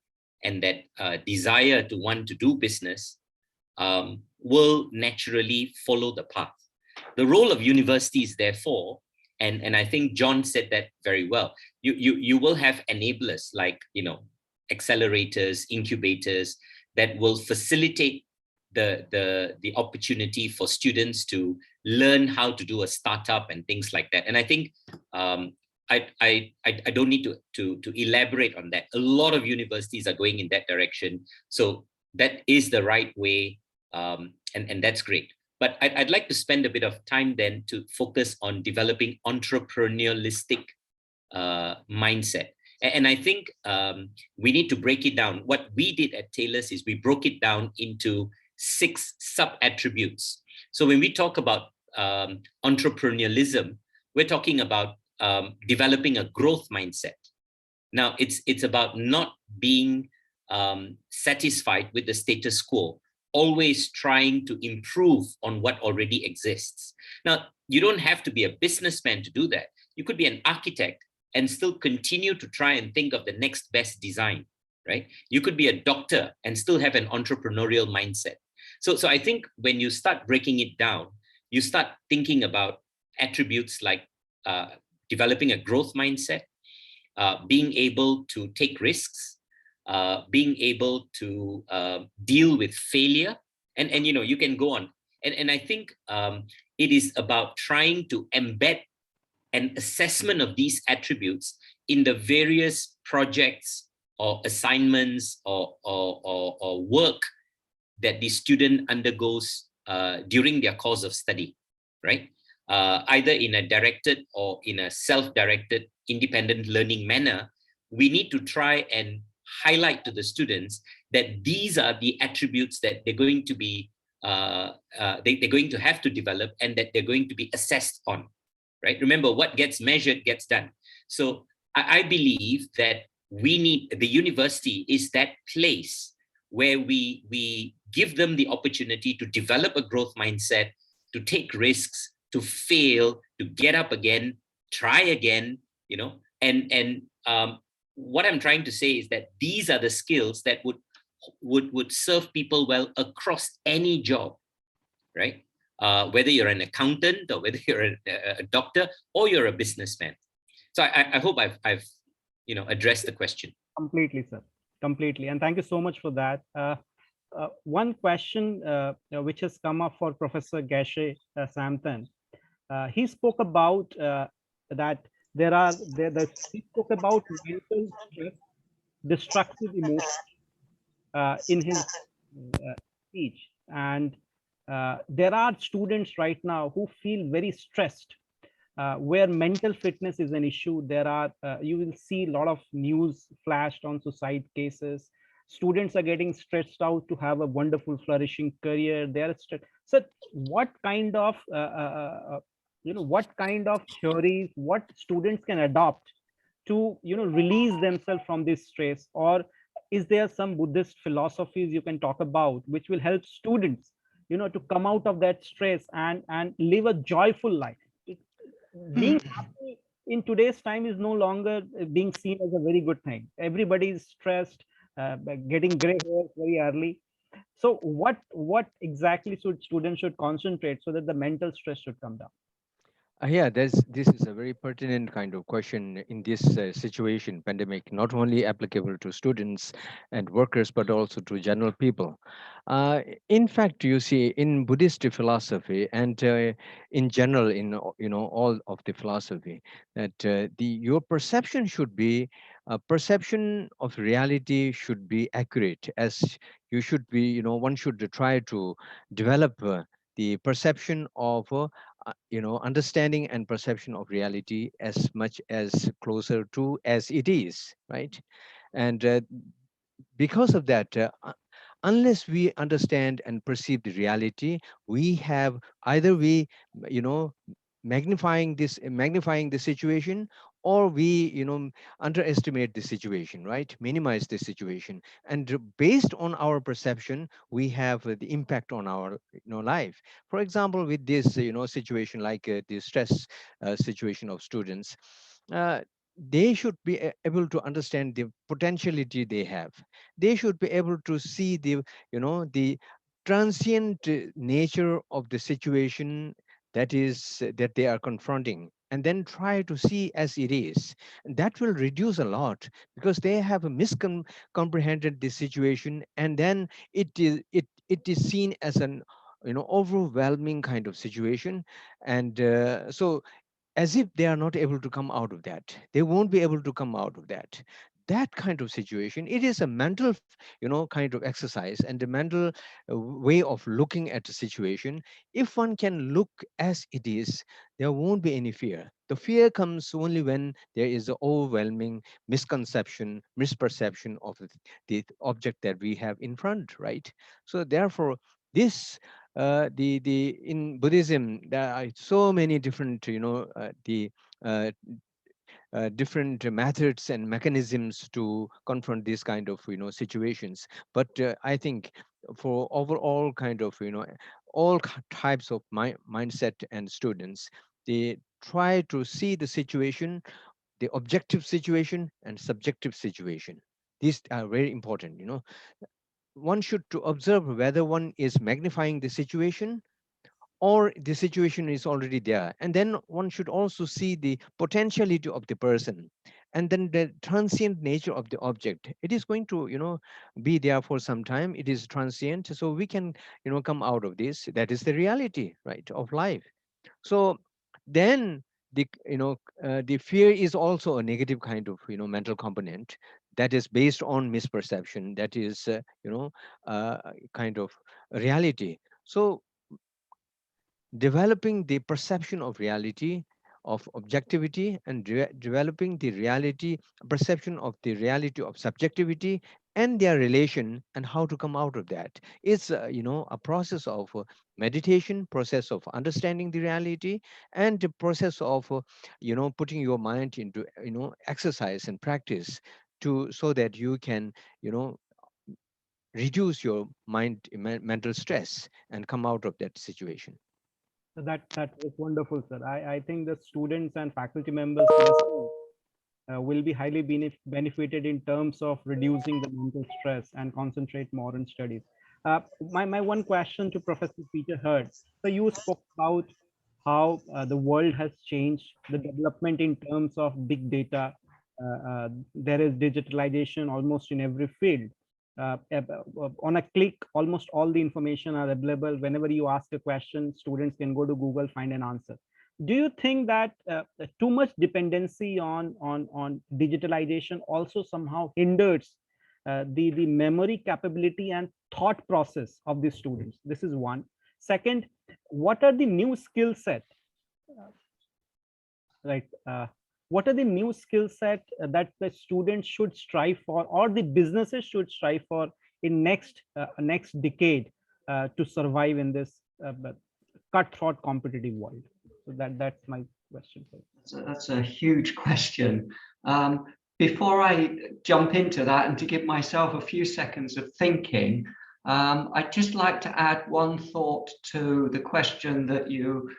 and that desire to want to do business will naturally follow the path. The role of universities, therefore, and I think John said that very well, you will have enablers like, accelerators, incubators that will facilitate the opportunity for students to learn how to do a startup and things like that. And I think I don't need to elaborate on that. A lot of universities are going in that direction. So that is the right way, and that's great. But I'd like to spend a bit of time then to focus on developing entrepreneurialistic mindset. And I think we need to break it down. What we did at Taylor's is we broke it down into 6 sub-attributes. So when we talk about entrepreneurialism, we're talking about developing a growth mindset. Now, it's about not being satisfied with the status quo, always trying to improve on what already exists. Now, you don't have to be a businessman to do that. You could be an architect and still continue to try and think of the next best design, right? You could be a doctor and still have an entrepreneurial mindset. So I think when you start breaking it down, you start thinking about attributes like developing a growth mindset, being able to take risks, being able to deal with failure, and you can go on. And I think it is about trying to embed an assessment of these attributes in the various projects or assignments or work that the student undergoes during their course of study, right? Either in a directed or in a self-directed independent learning manner. We need to try and highlight to the students that these are the attributes that they're going to be, they're going to have to develop and that they're going to be assessed on, right? Remember, what gets measured gets done. So I believe that the university is that place where we give them the opportunity to develop a growth mindset, to take risks, to fail, to get up again, try again, and what I'm trying to say is that these are the skills that would serve people well across any job, right? Whether you're an accountant or whether you're a doctor or you're a businessman. So I hope I've addressed the question. Completely, sir. Completely. And thank you so much for that. One question which has come up for Professor Geshe Samthan. He spoke about that he spoke about mental stress, destructive emotions in his speech. And there are students right now who feel very stressed, where mental fitness is an issue. There are, you will see a lot of news flashed on suicide cases. Students are getting stressed out to have a wonderful, flourishing career. They are stressed. So what kind of, what kind of theories, what students can adopt to, release themselves from this stress? Or is there some Buddhist philosophies you can talk about, which will help students, to come out of that stress and live a joyful life? Being happy in today's time is no longer being seen as a very good thing. Everybody is stressed, getting gray hair very early. So what exactly should students concentrate so that the mental stress should come down? Yeah, this is a very pertinent kind of question in this situation, pandemic, not only applicable to students and workers, but also to general people. In fact, you see, in Buddhist philosophy and in general, in all of the philosophy, that your perception should be perception of reality should be accurate, as you should be. One should try to develop the perception of understanding and perception of reality as much as closer to as it is, right? And because of that, unless we understand and perceive the reality, we have either we, you know, magnifying the situation, or we, underestimate the situation, right? Minimize the situation, and based on our perception, we have the impact on our, life. For example, with this, situation like the stress situation of students, uh, they should be able to understand the potentiality they have. They should be able to see the transient nature of the situation that they are confronting, and then try to see as it is. And that will reduce a lot, because they have a miscomprehended the situation, and then it is seen as an overwhelming kind of situation. And so, as if they are not able to come out of that, they won't be able to come out of that kind of situation. It is a mental kind of exercise, and a mental way of looking at the situation. If one can look as it is, there won't be any fear. The fear comes only when there is an overwhelming misperception of the object that we have in front, right? So therefore, this the in Buddhism, there are so many different uh, different methods and mechanisms to confront these kind of situations. But I think for overall kind of all types of mindset and students, they try to see the situation, the objective situation and subjective situation. These are very important. One should to observe whether one is magnifying the situation, or the situation is already there. And then one should also see the potentiality of the person, and then the transient nature of the object. It is going to be there for some time. It is transient, so we can come out of this. That is the reality, right, of life. So then the fear is also a negative kind of mental component, that is based on misperception, that is kind of reality. So developing the perception of reality, of objectivity, and developing the reality perception of the reality of subjectivity, and their relation, and how to come out of that. It's a process of meditation, process of understanding the reality, and the process of putting your mind into exercise and practice, to so that you can you know reduce your mental stress and come out of that situation. So that was wonderful, sir. I think the students and faculty members listening will be highly benefited in terms of reducing the mental stress and concentrate more on studies. My one question to Professor Peter Hurd. So you spoke about how the world has changed, the development in terms of big data. There is digitalization almost in every field. On a click, almost all the information are available. Whenever you ask a question, students can go to Google, find an answer. Do you think that too much dependency on digitalization also somehow hinders the memory capability and thought process of the students? This is one. Second, what are the new skill set, right? What are the new skill set that the students should strive for, or the businesses should strive for in next decade to survive in this cutthroat competitive world? So that's my question for you. So that's a huge question. Before I jump into that, and to give myself a few seconds of thinking, I'd just like to add one thought to the question that you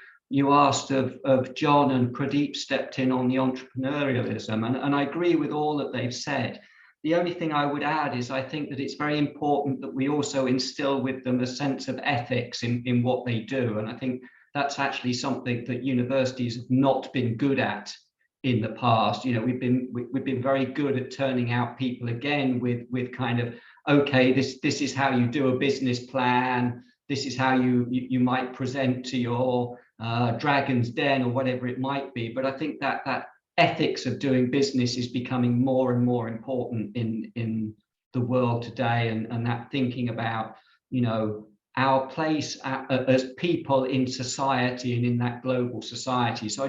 asked of John, and Pradeep stepped in on the entrepreneurialism, and I agree with all that they've said. The only thing I would add is I think that it's very important that we also instill with them a sense of ethics in what they do. And I think that's actually something that universities have not been good at in the past. We've been very good at turning out people again with kind of, okay, this is how you do a business plan. This is how you might present to your Dragon's Den or whatever it might be. But I think that ethics of doing business is becoming more and more important in the world today, and that thinking about our place as people in society and in that global society. So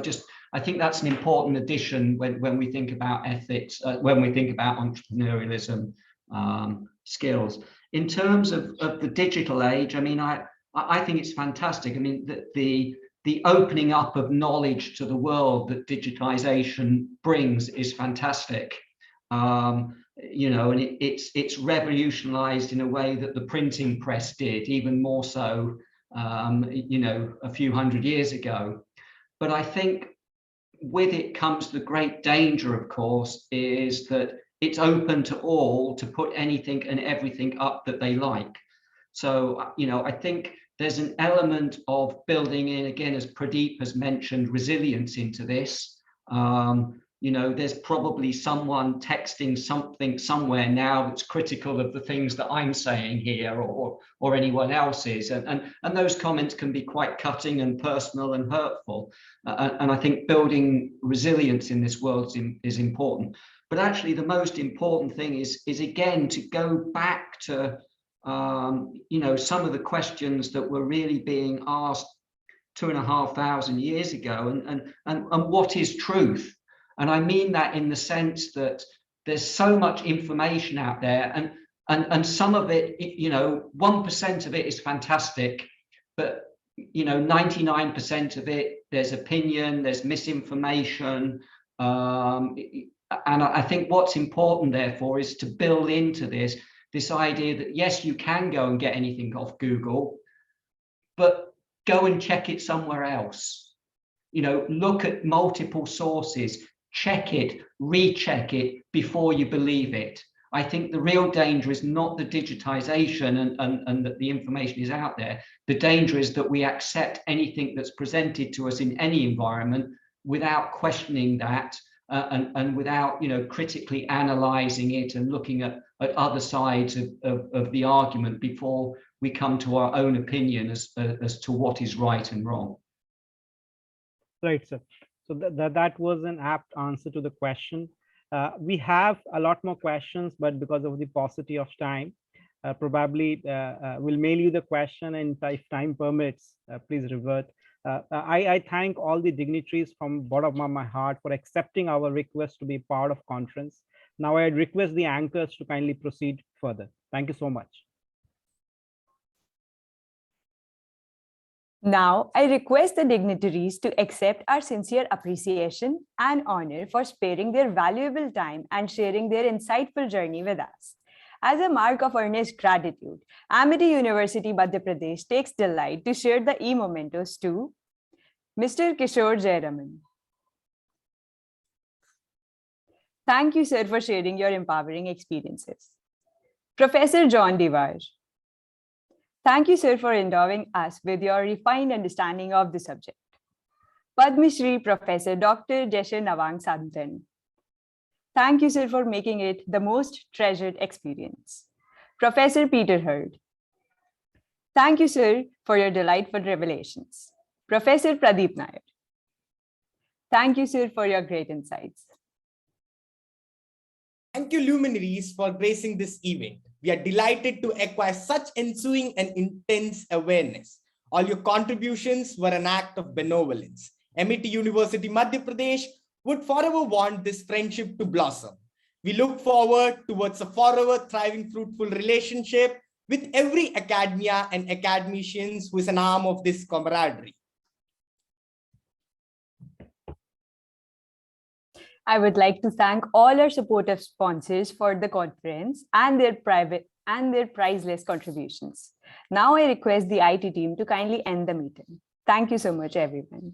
I think that's an important addition when we think about ethics, when we think about entrepreneurialism skills. In terms of the digital age, I mean, I think it's fantastic. I mean, the opening up of knowledge to the world that digitization brings is fantastic. You know, and it's revolutionized in a way that the printing press did, even more so, you know, a few hundred years ago. But I think with it comes the great danger, of course, is that it's open to all to put anything and everything up that they like. So, you know, I think there's an element of building in, again, as Pradeep has mentioned, resilience into this. You know, there's probably someone texting something somewhere now that's critical of the things that I'm saying here or anyone else is. And those comments can be quite cutting and personal and hurtful. And I think building resilience in this world is important. But actually, the most important thing is again, to go back to, you know, some of the questions that were really being asked 2,500 years ago, and what is truth? And I mean that in the sense that there's so much information out there, and some of it, you know, 1% of it is fantastic, but you know, 99% of it, there's opinion, there's misinformation, and I think what's important, therefore, is to build into this idea that yes, you can go and get anything off Google, but go and check it somewhere else. You know, look at multiple sources, check it, recheck it before you believe it. I think the real danger is not the digitization and that the information is out there. The danger is that we accept anything that's presented to us in any environment without questioning that and without, you know, critically analyzing it and looking at other sides of the argument before we come to our own opinion as to what is right and wrong. Right, sir. So that was an apt answer to the question. We have a lot more questions, but because of the paucity of time, probably we'll mail you the question, and if time permits, please revert. I thank all the dignitaries from bottom of my heart for accepting our request to be part of conference. Now I request the anchors to kindly proceed further. Thank you so much. Now, I request the dignitaries to accept our sincere appreciation and honor for sparing their valuable time and sharing their insightful journey with us. As a mark of earnest gratitude, Amity University, Madhya Pradesh takes delight to share the e-mementos to Mr. Kishore Jayaraman. Thank you, sir, for sharing your empowering experiences. Professor John Devar. Thank you, sir, for endowing us with your refined understanding of the subject. Padma Shri Professor Dr. Jesher Nawang Santan. Thank you, sir, for making it the most treasured experience. Professor Peter Hurd. Thank you, sir, for your delightful revelations. Professor Pradeep Nair. Thank you, sir, for your great insights. Thank you, luminaries, for gracing this event. We are delighted to acquire such ensuing and intense awareness. All your contributions were an act of benevolence. Amity University, Madhya Pradesh would forever want this friendship to blossom. We look forward towards a forever thriving, fruitful relationship with every academia and academicians who is an arm of this camaraderie. I would like to thank all our supportive sponsors for the conference and their priceless contributions. Now I request the IT team to kindly end the meeting. Thank you so much, everyone.